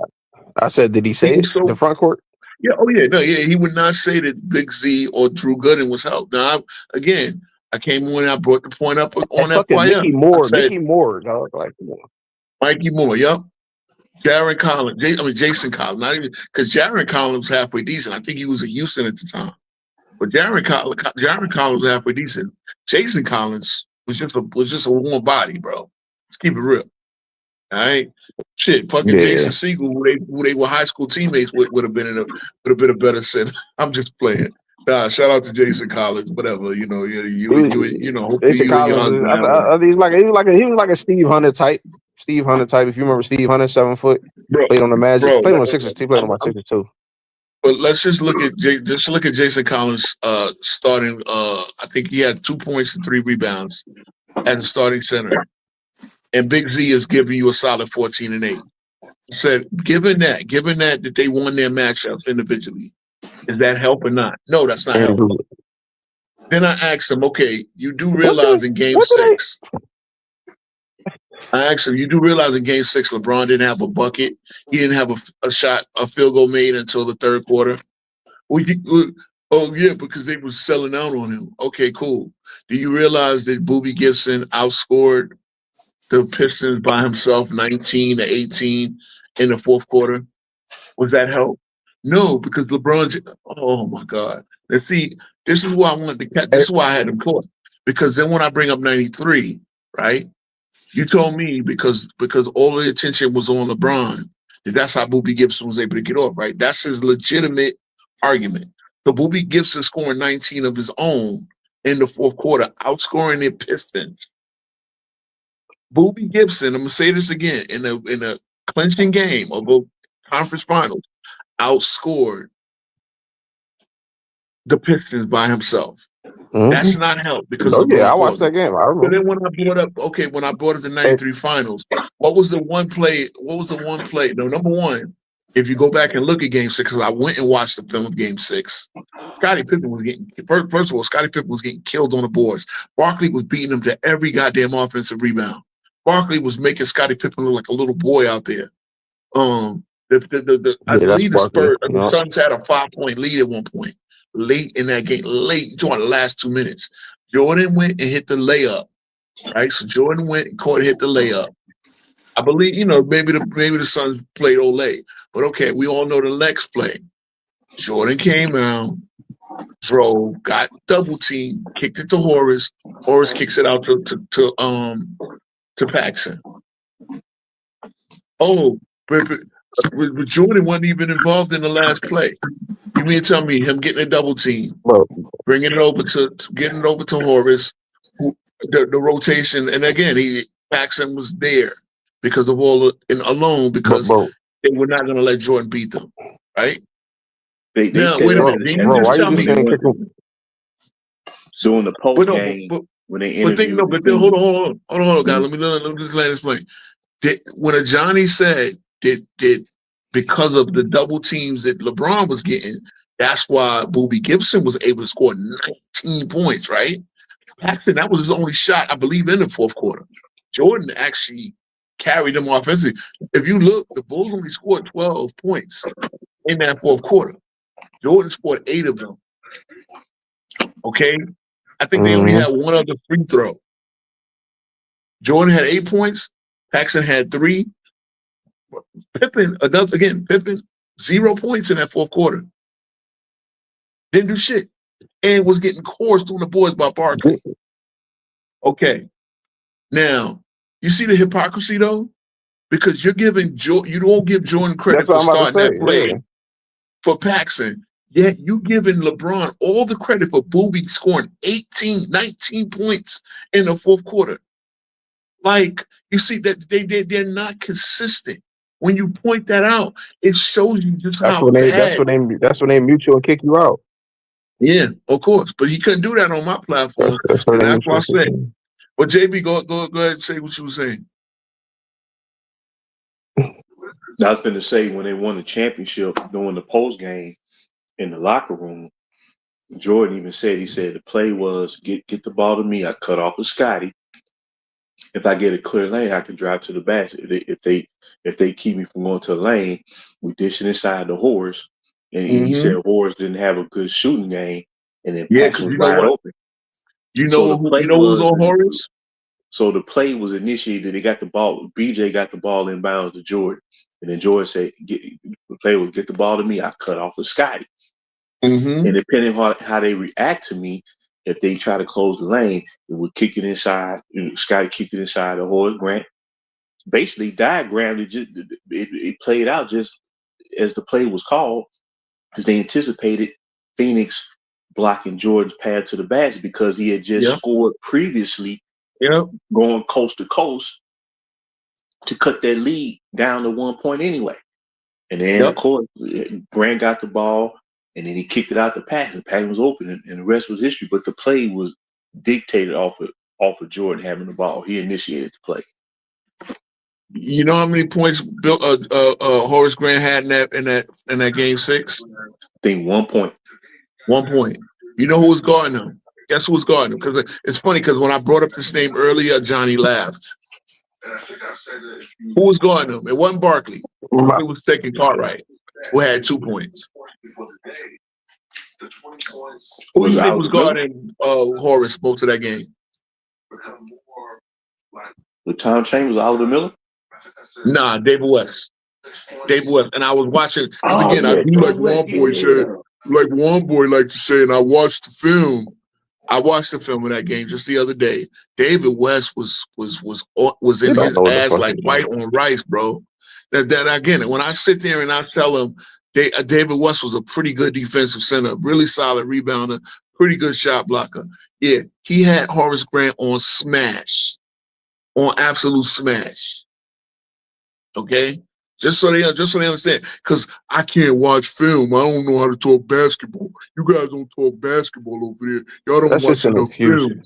I said, did he say He it? was so The front court? Yeah, oh yeah, no, yeah, he would not say that Big Z or Drew Gooden was helped. Now, I came on and I brought the point up on Fucking FYM. Mickey Moore. I said, Mickey Moore, dog. Like, come on. Mikey Moore, yep. Jaron Collins, Jason Collins, not even because Jaron Collins was halfway decent. I think he was at Houston at the time, but Jaron Collins was halfway decent. Jason Collins was just a warm body, bro. Let's keep it real. All right, shit. Fucking Yeah. Jason Siegel, who they were high school teammates with, would have been a better center. I'm just playing. Nah, shout out to Jason Collins. Whatever, you know, hopefully Jason you and your Collins. husband have He was like a Steve Hunter type. Steve Hunter type. If you remember Steve Hunter, 7 foot, bro. played on the Magic, Bro, played on the Sixers. He played on my Sixers too. But let's just look at Jason Collins starting. I think he had 2 points and 3 rebounds as a starting center, and Big Z is giving you a solid 14 and 8. Said, given that they won their matchups individually, is that help or not? No, that's not help. Then I asked him, okay, you do realize in Game 6. I asked him, you do realize in Game 6, LeBron didn't have a bucket. He didn't have a field goal made until the third quarter. Oh yeah, because they were selling out on him. Okay, cool. Do you realize that Boobie Gibson outscored the Pistons by himself 19-18 in the fourth quarter? Was that help? No, because LeBron. Oh my God! Let's see. This is why I wanted to catch. This is why I had him caught. Because then when I bring up 93, right? You told me because all the attention was on LeBron. That's how Boobie Gibson was able to get off, right? That's his legitimate argument. So Boobie Gibson scoring 19 of his own in the fourth quarter, outscoring the Pistons. Boobie Gibson, I'm gonna say this again, in a clinching game of a conference finals, outscored the Pistons by himself. Mm-hmm. That's not help because I watched that game. I remember. But then when I brought up the 93 finals, what was the one play? No, number one, If you go back and look at Game 6, because I went and watched the film of Game 6, Scottie Pippen was getting first of all, Scottie Pippen was getting killed on the boards. Barkley was beating him to every goddamn offensive rebound. Barkley was making Scottie Pippen look like a little boy out there. I believe the Suns had a 5-point lead at one point, late in that game, during the last 2 minutes. Jordan went and hit the layup, right? So Jordan went and hit the layup. I believe, maybe the Suns played Olay, but okay, we all know the Lex play. Jordan came out, drove, got double teamed, kicked it to Horace. Horace kicks it out to Paxson. Oh, but Jordan wasn't even involved in the last play. You mean to tell me him getting a double team, bringing it over to Horace, the rotation, and again, Paxson was there because of alone because they were not going to let Jordan beat them, right? They now, said wait a minute. Bro, why you just saying during the post game when they interviewed? Hold on, guys. Let me just let explain. When a Johnny said that because of the double teams that LeBron was getting, that's why Boobie Gibson was able to score 19 points, right? Paxton, that was his only shot, I believe, in the fourth quarter. Jordan actually carried them offensively. If you look, the Bulls only scored 12 points in that fourth quarter. Jordan scored 8 of them. Okay? I think they only had one other free throw. Jordan had 8 points. Paxson had 3. Pippen, 0 points in that fourth quarter. Didn't do shit. And was getting coursed on the boards by Barkley. Okay. Now, you see the hypocrisy, though? Because you don't give Jordan credit for starting that play for Paxson. Yet you giving LeBron all the credit for Boobie scoring 19 points in the fourth quarter. Like, you see that they're not consistent. When you point that out, it shows you just how bad. That's when they mute you and kick you out. Yeah, of course. But he couldn't do that on my platform. That's why I said. But JB, go ahead and say what you were saying. I was going to say when they won the championship during the post game in the locker room, Jordan even said, the play was get the ball to me. I cut off with Scotty. If I get a clear lane, I can drive to the basket. If they keep me from going to the lane, we dish it inside the Horace. And he said Horace didn't have a good shooting game, and then Paxson was wide open. You know who's on Horace? So the play was initiated. They got the ball. BJ got the ball inbounds to Jordan, and then Jordan said, "The play was get the ball to me. I cut off with Scotty." And depending on how they react to me, if they try to close the lane, it would kick it inside. Scotty kicked it inside the Horace Grant. Basically, diagrammed it. It played out just as the play was called, because they anticipated Phoenix blocking Jordan's path to the basket because he had just scored previously, going coast to coast to cut that lead down to 1 point anyway. And then, of course, Grant got the ball, and then he kicked it out to Paxson. Paxson was open, and the rest was history. But the play was dictated off of Jordan having the ball. He initiated the play. You know how many points Horace Grant had in that game 6? I think 1 point. 1 point. You know who was guarding him? Guess who was guarding him? Because it's funny because when I brought up this name earlier, Johnny laughed. Who was guarding him? It wasn't Barkley. It was taking Cartwright, who had 2 points. Who do you think was guarding Horace most of that game? With Tom Chambers, Oliver Miller? Nah, David West. And I was watching, again, I do like one boy said, like one boy liked to say, and I watched the film. I watched the film of that game just the other day. David West was in his ass like white on rice, bro. That again, when I sit there and I tell him David West was a pretty good defensive center, really solid rebounder, pretty good shot blocker. Yeah, he had Horace Grant on smash, on absolute smash. Okay, just so they understand, because I can't watch film. I don't know how to talk basketball. You guys don't talk basketball over there. Y'all don't watch enough film.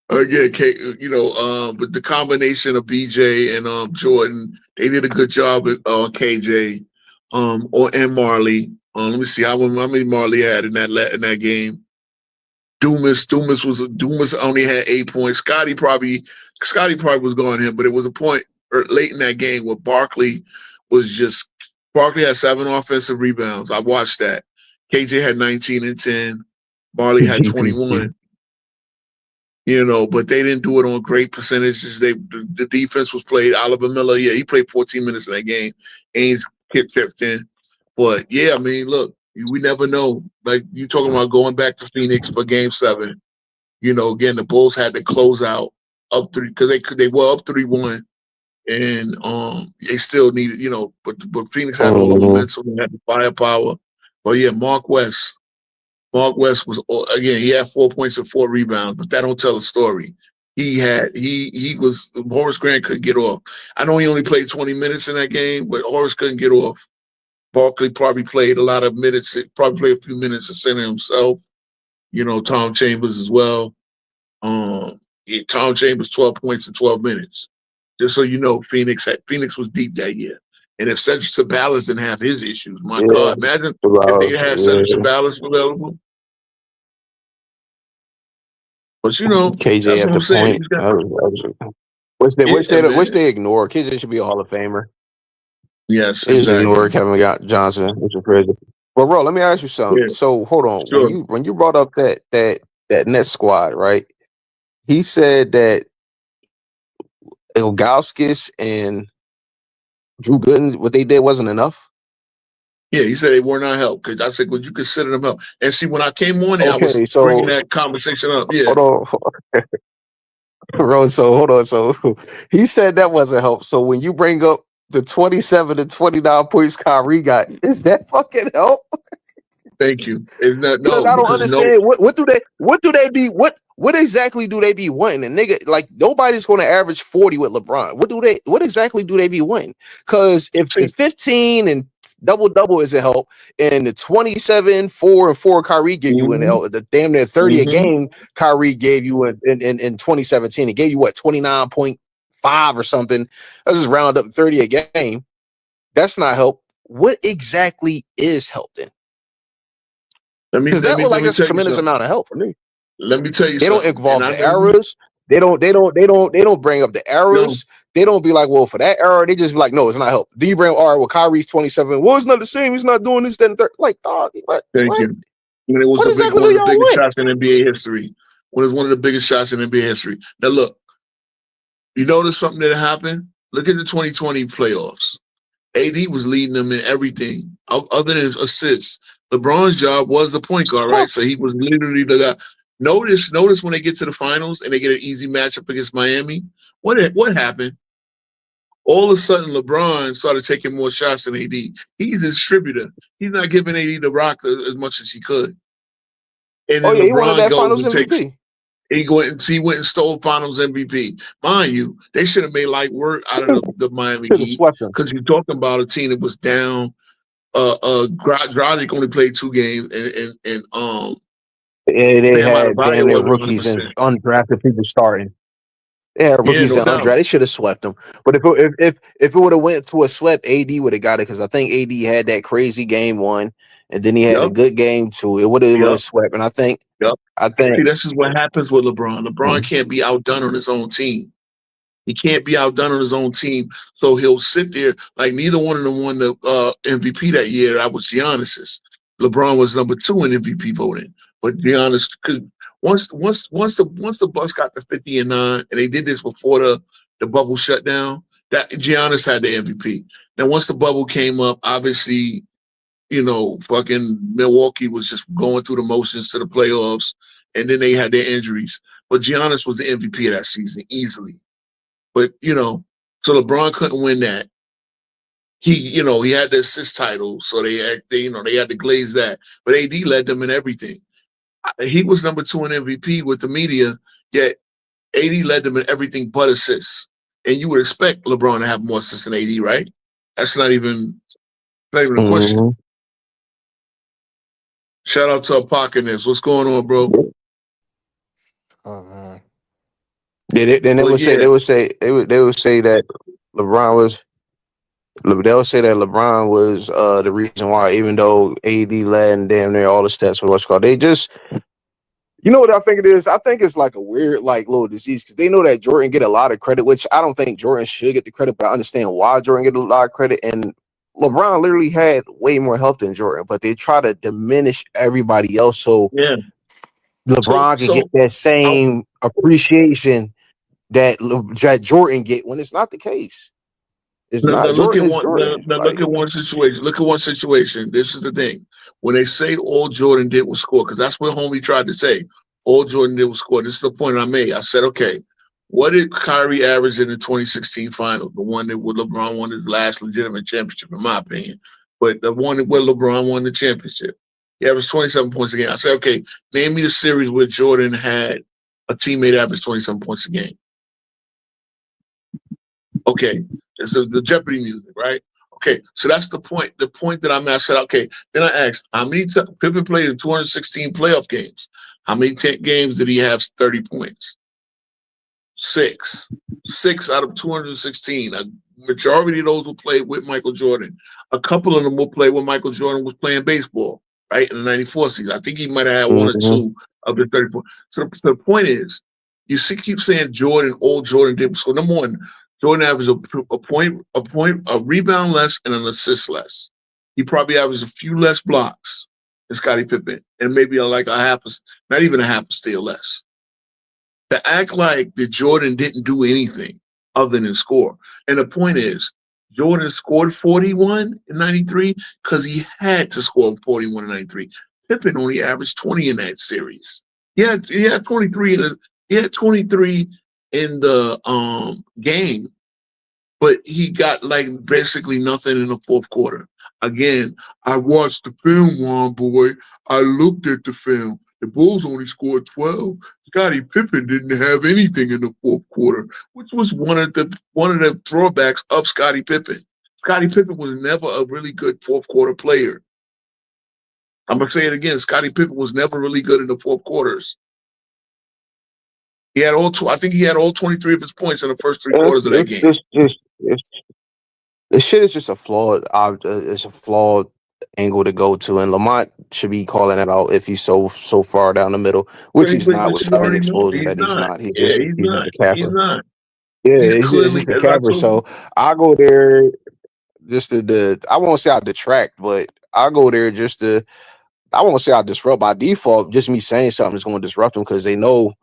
Again, but the combination of BJ and Jordan, they did a good job with KJ, and Marley. Let me see how many Marley had in that game. Dumas only had 8 points. Scotty probably was going him, but it was a point late in that game where Barkley had 7 offensive rebounds. I watched that. KJ had 19 and 10. Marley had 21. But they didn't do it on great percentages. The defense was played. Oliver Miller, he played 14 minutes in that game. Ainge kept in. But yeah, I mean, look, we never know. Like you talking about going back to Phoenix for Game 7. Again, the Bulls had to close out up 3 because they were up 3-1, and they still needed, but Phoenix had all the momentum, they had the firepower. But yeah, Mark West was, again, he had 4 points and 4 rebounds, but that don't tell a story. Horace Grant couldn't get off. I know he only played 20 minutes in that game, but Horace couldn't get off. Barkley probably played a lot of minutes, probably played a few minutes to center himself. Tom Chambers as well. Tom Chambers, 12 points in 12 minutes. Just so you know, Phoenix was deep that year. And if Cedric Sabalas didn't have his issues, God, imagine if they had Cedric Sabalas available. But KJ at the point. Which they ignore. KJ should be a Hall of Famer. Yes, they exactly. Ignore Kevin Johnson, which is crazy. But bro, let me ask you something. Yeah. So hold on. Sure. When you brought up that Nets squad, right? He said that Ilgauskas and Drew Gooden, what they did wasn't enough. Yeah, he said they were not help. Because I said, would you consider them help? And see, when I came on there, I was bringing that conversation up. Yeah. Hold on. Bro, so hold on. So he said that wasn't help. So when you bring up the 27 to 29 points Kyrie got, is that fucking help? Thank you. Because I don't understand. What exactly do they be wanting? And nigga, like nobody's going to average 40 with LeBron. What exactly do they be wanting? Because if the 15 and double isn't help, and the 27, 4 and 4 Kyrie gave you the damn near 30 a game Kyrie gave you in 2017, it gave you what 29.5 or something. Let's just round up 30 a game. That's not help. What exactly is help then? Because that look like it's a tremendous amount of help for me. Let me tell you, they don't involve the errors. They don't bring up the errors. No. They don't be like, well, for that error, they just be like, no, it's not help. Then you bring well, Kyrie's 27. Well, it's not the same. He's not doing this, that, and third. Like, dog, what? Thank you. When it was one of the biggest shots in NBA history. When it was one of the biggest shots in NBA history. Now look, you notice something that happened? Look at the 2020 playoffs. AD was leading them in everything other than assists. LeBron's job was the point guard, right? So he was literally the guy. Notice when they get to the finals and they get an easy matchup against Miami. What happened? All of a sudden, LeBron started taking more shots than AD. He's a distributor. He's not giving AD the rock as much as he could. And then he won that Finals MVP. He went and stole Finals MVP. Mind you, they should have made light work out of the Miami Heat because you're talking about a team that was down. Dragic only played 2 games, and they had rookies and undrafted people starting. They had rookies and undrafted. They should have swept them. But if it would have went to a sweep, AD would have got it because I think AD had that crazy game 1, and then he had a good game 2. It would have swept, and I think. See, this is what happens with LeBron. LeBron can't be outdone on his own team. He can't be outdone on his own team, so he'll sit there like neither one of them won the MVP that year. That was Giannis's. LeBron was number 2 in MVP voting, but Giannis, because once the Bucks got to 50 and 9, and they did this before the bubble shut down, that Giannis had the MVP. Then once the bubble came up, obviously, fucking Milwaukee was just going through the motions to the playoffs, and then they had their injuries. But Giannis was the MVP of that season easily. But, so LeBron couldn't win that. He had the assist title, so they had to glaze that. But AD led them in everything. He was number 2 in MVP with the media, yet AD led them in everything but assists. And you would expect LeBron to have more assists than AD, right? That's not even a question. Shout out to Apocalypse. What's going on, bro? Oh man. Then they But would say yeah, they would say that LeBron was they'll say that LeBron was the reason why, even though AD led and damn near all the stats for what's called. They just, you know what I think it is? I think it's like a weird, like, little disease because they know that Jordan get a lot of credit, which I don't think Jordan should get the credit, but I understand why Jordan get a lot of credit. And LeBron literally had way more help than Jordan, but they try to diminish everybody else so yeah. LeBron can get that same appreciation that Jordan get when it's not the case. It's Now not. look Jordan at is one. Jordan. Now look at one situation. Look at one situation. This is the thing. When they say all Jordan did was score, because that's what homie tried to say. All Jordan did was score. This is the point I made. I said, okay, what did Kyrie average in the 2016 final? The one that with LeBron won his last legitimate championship, in my opinion. But the one where LeBron won the championship. He averaged 27 points a game. I said, okay, name me the series where Jordan had a teammate average 27 points a game. Okay, it's the Jeopardy music, right? Okay, so that's the point. The point that I said, okay, then I asked, how many Pippen played in 216 playoff games? How many games did he have 30 points? 6. 6 out of 216. A majority of those will play with Michael Jordan. A couple of them will play when Michael Jordan was playing baseball, right? In the 94 season. I think he might have had one or two of the 30 points. So the point is, you keep saying Jordan, all Jordan did was score. Number one, Jordan averaged a rebound less and an assist less. He probably averaged a few less blocks than Scottie Pippen, and maybe like not even a half a steal less. To act like that Jordan didn't do anything other than score. And the point is, Jordan scored 41 in 93 because he had to score 41 in 93. Pippen only averaged 20 in that series. He had 23 in the game, but he got like basically nothing in the fourth quarter. Again, I watched the film, Juan boy. I looked at the film. The Bulls only scored 12. Scottie Pippen didn't have anything in the fourth quarter, which was one of the drawbacks of Scottie Pippen. Scottie Pippen was never a really good fourth quarter player. I'm gonna say it again. Scottie Pippen was never really good in the fourth quarters. He had I think he had all 23 of his points in the first 3 quarters of that game. This shit is just a flawed. It's a flawed angle to go to, and Lamont should be calling it out if he's so far down the middle, which he's not. Which I've been exposing that he's not. He's just a capper. He's not. Yeah, He's clearly just a capper. So I go there just to I won't say I detract, but I go there just to. I won't say I disrupt by default. Just me saying something is going to disrupt them because they know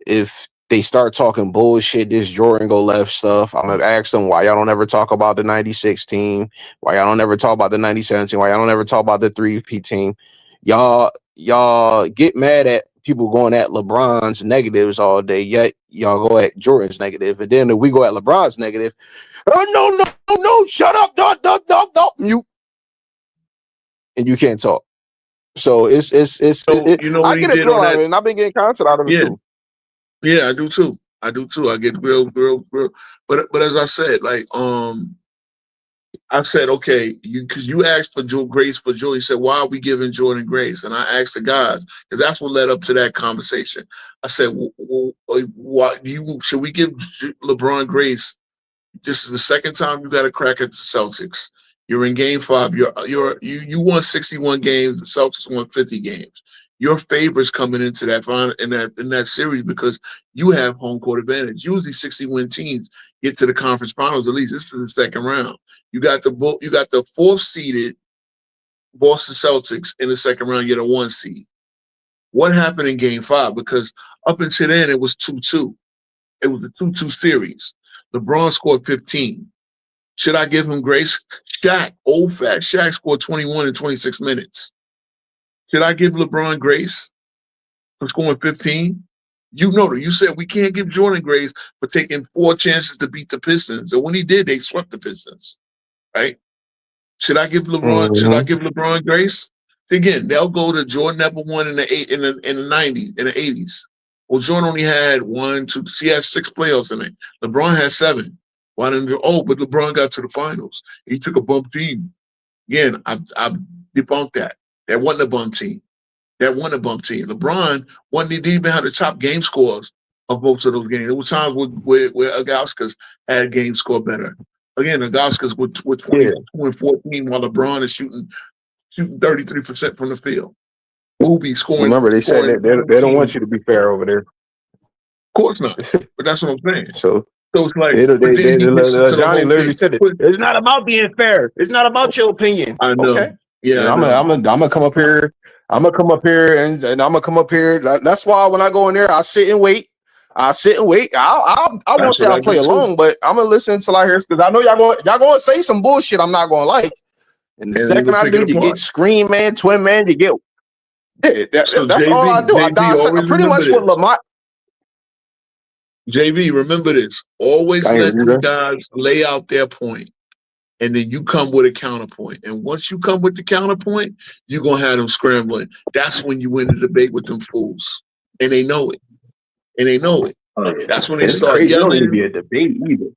if they start talking bullshit, this Jordan go left stuff, I'm gonna ask them why y'all don't ever talk about the 96 team, why y'all don't ever talk about the 97 team, why y'all don't ever talk about the 3P team. Y'all get mad at people going at LeBron's negatives all day, yet y'all go at Jordan's negative, and then if we go at LeBron's negative, no, shut up, don't mute, and you can't talk. So it's you know I get a feel out of it, and I've been getting content out of it too. Yeah, I do too. I get real. But as I said, like I said, okay, because you asked for grace for Joe. You said, why are we giving Jordan grace? And I asked the guys because that's what led up to that conversation. I said, should we give LeBron grace? This is the second time you got a crack at the Celtics. You're in Game 5. You won 61 games. The Celtics won 50 games. Your favorites coming into that in that series because you have home court advantage. Usually 60-win teams get to the conference finals. At least this is the second round. You got the 4th seeded Boston Celtics in the second round. You get a 1 seed. What happened in Game 5? Because up until then it was 2-2. It was a 2-2 series. LeBron scored 15. Should I give him grace? Old fat Shaq scored 21 in 26 minutes. Should I give LeBron grace for scoring 15? You said we can't give Jordan grace for taking 4 chances to beat the Pistons. And when he did, they swept the Pistons. Right? Should I give LeBron? Should I give LeBron grace? Again, they'll go to Jordan never won in the 90s, in the 80s. Well, Jordan only had 1, 2, he had 6 playoffs in it. LeBron had 7. Why didn't but LeBron got to the finals. He took a bump team. Again, I've debunked that. That wasn't a bump team. LeBron didn't even have the top game scores of most of those games. There were times where Agauskas had games score better. Again, Agauskas with 20 and 14 while LeBron is shooting 33% from the field. Booby scoring. Remember, they said that they don't want you to be fair over there. Of course not. But that's what I'm saying. So it's like Johnny literally said it. It's not about being fair. It's not about your opinion. I know. Okay. Yeah, I'm gonna come up here. I'm gonna come up here and I'm gonna come up here. That's why when I go in there, I sit and wait. I won't say I play along, but I'm gonna listen until I hear, because I know y'all gonna say some bullshit I'm not gonna like. And the second I do, you get Scream Man, Twin Man, you get that's JV, all I do. I dissect pretty much what Lamont. JV, remember this. Always let the guys lay out their point, and then you come with a counterpoint. And once you come with the counterpoint, you're going to have them scrambling. That's when you win the debate with them fools. And they know it. That's when they start yelling. It don't need to be a debate either.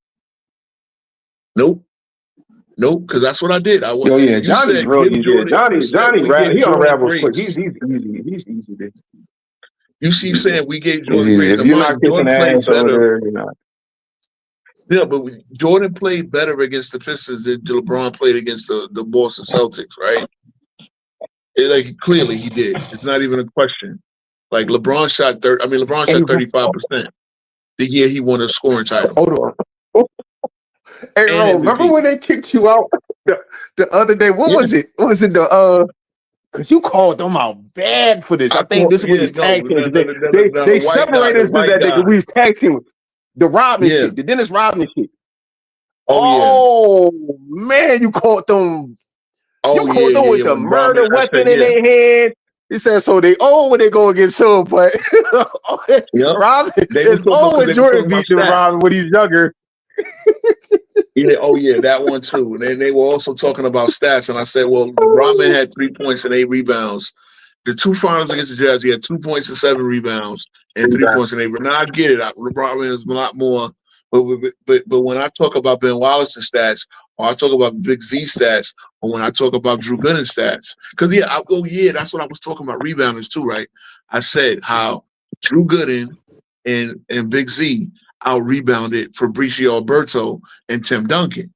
Nope, because that's what I did. Johnny's real easy. Johnny, he unravels quick. He's easy. He's easy. You see, saying we gave Jordan grades. If you're not kissing ass over there, yeah, but Jordan played better against the Pistons than LeBron played against the Boston Celtics, right? Clearly he did. It's not even a question. Like LeBron shot 35% the year he won a scoring title. Hold on. Hey, Ro, remember when they kicked you out the other day? What was it? Was it because you called them out bad for this. I think this was his tag team. They separated us that day because we was tag team. The Rodman shit, the Dennis Rodman shit. Man, you caught them. You caught them with the murder weapon in their hand. He said, so they when they go against him, but Rodman, it's when Jordan beat Rodman when he's younger. That one too. And then they were also talking about stats, and I said, well, Rodman had 3 points and 8 rebounds. The two finals against the Jazz, he had 2 points and 7 rebounds and 3 points and 8. Now I get it. Rodman is a lot more. But when I talk about Ben Wallace's stats, or I talk about Big Z stats, or when I talk about Drew Gooden's stats, because that's what I was talking about, rebounders too, right? I said how Drew Gooden and Big Z out-rebounded Fabricio Alberto and Tim Duncan.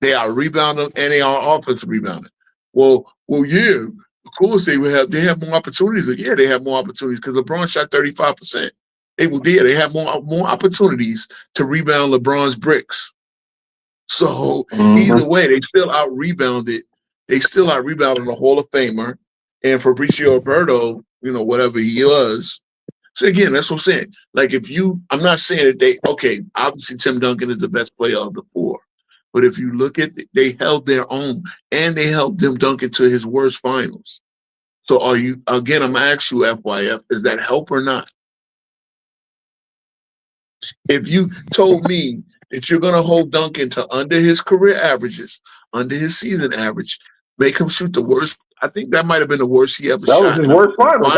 They out-rebounded and they are offensive rebounded. Well, yeah, of course they have more opportunities. Yeah, they have more opportunities because LeBron shot 35%. They have more opportunities to rebound LeBron's bricks. So either way, they still out-rebounded. They still out-rebounded the Hall of Famer and Fabricio Alberto, whatever he was. So again, that's what I'm saying. Like I'm not saying that obviously Tim Duncan is the best player of the four. But if you look at they held their own, and they held Tim Duncan to his worst finals. So I'm gonna ask you, FYF, is that help or not? If you told me that you're gonna hold Duncan to under his career averages, under his season average, make him shoot the worst. I think that might have been the worst he ever shot. That was his worst finals.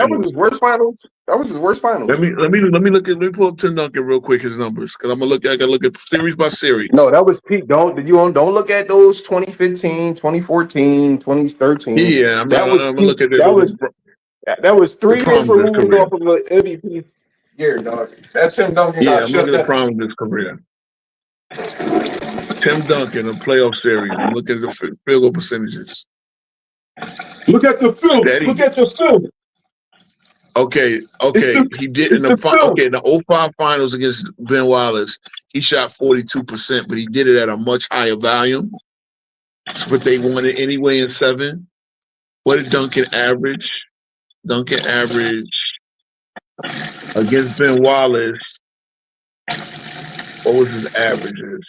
That was his worst finals. Let me pull up Tim Duncan real quick, his numbers, because I gotta look at series by series. No, that was peak. Don't look at those 2015, 2014, 2013. Yeah, I'm looking at that was 3 years removed off of the MVP year, dog. That's Tim Duncan. Yeah, I'm looking at the problem of his career. Tim Duncan, a playoff series. I'm looking at the field goal percentages. Look at the film. Okay. He did in the the 05 finals against Ben Wallace. He shot 42%, but he did it at a much higher volume. But they won it anyway in 7. What did Duncan average? Duncan averaged against Ben Wallace. What was his averages?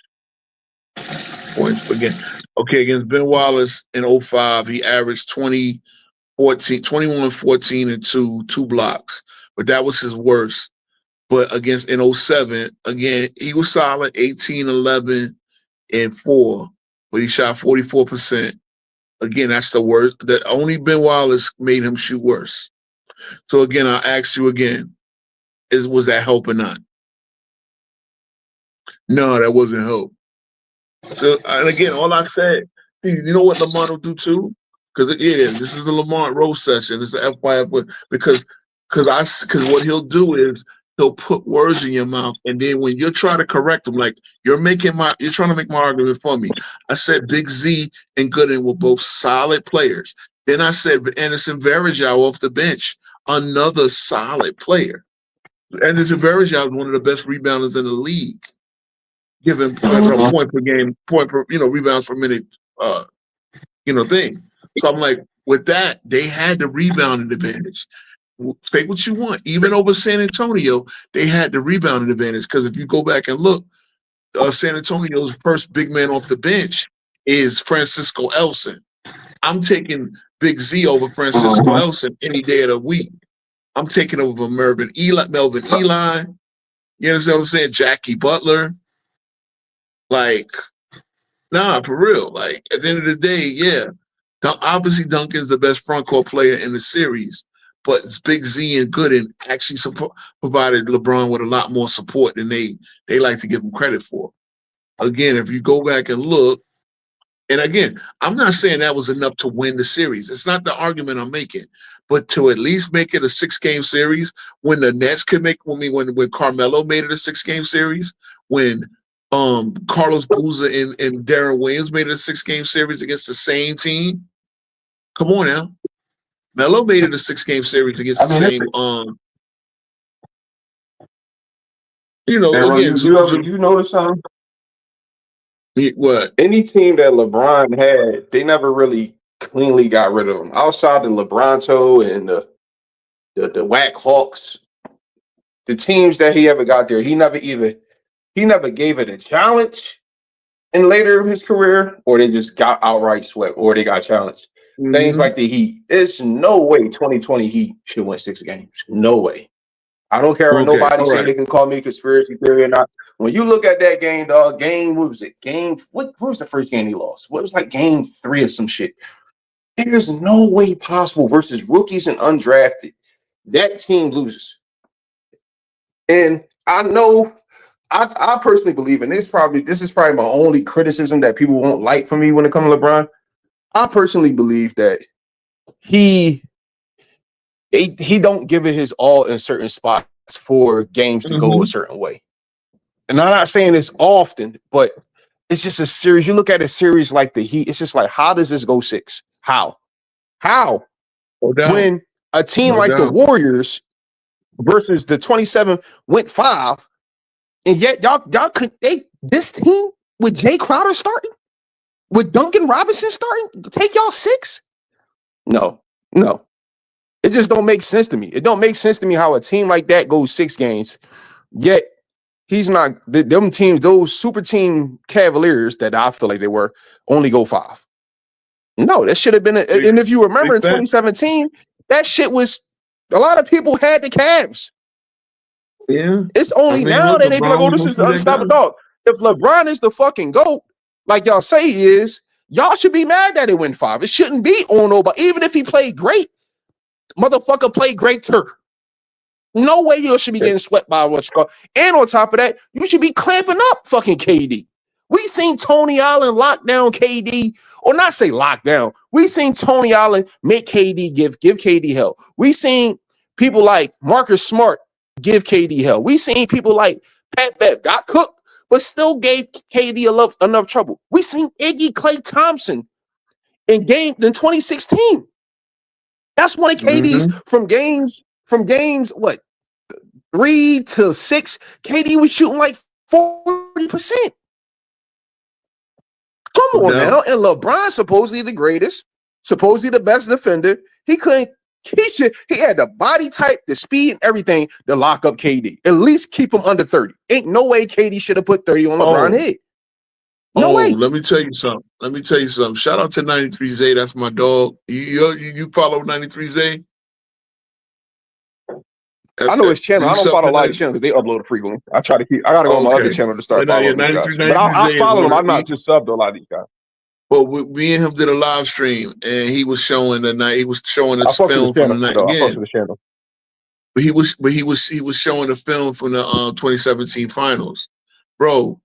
Points again. Okay, against Ben Wallace in 05, he averaged 21, 14, and 2 blocks. But that was his worst. But against in 07, again, he was solid, 18, 11, and 4. But he shot 44%. Again, that's the worst. That only Ben Wallace made him shoot worse. So again, I'll ask you again, was that help or not? No, that wasn't help. So, and again, all I said, you know what Lamont will do too? Because this is the Lamont Rose session. It's the FYF because what he'll do is he'll put words in your mouth, and then when you're trying to correct him, like you're trying to make my argument for me. I said Big Z and Gooden were both solid players. Then I said Anderson Varejao off the bench, another solid player. Anderson Varejao is one of the best rebounders in the league, given point per game, rebounds per minute, thing. So I'm like, with that, they had the rebounding advantage. Say what you want. Even over San Antonio, they had the rebounding advantage because if you go back and look, San Antonio's first big man off the bench is Francisco Elson. I'm taking Big Z over Francisco Elson any day of the week. I'm taking over Melvin Eli. You understand what I'm saying? Jackie Butler. Like, nah, for real. Like, at the end of the day, yeah. Obviously, Duncan's the best front court player in the series, but it's Big Z and Gooden actually provided LeBron with a lot more support than they like to give him credit for. Again, if you go back and look, and again, I'm not saying that was enough to win the series. It's not the argument I'm making, but to at least make it a 6-game series when the Nets could make when Carmelo made it a 6-game series, when Carlos Boozer and Darren Williams made it a 6-game series against the same team. Come on now. Melo made it a 6-game series against the same you notice something? What? Any team that LeBron had, they never really cleanly got rid of them. Outside the LeBronto and the Whack Hawks, the teams that he ever got there, he never gave it a challenge in later of his career, or they just got outright swept, or they got challenged. Mm-hmm. Things like the Heat. It's no way 2020 Heat should win 6 games. No way. I don't care what nobody say. They can call me a conspiracy theory or not. When you look at that game, dog, what was it? What was the first game he lost? What was like game 3 or some shit? There's no way possible versus rookies and undrafted. That team loses. And I know I personally believe, and this is probably my only criticism that people won't like from me when it comes to LeBron. I personally believe that he don't give it his all in certain spots for games to go a certain way. And I'm not saying this often, but it's just a series. You look at a series like the Heat, it's just like, how does this go 6? How? When a team like the Warriors versus the 27 went 5, and yet y'all could this team with Jay Crowder starting, with Duncan Robinson starting, take y'all 6? No. It just don't make sense to me. It don't make sense to me how a team like that goes 6 games, yet he's not. Them teams, those super team Cavaliers that I feel like they were, only go 5. No, that should have been. And if you remember in 2017, that shit was. A lot of people had the Cavs. Yeah, it's only now that they be like, "Oh, this is unstoppable dog." If LeBron is the fucking GOAT, like y'all say he is, y'all should be mad that it went 5. It shouldn't be on nobody. Even if he played great, motherfucker played great too. No way you should be getting swept by what's called. And on top of that, you should be clamping up fucking KD. We seen Tony Allen lock down KD, or not say lock down. We seen Tony Allen make KD give KD hell. We seen people like Marcus Smart give KD hell. We seen people like Pat Bev got cooked, but still gave KD enough trouble. We seen Iggy Klay Thompson in 2016. That's one of KD's from games, what, 3 to 6, KD was shooting like 40%. Come on now. And LeBron, supposedly the greatest, supposedly the best defender. He had the body type, the speed, and everything to lock up KD. At least keep him under 30. Ain't no way KD should have put 30 on LeBron's head. No way. Let me tell you something. Shout out to 93Z. That's my dog. You follow 93Z? I know his channel. I don't follow a lot of channels because they upload frequently. I gotta go on my other channel to start following these guys. But I follow them. I'm not just subbed to a lot of these guys. Well, me and him did a live stream, and he was showing the night. He was showing us film from the night again. But he was showing the film from the 2017 finals, bro.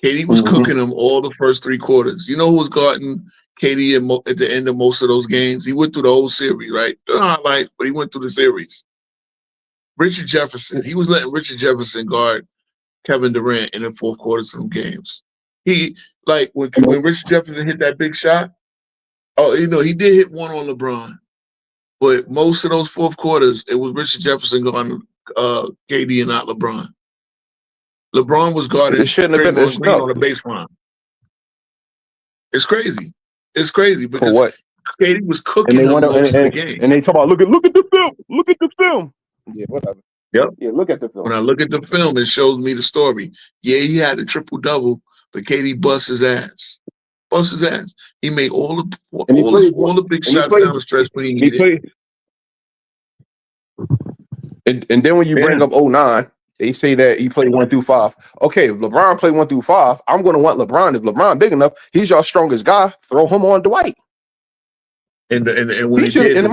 KD was cooking him all the first 3 quarters. You know who was guarding KD at the end of most of those games? He went through the whole series, right? The highlights, but he went through the series. Richard Jefferson. He was letting Richard Jefferson guard Kevin Durant in the fourth quarters of them games. He like when Richard Jefferson hit that big shot. Oh, he did hit one on LeBron, but most of those fourth quarters, it was Richard Jefferson guarding KD and not LeBron. LeBron was guarding It shouldn't have been Draymond Green on the no. baseline. It's crazy. It's crazy For because what? KD was cooking And they them went up most of the game. and they talk about look at the film. Look at the film. Yeah, whatever. Yep. Yeah, look at the film. When I look at the film, it shows me the story. Yeah, he had the triple double, but KD bust his ass. He made all the big shots down the stretch when he needed. played. And then when you bring up 09, they say that he played 1 through 5. Okay, if LeBron played 1 through 5, I'm going to want LeBron. If LeBron big enough, he's your strongest guy. Throw him on Dwight. And when he did, and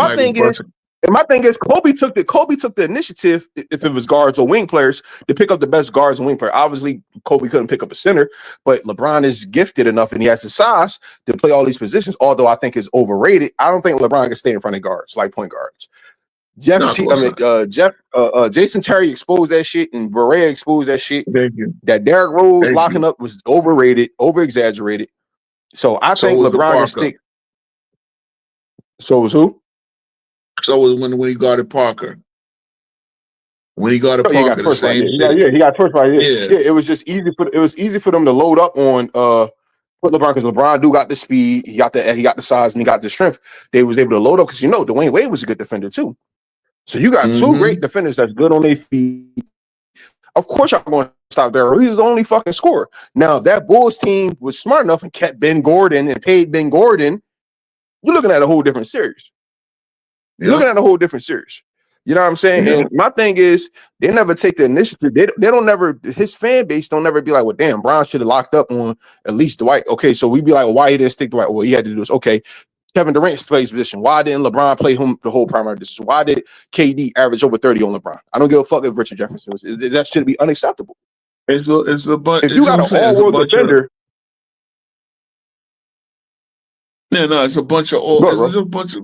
my thing is, Kobe took the initiative, if it was guards or wing players, to pick up the best guards and wing players. Obviously, Kobe couldn't pick up a center, but LeBron is gifted enough and he has the size to play all these positions. Although I think it's overrated. I don't think LeBron can stay in front of guards like point guards. Jason Terry exposed that shit, and Barea exposed that shit. Thank you. That Derrick Rose locking up was overrated, over exaggerated. So I think LeBron can stick. So was who? So was when he guarded Parker. When he guarded Parker, he got torched by he got torched by it. Yeah, it was just easy for them to load up on put LeBron, because LeBron got the speed, he got the size, and he got the strength. They was able to load up because Dwayne Wade was a good defender too. So you got two great defenders that's good on their feet. Of course, y'all going to stop Derrick. He's the only fucking scorer. Now, if that Bulls team was smart enough and kept Ben Gordon and paid Ben Gordon, you're looking at a whole different series. You're looking at a whole different series. You know what I'm saying? Yeah. And my thing is, they never take the initiative. They don't never, his fan base don't never be like, well, damn, Brown should have locked up on at least Dwight. Okay, so we be like, well, why he didn't stick Dwight? Well, he had to do this. Okay, Kevin Durant plays position. Why didn't LeBron play him the whole primary position? Why did KD average over 30 on LeBron? I don't give a fuck if Richard Jefferson was. That should be unacceptable. It's a bunch. If you got an all-world defender. No, it's a bunch of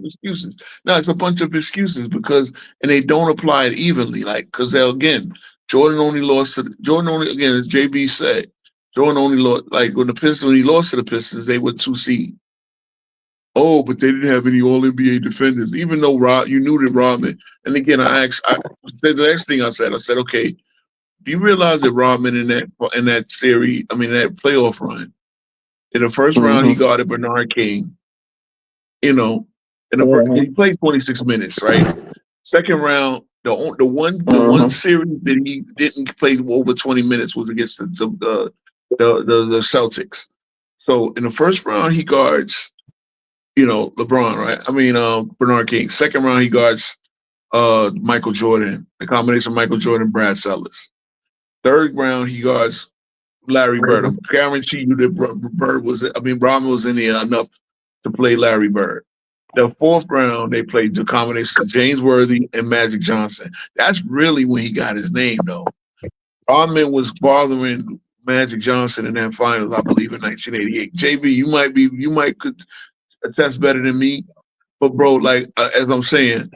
excuses. No, it's a bunch of excuses because they don't apply it evenly. Like, because Jordan only lost, as JB said, Jordan only lost, like when he lost to the Pistons, they were 2 seed. Oh, but they didn't have any All-NBA defenders, even though you knew that Rodman. And again, I said the next thing I said, okay, do you realize that Rodman in that series, that playoff run, in the first round he guarded Bernard King, he played 26 minutes, right? Second round, the one series that he didn't play over 20 minutes was against the Celtics. So in the first round he guards LeBron, right? Bernard King. Second round, he guards Michael Jordan, the combination of Michael Jordan and Brad Sellers. Third round, he guards Larry Bird. I guarantee you that Rodman was in there enough to play Larry Bird. The fourth round, they played the combination of James Worthy and Magic Johnson. That's really when he got his name, though. Rodman was bothering Magic Johnson in that finals, I believe, in 1988. JB, you might could attest better than me, but bro, like as I'm saying,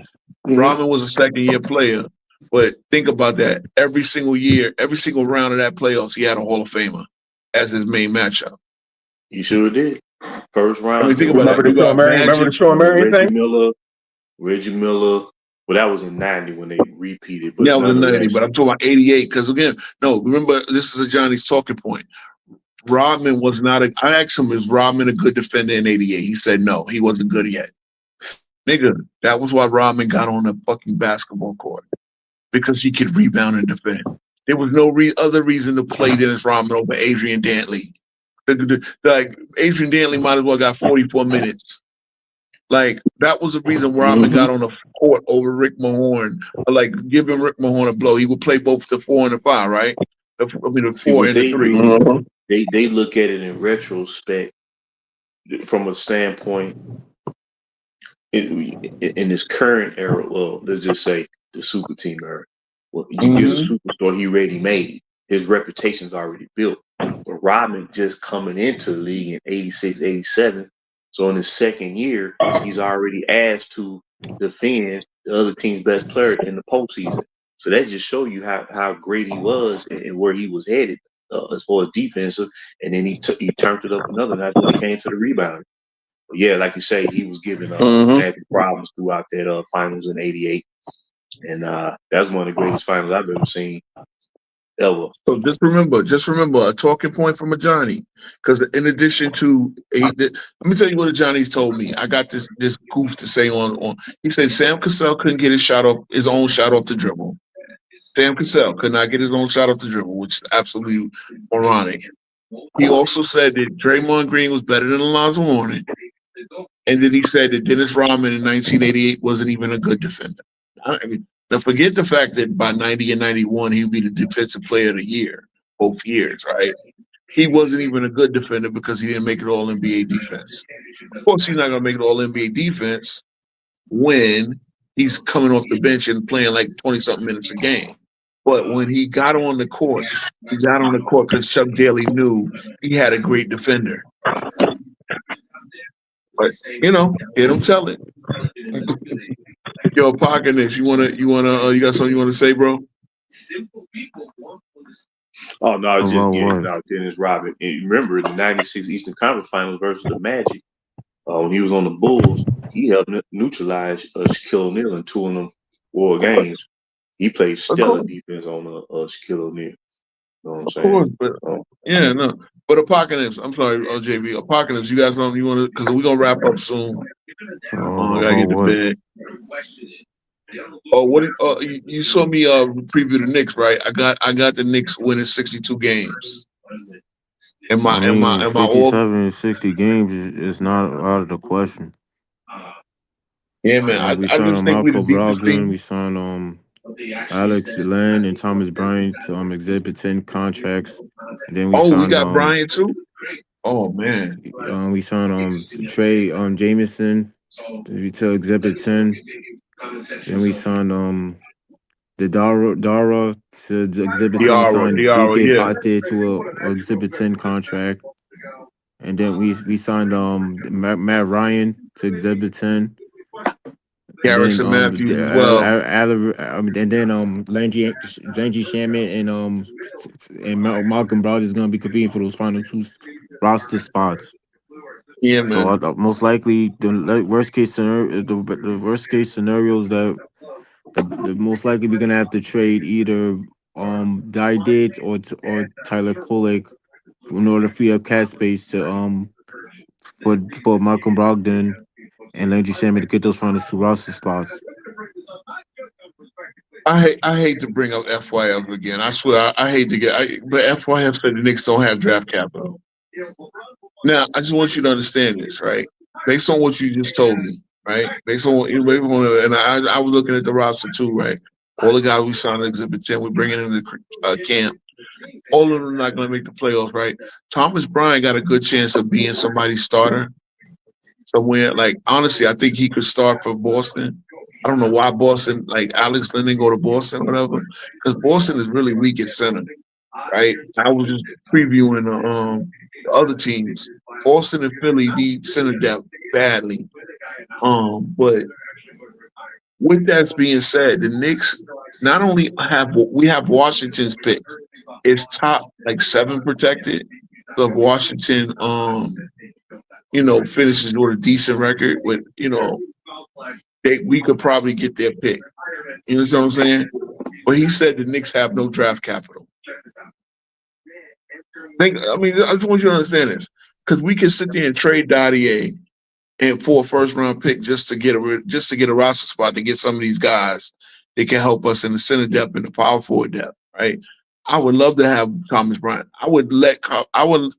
Rodman was a second-year player, but think about that. Every single year, every single round of that playoffs, he had a Hall of Famer as his main matchup. He sure did. First round. Think about that. Remember the Sean Marion thing? Reggie Miller. Well, that was in 90 when they repeated. But that was in 90, but I'm talking about 88 because remember, this is a Johnny's talking point. Rodman was not I asked him, is Rodman a good defender in 88? He said no, he wasn't good yet. Nigga, that was why Rodman got on the fucking basketball court. Because he could rebound and defend. There was no other reason to play Dennis Rodman over Adrian Dantley. Like, Adrian Dantley might as well got 44 minutes. Like, that was the reason Rodman got on the court over Rick Mahorn. Like, giving Rick Mahorn a blow. He would play both the 4 and the 5, right? The 4 and the 3. They look at it in retrospect from a standpoint in this current era. Well, let's just say the super team era. Well, you get a superstar he already made. His reputation's already built. But Rodman just coming into the league in 86, 87. So in his second year, he's already asked to defend the other team's best player in the postseason. So that just show you how great he was and where he was headed as far as defensive. And then he turned it up another notch when it came to the rebound. But yeah, like you say, he was giving Magic problems throughout that finals in '88, and that's one of the greatest finals I've ever seen ever. So just remember a talking point from a Johnny. Because in addition to, let me tell you what a Johnny's told me. I got this goof to say on. He said Sam Cassell couldn't get his own shot off the dribble. Sam Cassell could not get his own shot off the dribble, which is absolutely moronic. He also said that Draymond Green was better than Alonzo Mourning. And then he said that Dennis Rodman in 1988 wasn't even a good defender. I mean, now forget the fact that by 90 and 91, he would be the defensive player of the year, both years, right? He wasn't even a good defender because he didn't make it all NBA defense. Of course, he's not going to make it all NBA defense when he's coming off the bench and playing like 20-something minutes a game. But when he got on the court because Chuck Daly knew he had a great defender. But you don't tell it. Yo, Pocket Nips, you got something you wanna say, bro? Oh no, I was just getting out Dennis Rodman. And remember the '96 Eastern Conference Finals versus the Magic. When he was on the Bulls, he helped neutralize Shaquille O'Neal in 2 of them World Games. He played stellar defense on Shaquille O'Neal. You know what I'm saying? Of course, but But Apocalypse, I'm sorry, JB. Apocalypse, you got something you want to? Because we're gonna wrap up soon. I gotta get to bed. Oh, what? You saw me preview the Knicks, right? I got the Knicks winning 62 games. Am I 57, 60 games is not out of the question. Yeah, man. I just think we the deepest team. We signed Alex Len and Thomas Bryant to Exhibit 10 contracts. And then we got Bryant too. Oh man. We signed Trey Jameson to Exhibit 10. Then we signed the Dara to the Exhibit 10. Signed DK Pate to a Exhibit 10 contract. And then we signed Matt Ryan to Exhibit 10. Garrison Matthews as well. And then Landry Shamet and Malcolm Brogdon is going to be competing for those final 2 roster spots. Yeah, man. So most likely the worst case scenario, the worst case scenario is that the most likely we're going to have to trade either Didit or Tyler Kolek in order to free up cap space to for Malcolm Brogdon and Landry Shamet to get those final 2 roster spots. I hate to bring up FYF again. I swear I hate to but FYF said the Knicks don't have draft capital. Now I just want you to understand this, right? Based on what you just told me, right? Based on what and I was looking at the roster too, right? All the guys we signed at Exhibit 10, we're bringing in the camp. All of them are not going to make the playoffs, right? Thomas Bryant got a good chance of being somebody's starter somewhere. Like, honestly, I think he could start for Boston. I don't know why Boston, like Alex Len didn't go to Boston or whatever, because Boston is really weak at center, right? I was just previewing the other teams. Boston and Philly need center depth badly. But with that being said, the Knicks not only have Washington's pick, it's top like 7 protected. So if Washington finishes with a decent record with, we could probably get their pick. You know what I'm saying? But he said the Knicks have no draft capital. I just want you to understand this, because we can sit there and trade Dottier and for a first-round pick just to get a roster spot to get some of these guys that can help us in the center depth and the power forward depth, right? I would love to have Thomas Bryant. I would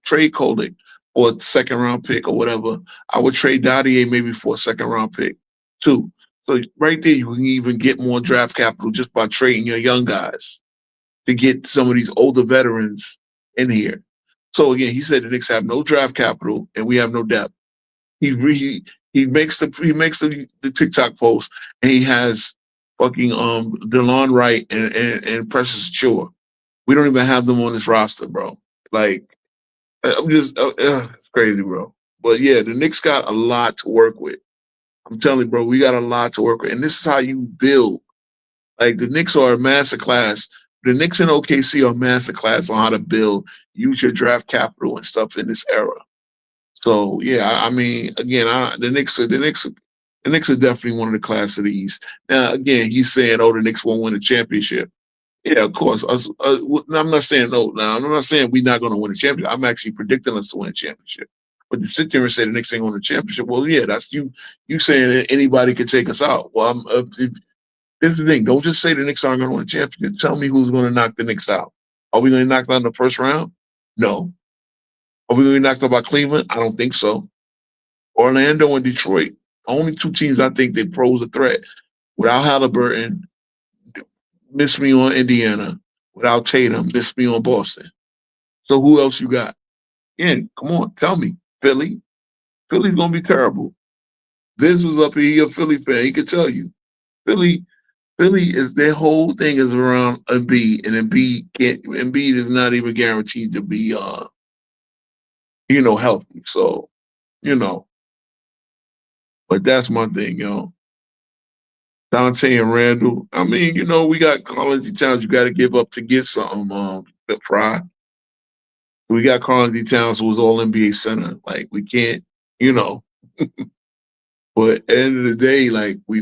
trade Kolek for a second-round pick or whatever. I would trade Dottier maybe for a second-round pick too. So right there, you can even get more draft capital just by trading your young guys to get some of these older veterans in here. So again, he said the Knicks have no draft capital and we have no depth. He makes the TikTok post and he has fucking DeLon Wright and Precious Achiuwa. We don't even have them on this roster, bro. Like, I'm just it's crazy, bro. But yeah, the Knicks got a lot to work with. I'm telling you, bro, we got a lot to work with, and this is how you build Like the Knicks are a master class. The Knicks and OKC are a master class on how to build, use your draft capital and stuff in this era. So yeah, I mean, again, the Knicks are definitely one of the class of the East. Now, again, he's saying, "Oh, the Knicks won't win a championship." Yeah, of course. I'm not saying no. Now, I'm not saying we're not going to win a championship. I'm actually predicting us to win a championship. But to sit there and say the Knicks ain't going to win a championship, well, yeah, that's you. You saying that anybody could take us out. Well, this is the thing. Don't just say the Knicks aren't going to win a championship. Tell me who's going to knock the Knicks out. Are we going to knock out in the first round? No. Are we going to be knocked out by Cleveland? I don't think so. Orlando and Detroit, only two teams I think they pose a threat. Without Halliburton, miss me on Indiana. Without Tatum, miss me on Boston. So who else you got? Yeah, come on, tell me. Philly. Philly's going to be terrible. This was up here, he a Philly fan. He could tell you. Philly is, their whole thing is around Embiid, and Embiid is not even guaranteed to be healthy. So, but that's my thing, Dante and Randall. I mean, we got Karl-Anthony Towns you got to give up to get something, Fry. We got Karl-Anthony Towns who was all NBA center. Like, we can't, but at the end of the day, like, we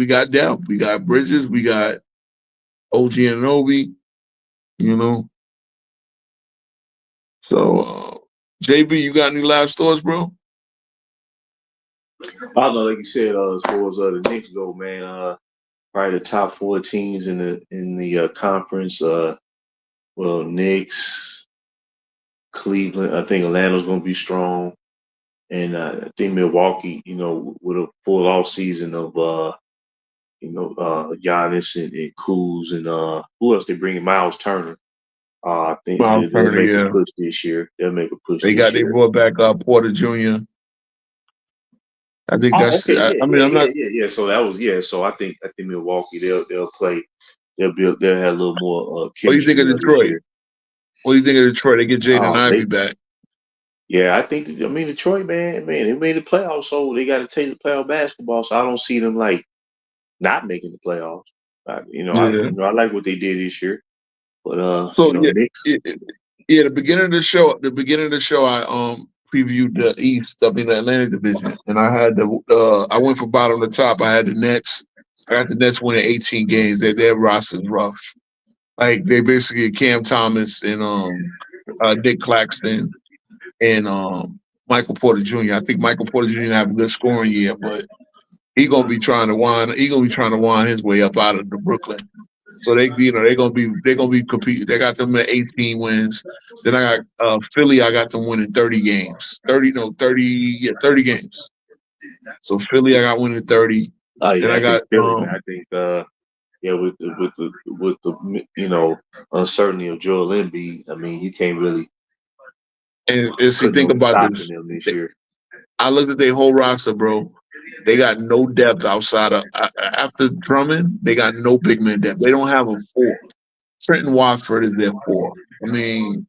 got depth. We got Bridges. We got OG Anunoby, So, JB, you got any last thoughts, bro? I don't know, like you said, as far as the Knicks go, man, probably the top 4 teams in the conference. Well, Knicks, Cleveland. I think Atlanta's going to be strong, and I think Milwaukee. With a full off season of Giannis and Kuz and who else they bringing? Miles Turner. I think they'll make a push this year. They'll make a push. They brought back Porter Jr. I think that's. Okay, I'm not. Yeah. So that was So I think Milwaukee they'll play. They'll have a little more. What do you think of Detroit? What do you think of Detroit? They get Jaden Ivey back. Yeah, I think. Detroit, man, they made the playoffs, so they got to take the playoff basketball. So I don't see them like not making the playoffs. I like what they did this year, but Knicks. The beginning of the show, I previewed the East, the Atlantic Division, and I had I went from bottom to top. I had the Nets. I got the Nets winning 18 games. Their roster's rough. Like, they basically Cam Thomas and Nick Claxton and Michael Porter Jr. I think Michael Porter Jr. have a good scoring year, but he's gonna be trying to wind his way up out of the Brooklyn. So they're gonna be competing. They got them at 18 wins. Then I got Philly. I got them winning 30 games. 30 games. So Philly, I got winning 30. Then I got Philly. I think with the uncertainty of Joel Embiid, I mean, you can't really. And see, think about this. I looked at their whole roster, bro. They got no depth outside of after Drummond. They got no big man depth. They don't have a 4. Trenton Watford is their 4. I mean,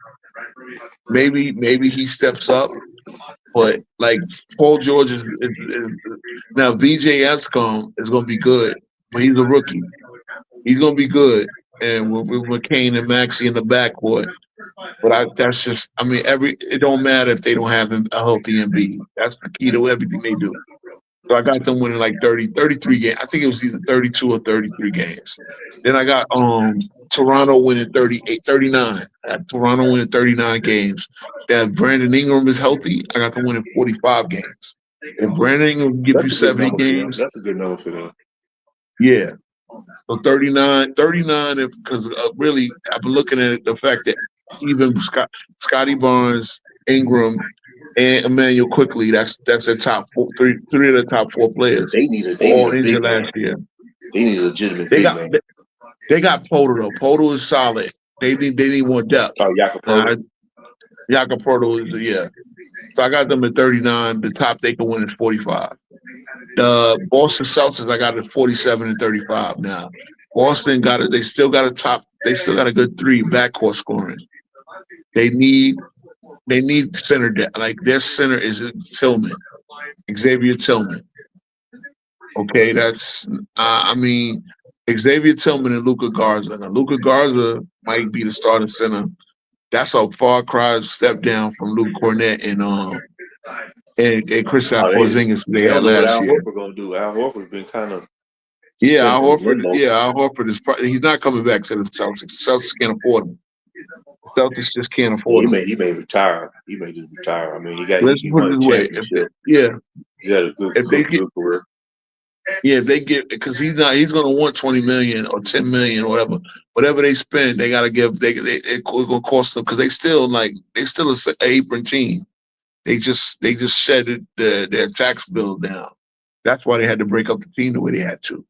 maybe he steps up, but like Paul George is now. VJ Epscom is going to be good, but he's a rookie. He's going to be good, and with McCain and Maxey in the backcourt. But that's just. I mean, it don't matter if they don't have a healthy Embiid. That's the key to everything they do. So I got them winning like 33 games. I think it was either 32 or 33 games. Then I got Toronto winning 39. I got Toronto winning 39 games. If Brandon Ingram is healthy, I got them winning 45 games. If Brandon Ingram gives you 70 games, that's a good number for them. Yeah. So 39, because really, I've been looking at the fact that even Scotty Barnes, Ingram, and Emmanuel Quickly, that's their top 4, three of the top 4 players. They need a big man. Year. They need a legitimate big man. They got Poto though. Poto is solid. They need more depth. Oh, Jakob Poto. Jakob Poto is So I got them at 39. The top they can win is 45. The Boston Celtics, I got it 47 and 35 now. Boston got it. They still got a top. They still got a good 3 backcourt scoring. They need center depth. Like, their center is Tillman, Xavier Tillman. Okay, that's I mean, Xavier Tillman and Luka Garza. Now, Luka Garza might be the starting center. That's a far cry step down from Luke Cornett and Kristaps Porzingis they had last year. Horford gonna do? Al Horford's been kind of Al Horford is he's not coming back to the Celtics. The Celtics can't afford him. The Celtics just can't afford him. He may retire. He may just retire. I mean, Let's put it this way. He had a good career. Yeah, if they get, because he's going to want 20 million or 10 million or whatever they spend, they got to give. It's going to cost them because they still an apron team. They just shedded their tax bill down. That's why they had to break up the team the way they had to.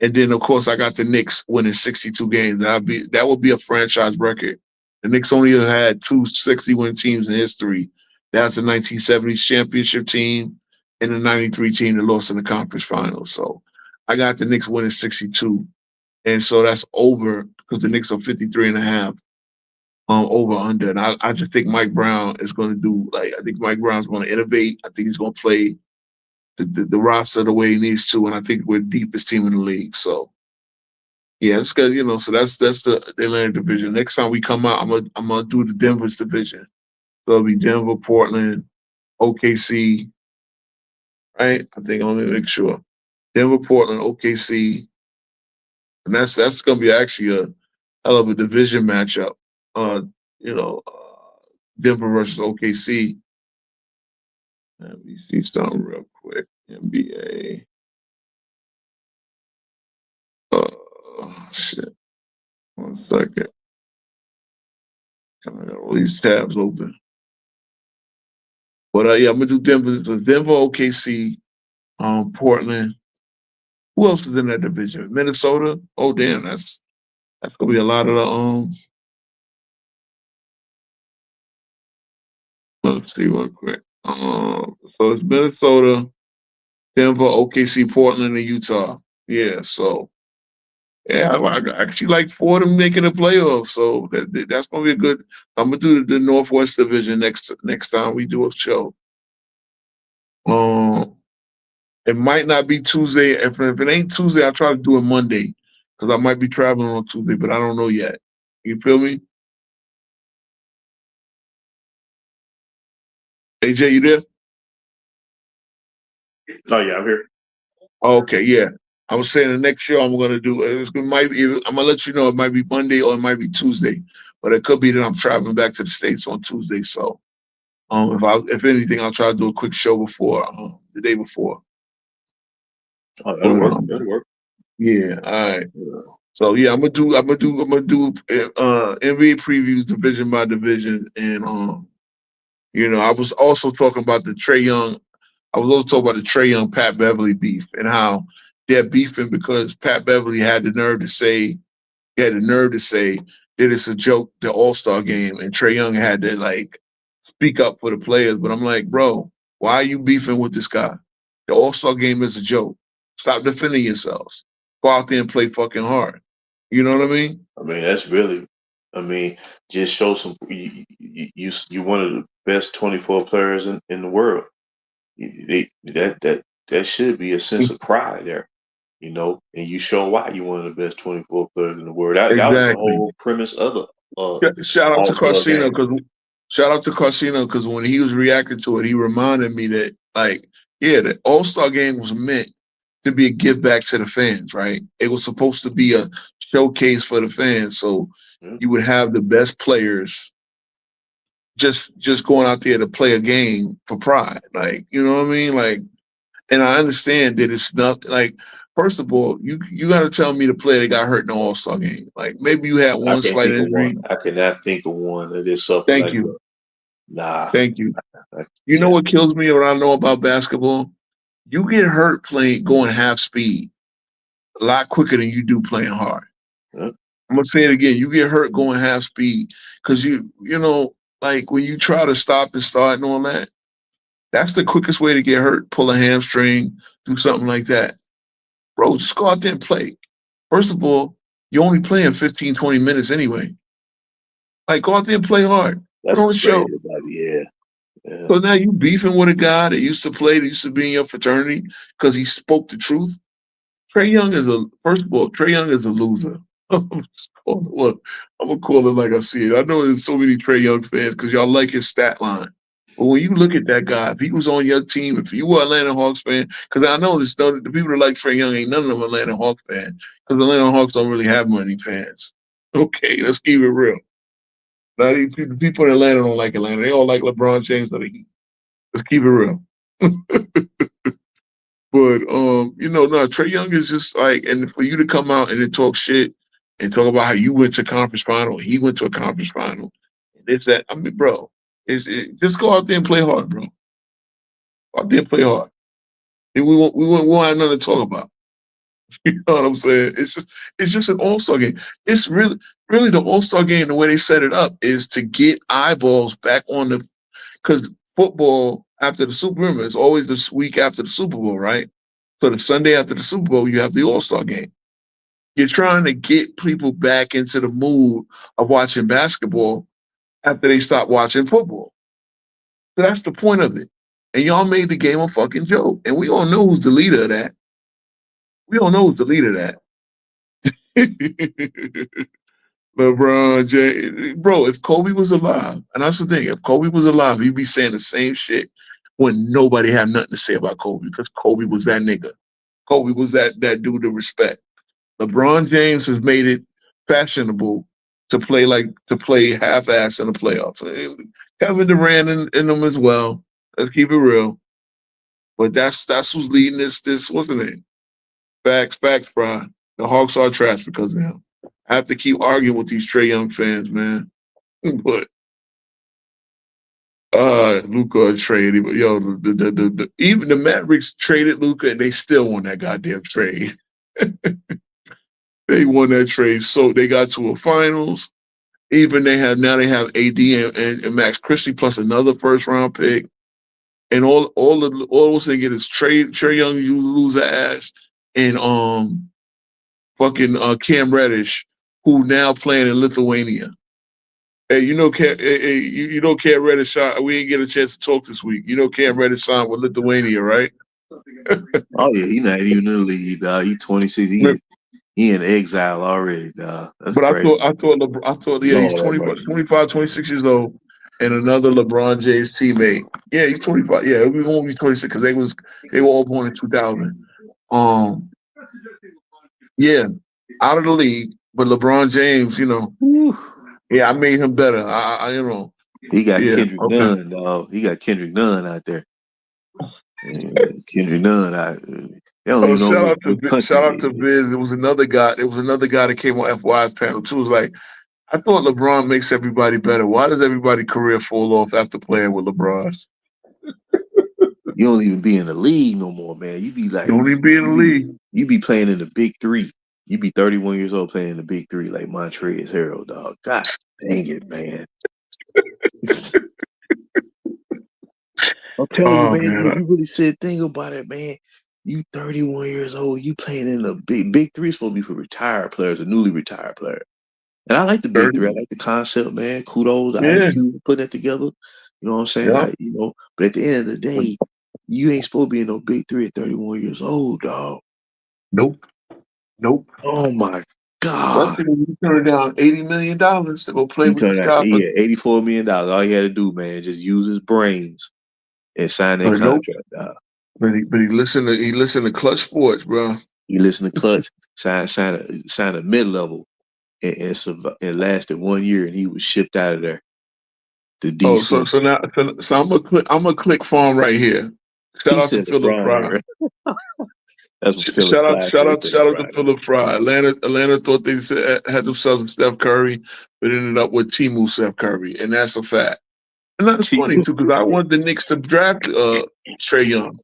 And then of course I got the Knicks winning 62 games. That would be a franchise record. The Knicks only had 2 60-win teams in history. That's the 1970s championship team and the 93 team that lost in the conference finals. So I got the Knicks winning 62. And so that's over because the Knicks are 53.5 over under. And I just think Mike Brown is going to do, I think Mike Brown's going to innovate. I think he's going to play the roster the way he needs to. And I think we're the deepest team in the league. So yeah, it's good, so that's the Atlantic division. Next time we come out, I'm gonna do the Denver's division. So it'll be Denver, Portland, OKC. Right? I think I'm gonna make sure. Denver, Portland, OKC. And that's gonna be actually a hell of a division matchup. Denver versus OKC. Let me see something real quick. NBA. Shit. 1 second. I got all these tabs open. But I'm gonna do Denver. So Denver, OKC, Portland. Who else is in that division? Minnesota. Oh damn, that's gonna be a lot of the Let's see real quick. So it's Minnesota, Denver, OKC, Portland, and Utah. Yeah, so yeah, I actually like 4 of them making the playoffs. So that's gonna be a good. I'm gonna do the Northwest Division next time we do a show. It might not be Tuesday. If it ain't Tuesday, I'll try to do it Monday because I might be traveling on Tuesday, but I don't know yet. You feel me? AJ, you there? Oh yeah, I'm here. Okay, yeah. I was saying the next show I'm gonna do I'm gonna let you know it might be Monday or it might be Tuesday, but it could be that I'm traveling back to the States on Tuesday. So, if anything, I'll try to do a quick show before the day before. Oh, that'll work. That'll work. Yeah. All right. So yeah, I'm gonna do NBA previews division by division, and I was also talking about the Trae Young. I was also talking about the Trae Young Pat Beverly beef and how they're beefing because Pat Beverly had the nerve to say that it's a joke, the All-Star game, and Trae Young had to speak up for the players. But I'm like, bro, why are you beefing with this guy? The All-Star game is a joke. Stop defending yourselves. Go out there and play fucking hard. You know what I mean? I mean, that's really, just show some. You one of the best 24 players in the world. That should be a sense of pride there, and you show why you're one of the best 24 players in the world. That was the whole premise of the. Shout out to Carcino because when he was reacting to it, he reminded me that the All-Star game was meant to be a give back to the fans, right? It was supposed to be a showcase for the fans, so you would have the best players just going out there to play a game for pride, you know what I mean? And I understand that it's not first of all, you got to tell me the player that got hurt in the All-Star game. Maybe you had one slight injury. I cannot think of one that is something. Thank you. Nah. Thank you. You know what kills me? What I know about basketball? You get hurt going half speed a lot quicker than you do playing hard. Huh? I'm gonna say it again. You get hurt going half speed because when you try to stop and start and all that, that's the quickest way to get hurt. Pull a hamstring, do something like that. Bro, just go out there and play. First of all, you're only playing 15, 20 minutes anyway. Go out there and play hard. That's Put on the show. Yeah. So now you beefing with a guy that used to be in your fraternity because he spoke the truth. Trey Young is a first of all, Trey Young is a loser. I'm gonna call it like I see it. I know there's so many Trey Young fans because y'all like his stat line. But when you look at that guy, if he was on your team, if you were an Atlanta Hawks fan, because I know the people that like Trey Young ain't none of them Atlanta Hawks fans, because Atlanta Hawks don't really have many fans. Okay, let's keep it real. Now, the people in Atlanta don't like Atlanta. They all like LeBron James of the Heat. Let's keep it real. But no, Trey Young is just like, and for you to come out and then talk shit and talk about how you went to conference final, and he went to a conference final, and it's that. I mean, bro, just go out there and play hard, bro. Go out there and play hard, and we won't have nothing to talk about. You know what I'm saying? It's just an all-star game. It's really the all-star game. The way they set it up is to get eyeballs back on the, because football after the Super Bowl is always this week after the Super Bowl, right? So the Sunday after the Super Bowl, you have the All-Star game. You're trying to get people back into the mood of watching basketball after they stop watching football. So that's the point of it. And y'all made the game a fucking joke. And we all know who's the leader of that. LeBron James. Bro, if Kobe was alive, and that's the thing, if Kobe was alive, he'd be saying the same shit when nobody had nothing to say about Kobe, because Kobe was that nigga. Kobe was that dude to respect. LeBron James has made it fashionable to play half-ass in the playoffs. Kevin Durant in them as well. Let's keep it real. But that's who's leading this. What's the name? Facts, Brian. The Hawks are trash because of him. I have to keep arguing with these Trey Young fans, man. But Luka traded. Yo, even the Mavericks traded Luka, and they still won that goddamn trade. They won that trade, so they got to a finals. Even they have AD and Max Christie plus another first round pick, and all what's they get is Trey Young, you lose ass, and fucking Cam Reddish, who now playing in Lithuania. Hey, you know Cam Reddish. We didn't get a chance to talk this week. You know Cam Reddish signed with Lithuania, right? Oh yeah, he's not even in the league, dog. He's 26. He in exile already, dog. That's but crazy. I thought, yeah, he's 25, 26 years old, and another LeBron James teammate. Yeah, he's 25. Yeah, we won't be 26 because they were all born in 2000. Yeah, out of the league, but LeBron James, yeah, I made him better. He got Kendrick Nunn, dog. He got Kendrick Nunn out there. Kendrick Nunn out. Shout out to Biz. There was another guy that came on FY's panel too. It was like, I thought LeBron makes everybody better. Why does everybody's career fall off after playing with LeBron? You don't even be in the league no more, man. You be like, you don't even be in the league. You be playing in the Big Three. You be 31 years old playing in the Big Three like Montrezl Harrell, dog. God dang it, man. I'm telling you, man, you really said think about it, man. You 31 years old, you playing in the Big Three is supposed to be for retired players, a newly retired player. And I like the Big Three. I like the concept, man. Kudos. I like you putting it together. You know what I'm saying? Yeah. Like, but at the end of the day, you ain't supposed to be in no Big Three at 31 years old, dog. Nope. Oh my God. You turned down $80 million to go play with this guy. Yeah, $84 million. All he had to do, man, just use his brains and sign that contract, dog. But he listened to Clutch Sports, bro. He listened to Clutch, signed a mid-level, and lasted 1 year, and he was shipped out of there to DC. So I'm gonna click farm right here. Shout out to Philip Fry. Shout out to Philip Fry. Atlanta thought they had themselves a Steph Curry, but ended up with Timu Steph Curry, and that's a fact. And that's funny too, because I want the Knicks to draft Trey Young.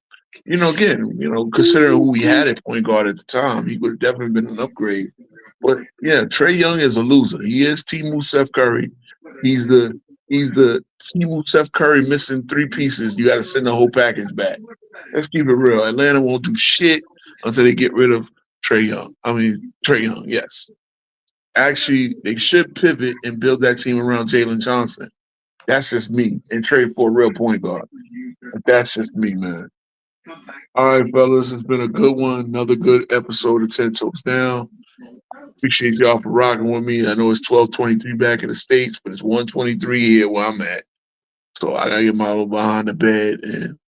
Considering who we had at point guard at the time, he would have definitely been an upgrade. But yeah, Trey Young is a loser. He is Timu Steph Curry. He's the Timu Steph Curry missing 3 pieces. You got to send the whole package back. Let's keep it real. Atlanta won't do shit until they get rid of Trey Young. Yes. Actually, they should pivot and build that team around Jalen Johnson. That's just me. And trade for a real point guard. That's just me, man. All right, fellas, it's been a good one. Another good episode of 10 Toes Down. Appreciate y'all for rocking with me. I know it's 12:23 back in the States, but it's 1:23 here where I'm at. So I gotta get my little behind the bed. And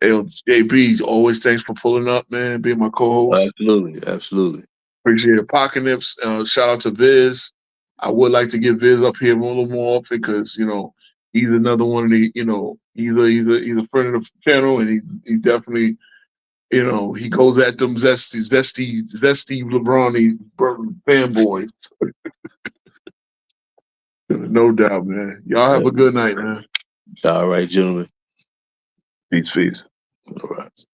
JB, always thanks for pulling up, man, being my co-host. Absolutely. Appreciate it. Pocket Nips, shout out to Viz. I would like to get Viz up here a little more often because, he's another one of the, he's a friend of the channel, and he definitely, he goes at them zesty LeBron fanboys. No doubt, man. Y'all have a good night, man. All right, gentlemen. Peace. All right.